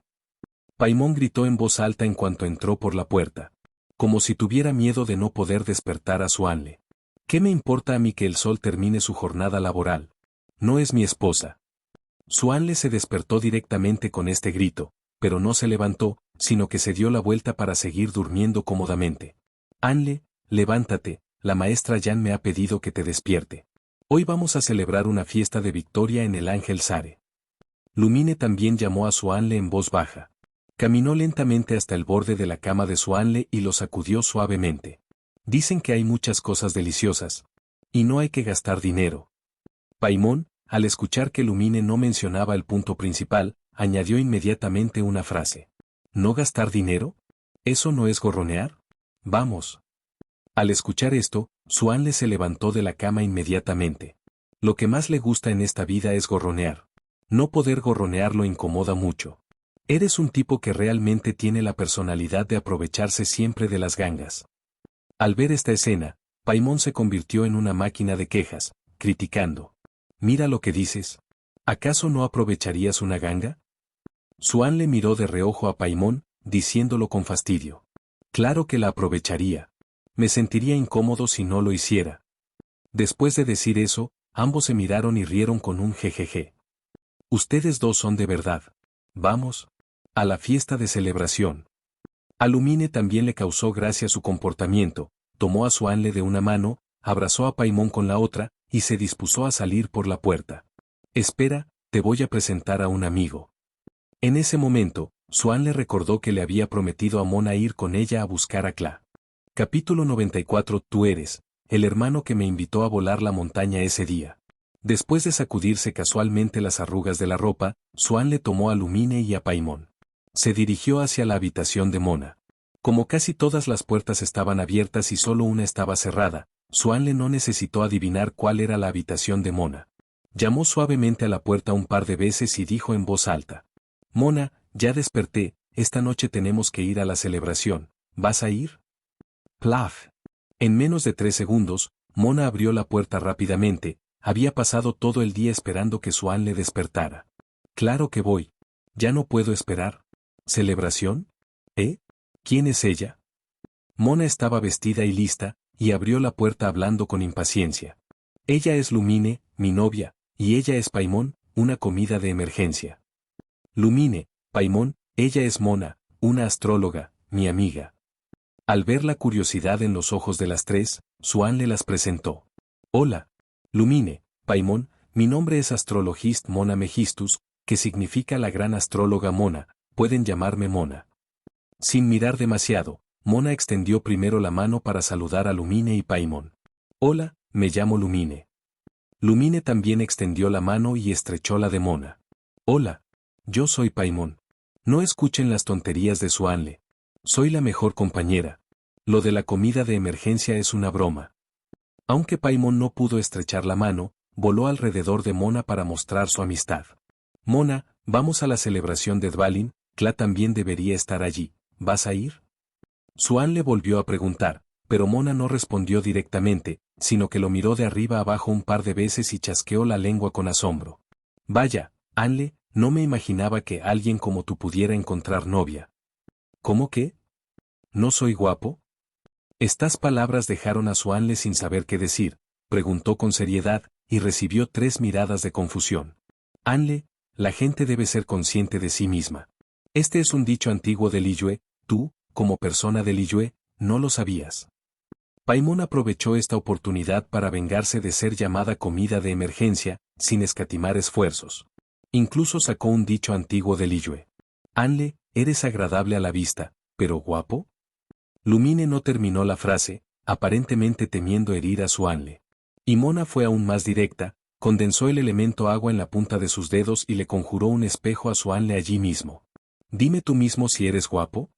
Paimon gritó en voz alta en cuanto entró por la puerta. Como si tuviera miedo de no poder despertar a Suanle. ¿Qué me importa a mí que el sol termine su jornada laboral? No es mi esposa. Suanle se despertó directamente con este grito, pero no se levantó, sino que se dio la vuelta para seguir durmiendo cómodamente. Anle, levántate, la maestra Jan me ha pedido que te despierte. Hoy vamos a celebrar una fiesta de victoria en el Ángel Sare. Lumine también llamó a Suanle en voz baja. Caminó lentamente hasta el borde de la cama de Suanle y lo sacudió suavemente. Dicen que hay muchas cosas deliciosas. Y no hay que gastar dinero. Paimon, al escuchar que Lumine no mencionaba el punto principal, añadió inmediatamente una frase. ¿No gastar dinero? ¿Eso no es gorronear? Vamos. Al escuchar esto, Suanle se levantó de la cama inmediatamente. Lo que más le gusta en esta vida es gorronear. No poder gorronear lo incomoda mucho. Eres un tipo que realmente tiene la personalidad de aprovecharse siempre de las gangas. Al ver esta escena, Paimon se convirtió en una máquina de quejas, criticando. Mira lo que dices. ¿Acaso no aprovecharías una ganga? Suan le miró de reojo a Paimon, diciéndolo con fastidio. Claro que la aprovecharía. Me sentiría incómodo si no lo hiciera. Después de decir eso, ambos se miraron y rieron con un jejeje. Ustedes dos son de verdad. Vamos. A la fiesta de celebración. A Lumine también le causó gracia su comportamiento, tomó a Suanle de una mano, abrazó a Paimon con la otra, y se dispuso a salir por la puerta. Espera, te voy a presentar a un amigo. En ese momento, Suanle recordó que le había prometido a Mona ir con ella a buscar a Cla. Capítulo 94. Tú eres el hermano que me invitó a volar la montaña ese día. Después de sacudirse casualmente las arrugas de la ropa, Suanle tomó a Lumine y a Paimon. Se dirigió hacia la habitación de Mona. Como casi todas las puertas estaban abiertas y solo una estaba cerrada, Suanle no necesitó adivinar cuál era la habitación de Mona. Llamó suavemente a la puerta un par de veces y dijo en voz alta. Mona, ya desperté, esta noche tenemos que ir a la celebración, ¿vas a ir? Plaf. En menos de 3 segundos, Mona abrió la puerta rápidamente, había pasado todo el día esperando que Suanle despertara. Claro que voy. Ya no puedo esperar. ¿Celebración? ¿Eh? ¿Quién es ella? Mona estaba vestida y lista, y abrió la puerta hablando con impaciencia. Ella es Lumine, mi novia, y ella es Paimon, una comida de emergencia. Lumine, Paimon, ella es Mona, una astróloga, mi amiga. Al ver la curiosidad en los ojos de las tres, Suanle las presentó. Hola. Lumine, Paimon, mi nombre es astrologist Mona Megistus, que significa la gran astróloga Mona, pueden llamarme Mona. Sin mirar demasiado, Mona extendió primero la mano para saludar a Lumine y Paimon. Hola, me llamo Lumine. Lumine también extendió la mano y estrechó la de Mona. Hola, yo soy Paimon. No escuchen las tonterías de Suanle. Soy la mejor compañera. Lo de la comida de emergencia es una broma. Aunque Paimon no pudo estrechar la mano, voló alrededor de Mona para mostrar su amistad. Mona, vamos a la celebración de Dvalin, Kla también debería estar allí. ¿Vas a ir? Suanle volvió a preguntar, pero Mona no respondió directamente, sino que lo miró de arriba abajo un par de veces y chasqueó la lengua con asombro. Vaya, Anle, no me imaginaba que alguien como tú pudiera encontrar novia. ¿Cómo que? ¿No soy guapo? Estas palabras dejaron a Suanle sin saber qué decir, preguntó con seriedad, y recibió 3 miradas de confusión. Anle, la gente debe ser consciente de sí misma. Este es un dicho antiguo de Liyue, tú, como persona de Liyue, no lo sabías. Paimon aprovechó esta oportunidad para vengarse de ser llamada comida de emergencia, sin escatimar esfuerzos. Incluso sacó un dicho antiguo de Liyue. Anle, eres agradable a la vista, pero guapo. Lumine no terminó la frase, aparentemente temiendo herir a su Anle. Y Mona fue aún más directa, condensó el elemento agua en la punta de sus dedos y le conjuró un espejo a su Anle allí mismo. Dime tú mismo si eres guapo.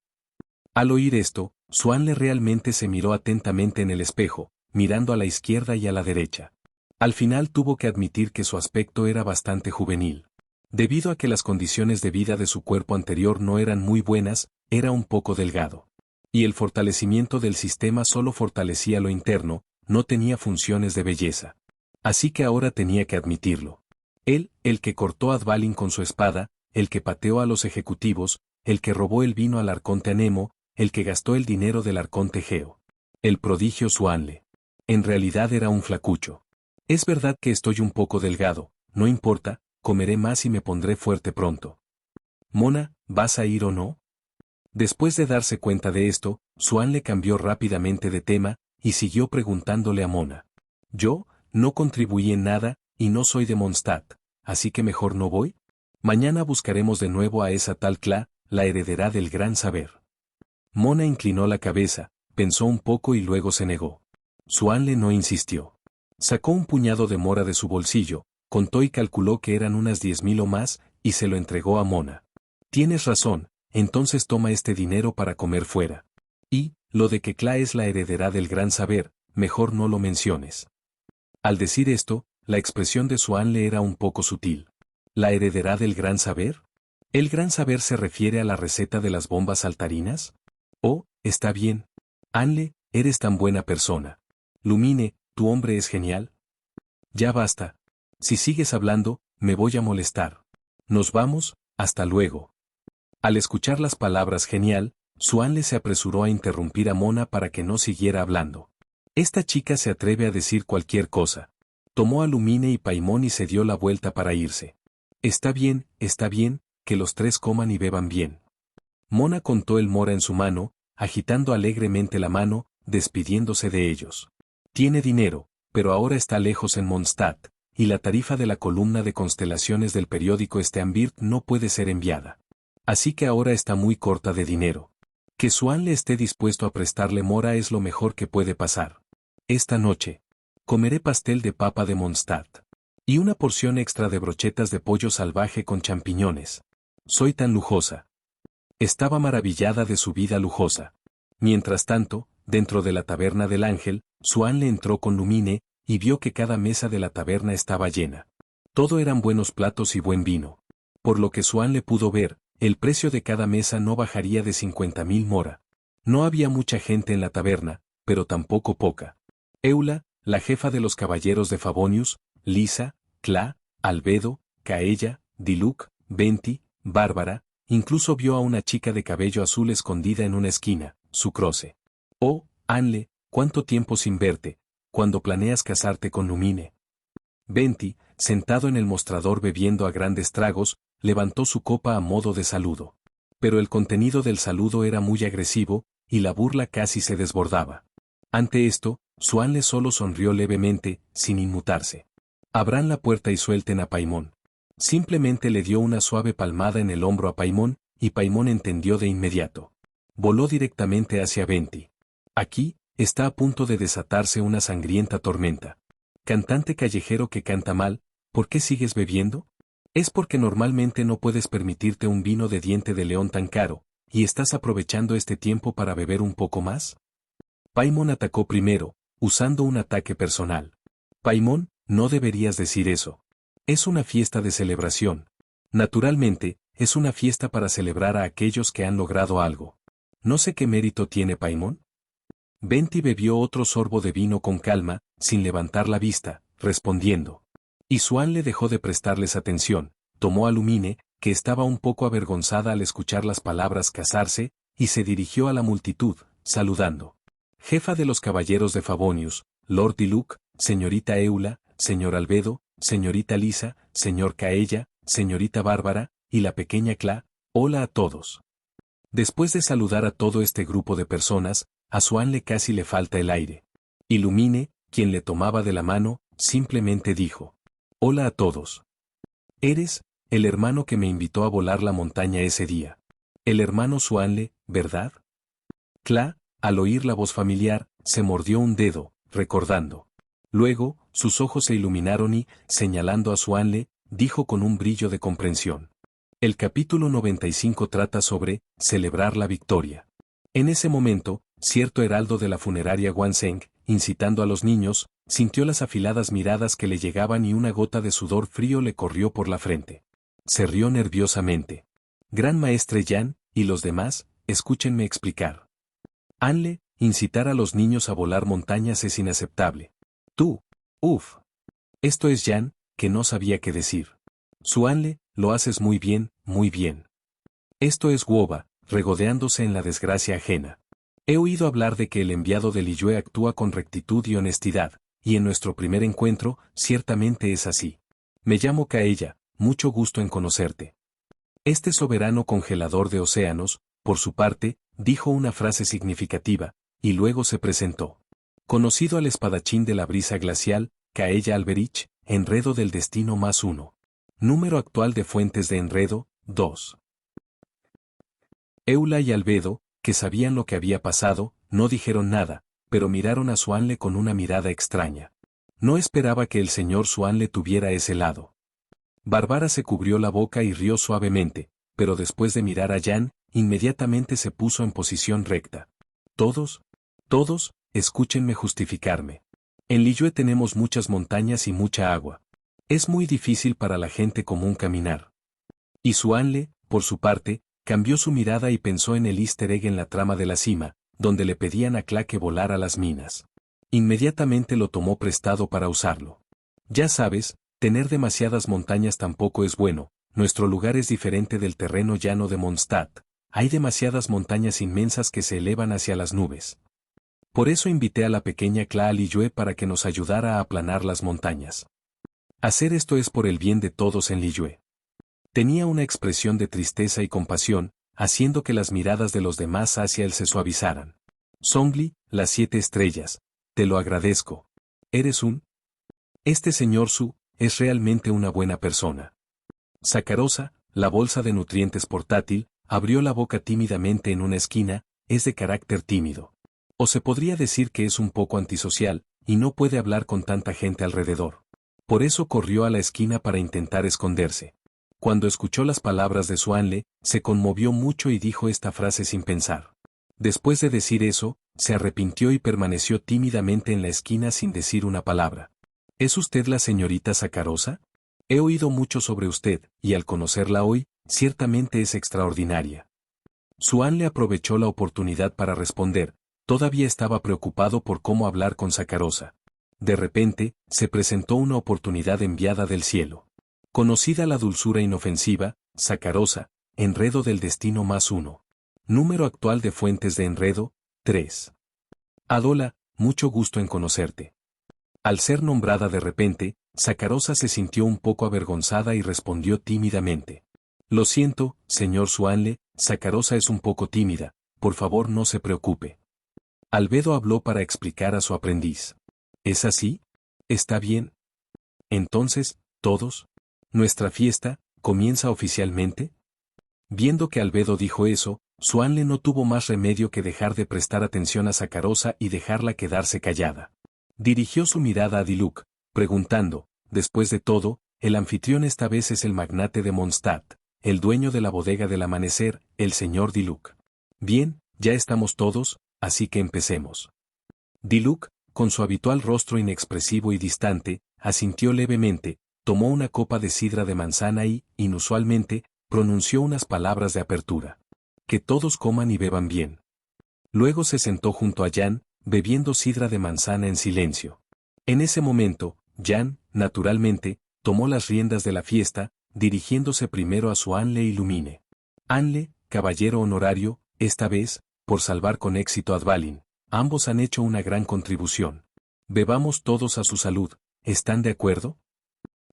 Al oír esto, Suanle realmente se miró atentamente en el espejo, mirando a la izquierda y a la derecha. Al final tuvo que admitir que su aspecto era bastante juvenil. Debido a que las condiciones de vida de su cuerpo anterior no eran muy buenas, era un poco delgado. Y el fortalecimiento del sistema solo fortalecía lo interno, no tenía funciones de belleza. Así que ahora tenía que admitirlo. Él, el que cortó a Dvalin con su espada, el que pateó a los ejecutivos, el que robó el vino al arconte Anemo, el que gastó el dinero del arconte Geo. El prodigio Suanle. En realidad era un flacucho. Es verdad que estoy un poco delgado, no importa, comeré más y me pondré fuerte pronto. Mona, ¿vas a ir o no? Después de darse cuenta de esto, Suanle cambió rápidamente de tema, y siguió preguntándole a Mona. Yo, no contribuí en nada, y no soy de Mondstadt, así que mejor no voy. Mañana buscaremos de nuevo a esa tal Kla, la heredera del gran saber. Mona inclinó la cabeza, pensó un poco y luego se negó. Suanle no insistió. Sacó un puñado de mora de su bolsillo, contó y calculó que eran unas 10.000 o más, y se lo entregó a Mona. Tienes razón, entonces toma este dinero para comer fuera. Y, lo de que Kla es la heredera del gran saber, mejor no lo menciones. Al decir esto, la expresión de Suanle era un poco sutil. ¿La heredera del gran saber? ¿El gran saber se refiere a la receta de las bombas saltarinas? Oh, está bien. Anle, eres tan buena persona. Lumine, tu hombre es genial. Ya basta. Si sigues hablando, me voy a molestar. Nos vamos, hasta luego. Al escuchar las palabras genial, Suanle se apresuró a interrumpir a Mona para que no siguiera hablando. Esta chica se atreve a decir cualquier cosa. Tomó a Lumine y Paimon y se dio la vuelta para irse. Está bien, que los 3 coman y beban bien. Mona contó el mora en su mano, agitando alegremente la mano, despidiéndose de ellos. Tiene dinero, pero ahora está lejos en Mondstadt, y la tarifa de la columna de constelaciones del periódico Sternbild no puede ser enviada. Así que ahora está muy corta de dinero. Que Suanle esté dispuesto a prestarle mora es lo mejor que puede pasar. Esta noche, comeré pastel de papa de Mondstadt. Y una porción extra de brochetas de pollo salvaje con champiñones. Soy tan lujosa. Estaba maravillada de su vida lujosa. Mientras tanto, dentro de la taberna del Ángel, Suanle entró con Lumine, y vio que cada mesa de la taberna estaba llena. Todo eran buenos platos y buen vino. Por lo que Suanle pudo ver, el precio de cada mesa no bajaría de 50.000 mora. No había mucha gente en la taberna, pero tampoco poca. Eula, la jefa de los caballeros de Favonius, Lisa, Kla, Albedo, Kaella, Diluc, Venti, Bárbara, incluso vio a una chica de cabello azul escondida en una esquina, Sucrose. Oh, Anle, cuánto tiempo sin verte, ¿cuándo planeas casarte con Lumine? Venti, sentado en el mostrador bebiendo a grandes tragos, levantó su copa a modo de saludo. Pero el contenido del saludo era muy agresivo, y la burla casi se desbordaba. Ante esto, Suanle solo sonrió levemente, sin inmutarse. Abran la puerta y suelten a Paimon. Simplemente le dio una suave palmada en el hombro a Paimon, y Paimon entendió de inmediato. Voló directamente hacia Venti. Aquí, está a punto de desatarse una sangrienta tormenta. Cantante callejero que canta mal, ¿por qué sigues bebiendo? Es porque normalmente no puedes permitirte un vino de diente de león tan caro, y estás aprovechando este tiempo para beber un poco más. Paimon atacó primero, usando un ataque personal. Paimon, no deberías decir eso. Es una fiesta de celebración. Naturalmente, es una fiesta para celebrar a aquellos que han logrado algo. No sé qué mérito tiene Paimon. Venti bebió otro sorbo de vino con calma, sin levantar la vista, respondiendo. Y Swan le dejó de prestarles atención, tomó a Lumine, que estaba un poco avergonzada al escuchar las palabras casarse, y se dirigió a la multitud, saludando. Jefa de los caballeros de Favonius, Lord Diluc, señorita Eula, señor Albedo, señorita Lisa, señor Caella, señorita Bárbara, y la pequeña Cla, hola a todos. Después de saludar a todo este grupo de personas, a Swan casi le falta el aire. Ilumine, quien le tomaba de la mano, simplemente dijo. Hola a todos. Eres, el hermano que me invitó a volar la montaña ese día. El hermano Swanle, ¿verdad? Cla, al oír la voz familiar, se mordió un dedo, recordando. Luego, sus ojos se iluminaron y, señalando a Swanle, dijo con un brillo de comprensión. El capítulo 95 trata sobre celebrar la victoria. En ese momento, cierto heraldo de la funeraria Wanseng, incitando a los niños, sintió las afiladas miradas que le llegaban y una gota de sudor frío le corrió por la frente. Se rió nerviosamente. Gran maestre Yan, y los demás, escúchenme explicar. Anle, incitar a los niños a volar montañas es inaceptable. Tú, uff. Esto es Yan, que no sabía qué decir. Suanle, lo haces muy bien, muy bien. Esto es Woba, regodeándose en la desgracia ajena. He oído hablar de que el enviado de Liyue actúa con rectitud y honestidad, y en nuestro primer encuentro, ciertamente es así. Me llamo Caella, mucho gusto en conocerte. Este soberano congelador de océanos, por su parte, dijo una frase significativa, y luego se presentó. Conocido al espadachín de la brisa glacial, Caella Alberich, enredo del destino +1. Número actual de fuentes de enredo, 2. Eula y Albedo, que sabían lo que había pasado, no dijeron nada, pero miraron a Swanle con una mirada extraña. No esperaba que el señor Swanle tuviera ese lado. Bárbara se cubrió la boca y rió suavemente, pero después de mirar a Jan, inmediatamente se puso en posición recta. Todos, escúchenme justificarme. En Liyue tenemos muchas montañas y mucha agua. Es muy difícil para la gente común caminar. Y Swanle, por su parte, cambió su mirada y pensó en el easter egg en la trama de la cima, donde le pedían a Cla que volara a las minas. Inmediatamente lo tomó prestado para usarlo. Ya sabes, tener demasiadas montañas tampoco es bueno, nuestro lugar es diferente del terreno llano de Mondstadt, hay demasiadas montañas inmensas que se elevan hacia las nubes. Por eso invité a la pequeña Cla a Liyue para que nos ayudara a aplanar las montañas. Hacer esto es por el bien de todos en Liyue. Tenía una expresión de tristeza y compasión, haciendo que las miradas de los demás hacia él se suavizaran. Songli, las 7 estrellas, te lo agradezco. Eres un... Este señor Su, es realmente una buena persona. Sacarosa, la bolsa de nutrientes portátil, abrió la boca tímidamente en una esquina, es de carácter tímido. O se podría decir que es un poco antisocial, y no puede hablar con tanta gente alrededor. Por eso corrió a la esquina para intentar esconderse. Cuando escuchó las palabras de Swanle, se conmovió mucho y dijo esta frase sin pensar. Después de decir eso, se arrepintió y permaneció tímidamente en la esquina sin decir una palabra. ¿Es usted la señorita Sacarosa? He oído mucho sobre usted, y al conocerla hoy, ciertamente es extraordinaria. Swanle aprovechó la oportunidad para responder, todavía estaba preocupado por cómo hablar con Sacarosa. De repente, se presentó una oportunidad enviada del cielo. Conocida la dulzura inofensiva, Sacarosa, enredo del destino +1. Número actual de fuentes de enredo, 3. Adola, mucho gusto en conocerte. Al ser nombrada de repente, Sacarosa se sintió un poco avergonzada y respondió tímidamente. Lo siento, señor Swanle, Sacarosa es un poco tímida, por favor no se preocupe. Albedo habló para explicar a su aprendiz. ¿Es así? ¿Está bien? Entonces, todos. ¿Nuestra fiesta comienza oficialmente? Viendo que Albedo dijo eso, Suanle no tuvo más remedio que dejar de prestar atención a Sacarosa y dejarla quedarse callada. Dirigió su mirada a Diluc, preguntando, después de todo, el anfitrión esta vez es el magnate de Mondstadt, el dueño de la bodega del amanecer, el señor Diluc. Bien, ya estamos todos, así que empecemos. Diluc, con su habitual rostro inexpresivo y distante, asintió levemente, tomó una copa de sidra de manzana y, inusualmente, pronunció unas palabras de apertura. Que todos coman y beban bien. Luego se sentó junto a Jan, bebiendo sidra de manzana en silencio. En ese momento, Jan, naturalmente, tomó las riendas de la fiesta, dirigiéndose primero a su Anle y Lumine. Anle, caballero honorario, esta vez, por salvar con éxito a Dvalin, ambos han hecho una gran contribución. Bebamos todos a su salud, ¿están de acuerdo?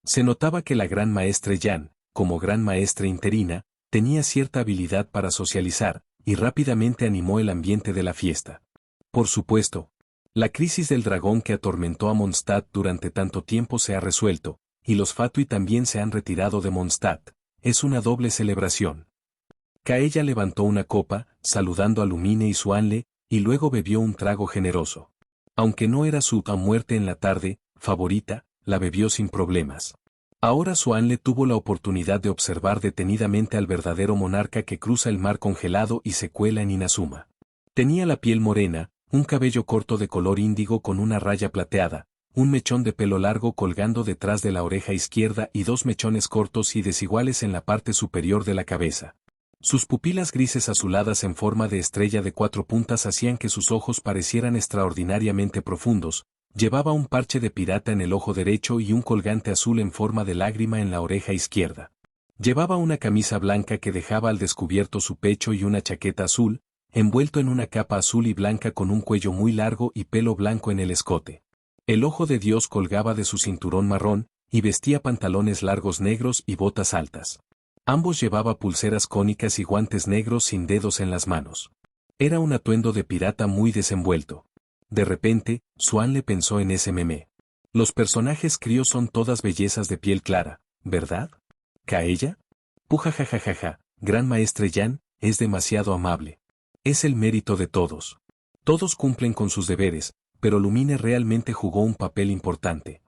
Se notaba que la gran maestre Jan, como gran maestra interina, tenía cierta habilidad para socializar, y rápidamente animó el ambiente de la fiesta. Por supuesto, la crisis del dragón que atormentó a Mondstadt durante tanto tiempo se ha resuelto, y los Fatui también se han retirado de Mondstadt. Es una doble celebración. Kaella levantó una copa, saludando a Lumine y su Anle, y luego bebió un trago generoso. Aunque no era su a muerte en la tarde, favorita, la bebió sin problemas. Ahora Suanle tuvo la oportunidad de observar detenidamente al verdadero monarca que cruza el mar congelado y se cuela en Inazuma. Tenía la piel morena, un cabello corto de color índigo con una raya plateada, un mechón de pelo largo colgando detrás de la oreja izquierda y dos mechones cortos y desiguales en la parte superior de la cabeza. Sus pupilas grises azuladas en forma de estrella de 4 puntas hacían que sus ojos parecieran extraordinariamente profundos. Llevaba un parche de pirata en el ojo derecho y un colgante azul en forma de lágrima en la oreja izquierda. Llevaba una camisa blanca que dejaba al descubierto su pecho y una chaqueta azul, envuelto en una capa azul y blanca con un cuello muy largo y pelo blanco en el escote. El ojo de Dios colgaba de su cinturón marrón, y vestía pantalones largos negros y botas altas. Ambos llevaba pulseras cónicas y guantes negros sin dedos en las manos. Era un atuendo de pirata muy desenvuelto. De repente, Suanle pensó en ese meme. Los personajes críos son todas bellezas de piel clara, ¿verdad? ¿Kaella? Puja jajajaja, gran maestre Jan, es demasiado amable. Es el mérito de todos. Todos cumplen con sus deberes, pero Lumine realmente jugó un papel importante.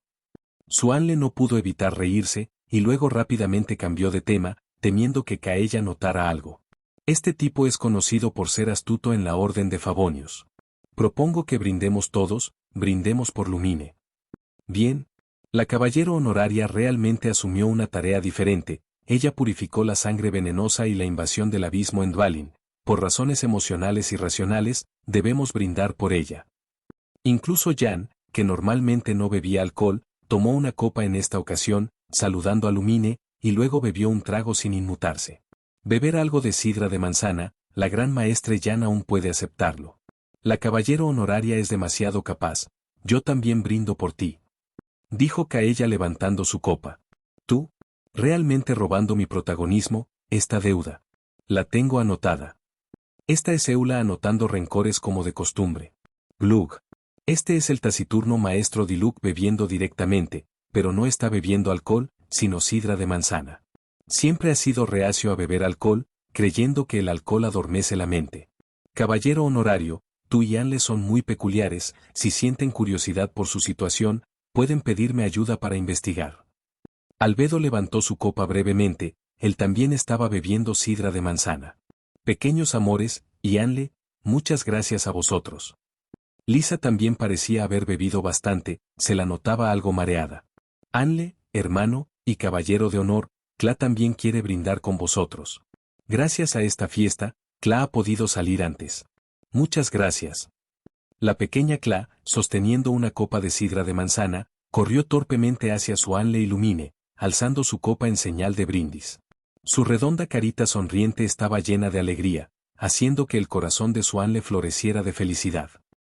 Suanle no pudo evitar reírse, y luego rápidamente cambió de tema, temiendo que Kaella notara algo. Este tipo es conocido por ser astuto en la Orden de Favonius. Propongo que brindemos todos, brindemos por Lumine. Bien. La caballero honoraria realmente asumió una tarea diferente, ella purificó la sangre venenosa y la invasión del abismo en Dvalin. Por razones emocionales y racionales, debemos brindar por ella. Incluso Jan, que normalmente no bebía alcohol, tomó una copa en esta ocasión, saludando a Lumine, y luego bebió un trago sin inmutarse. Beber algo de sidra de manzana, la gran maestre Jan aún puede aceptarlo. La caballero honoraria es demasiado capaz, yo también brindo por ti. Dijo Kaella levantando su copa. Tú, realmente robando mi protagonismo, esta deuda. La tengo anotada. Esta es Eula anotando rencores como de costumbre. Glug. Este es el taciturno maestro Diluc bebiendo directamente, pero no está bebiendo alcohol, sino sidra de manzana. Siempre ha sido reacio a beber alcohol, creyendo que el alcohol adormece la mente. Caballero honorario, tú y Anle son muy peculiares, si sienten curiosidad por su situación, pueden pedirme ayuda para investigar. Albedo levantó su copa brevemente, él también estaba bebiendo sidra de manzana. Pequeños amores, y Anle, muchas gracias a vosotros. Lisa también parecía haber bebido bastante, se la notaba algo mareada. Anle, hermano, y caballero de honor, Kla también quiere brindar con vosotros. Gracias a esta fiesta, Kla ha podido salir antes. Muchas gracias. La pequeña Kla, sosteniendo una copa de sidra de manzana, corrió torpemente hacia su Anle y Lumine, alzando su copa en señal de brindis. Su redonda carita sonriente estaba llena de alegría, haciendo que el corazón de su Anle floreciera de felicidad.